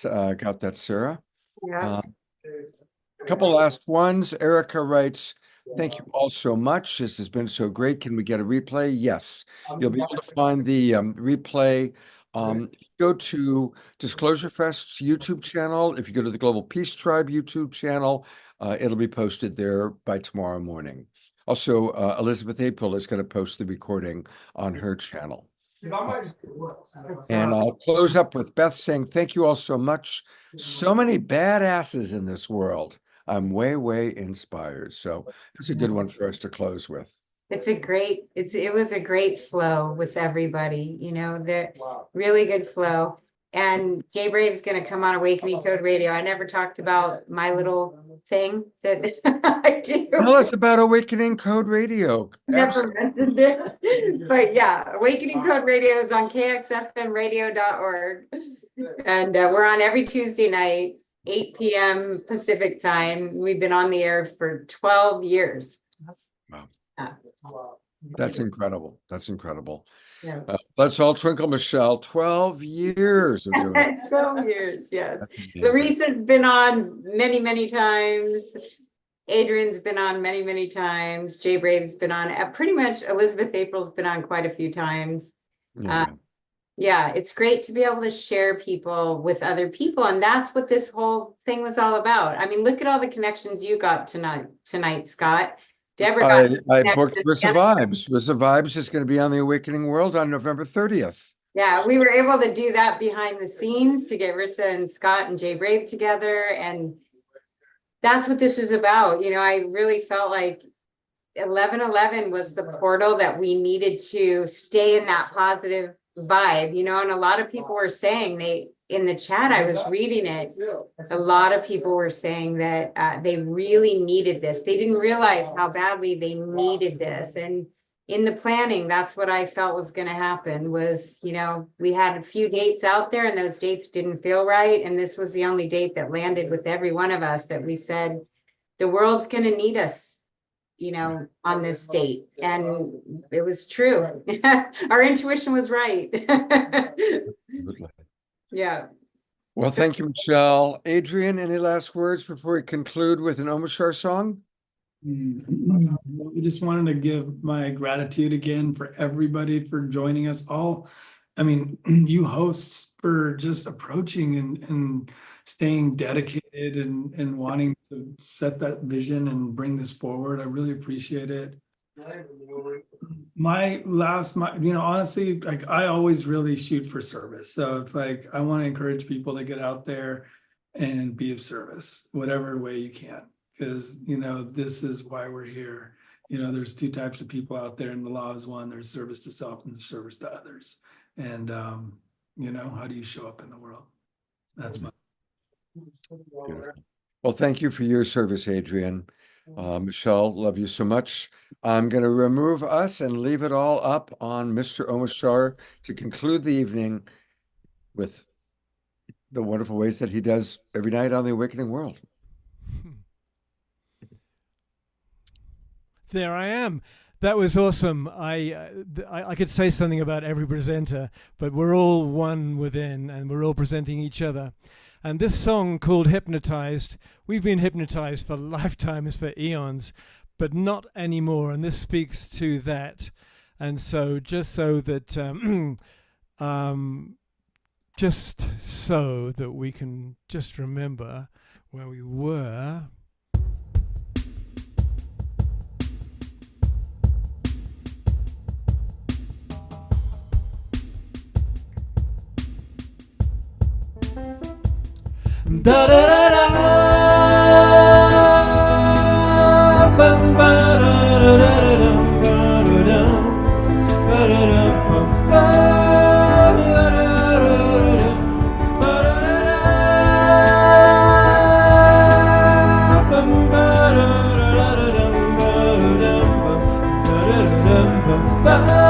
got that, Sarah. Yeah. A couple last ones. Erica writes, thank you all so much. This has been so great. Can we get a replay? Yes. You'll be able to find the replay. Go to Disclosure Fest's YouTube channel. If you go to the Global Peace Tribe YouTube channel, it'll be posted there by tomorrow morning. Also, Elizabeth April is going to post the recording on her channel. And I'll close up with Beth saying, thank you all so much. So many badasses in this world. I'm way, way inspired. So it's a good one for us to close with. It was a great flow with everybody, the really good flow. And Jay Brave's going to come on Awakening Code Radio. I never talked about my little thing that I do. Tell us about Awakening Code Radio. Never mentioned it. But yeah, Awakening Code Radio is on kxfmradio.org. And we're on every Tuesday night, 8 p.m. Pacific time. We've been on the air for 12 years. Wow. That's incredible. That's incredible. Yeah. Let's all twinkle Michelle. 12 years of doing it. 12 years, yes. That's amazing. Larissa's been on many, many times. Adrian's been on many, many times. Jay Brave's been on, pretty much Elizabeth April's been on quite a few times. Yeah. Yeah, it's great to be able to share people with other people. And that's what this whole thing was all about. I mean, look at all the connections you got tonight, Scott. Deborah got I connections. booked Rissa Vibes. Rissa Vibes is going to be on the Awakening World on November 30th. Yeah, we were able to do that behind the scenes to get Rissa and Scott and Jay Brave together. And that's what this is about. You know, I really felt like 11/11 was the portal that we needed to stay in that positive vibe, you know, and a lot of people were saying in the chat, I was reading it, a lot of people were saying that they really needed this. They didn't realize how badly they needed this. And in the planning, that's what I felt was going to happen was, you know, we had a few dates out there and those dates didn't feel right. And this was the only date that landed with every one of us that we said, the world's going to need us, you know, on this date. And it was true. Our intuition was right. Yeah. Well, thank you, Michelle. Adrian, any last words before we conclude with an Omashar song? I just wanted to give my gratitude again for everybody for joining us all. I mean, you hosts for just approaching and staying dedicated and wanting to set that vision and bring this forward. I really appreciate it. Honestly, like I always really shoot for service. So it's like, I want to encourage people to get out there and be of service, whatever way you can, because, you know, this is why we're here. You know, there's two types of people out there and the law is one, there's service to self and service to others. And, you know, how do you show up in the world? That's my. Well, thank you for your service, Adrian. Michelle, love you so much. I'm going to remove us and leave it all up on Mr. Omashar to conclude the evening with the wonderful ways that he does every night on the Awakening World. There I am. That was awesome. I could say something about every presenter, but we're all one within and we're all presenting each other. And this song called Hypnotized, we've been hypnotized for lifetimes, for eons, but not anymore. And this speaks to that. And so just so that we can just remember where we were. Da da da da bum ba da da da da ba da da ba da da bum ba da da da ba da da bum ba da da da ba da da bum ba da.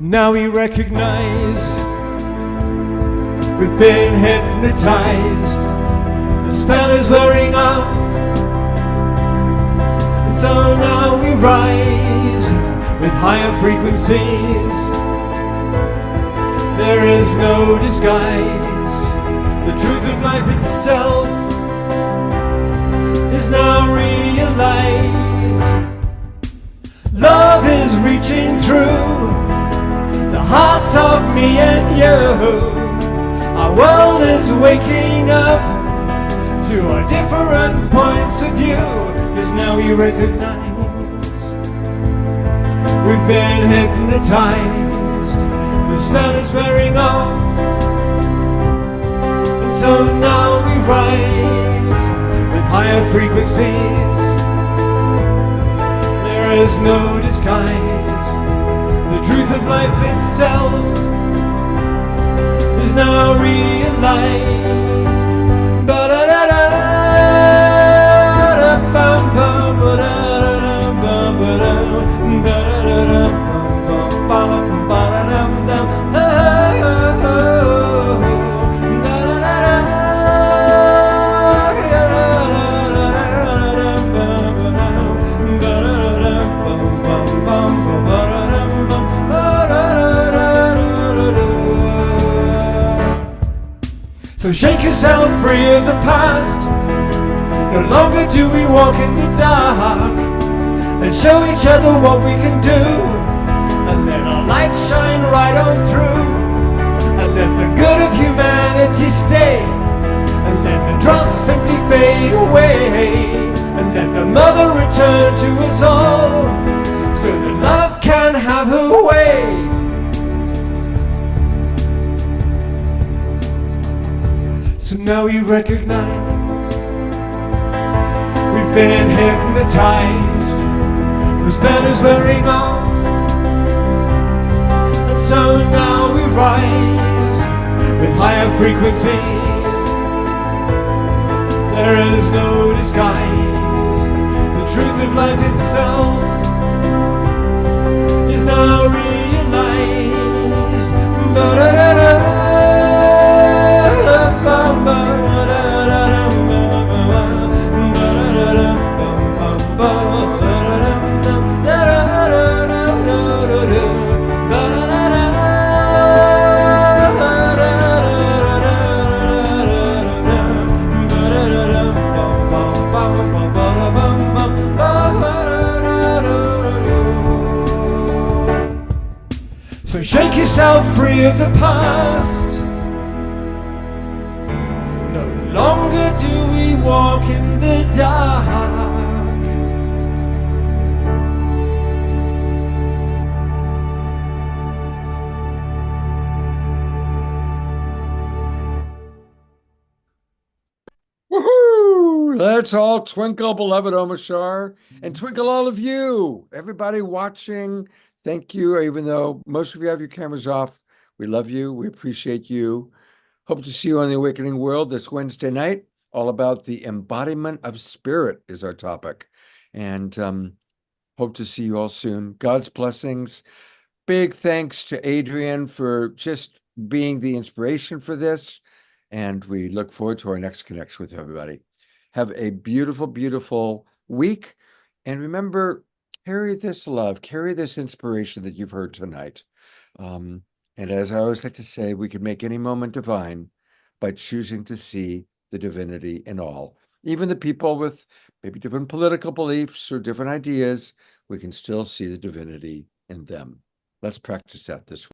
Now we recognize we've been hypnotized. The spell is wearing off, and so now we rise with higher frequencies. There is no disguise. The truth of life itself is now realized. Love is reaching through the hearts of me and you. Our world is waking up to our different points of view, because now we recognize we've been hypnotized. The spell is wearing off, and so now we rise with higher frequencies. There is no disguise. The truth of life itself is now realized. Ba da da da da bum bum ba da da bum ba da da da bum bum ba da dum dum oh da da da da So shake yourself free of the past. No longer do we walk in the dark. And show each other what we can do. And let our light shine right on through. And let the good of humanity stay. And let the dross simply fade away. And let the mother return to us all. So that love can have her way. So now we recognize we've been hypnotized. The spell is wearing off. And so now we rise with higher frequencies. There is no disguise. The truth of life itself is now realized. Ba-da-da-da. So shake yourself free of the past. No longer do we walk in the dark. Woohoo! Let's all twinkle, beloved Omashar, and twinkle all of you, everybody watching. Thank you, even though most of you have your cameras off. We love you. We appreciate you. Hope to see you on the Awakening World this Wednesday night. All about the embodiment of spirit is our topic. And hope to see you all soon. God's blessings. Big thanks to Adrian for just being the inspiration for this. And we look forward to our next connection with everybody. Have a beautiful, beautiful week. And remember, carry this love, carry this inspiration that you've heard tonight. And as I always like to say, we can make any moment divine by choosing to see the divinity in all. Even the people with maybe different political beliefs or different ideas, we can still see the divinity in them. Let's practice that this week.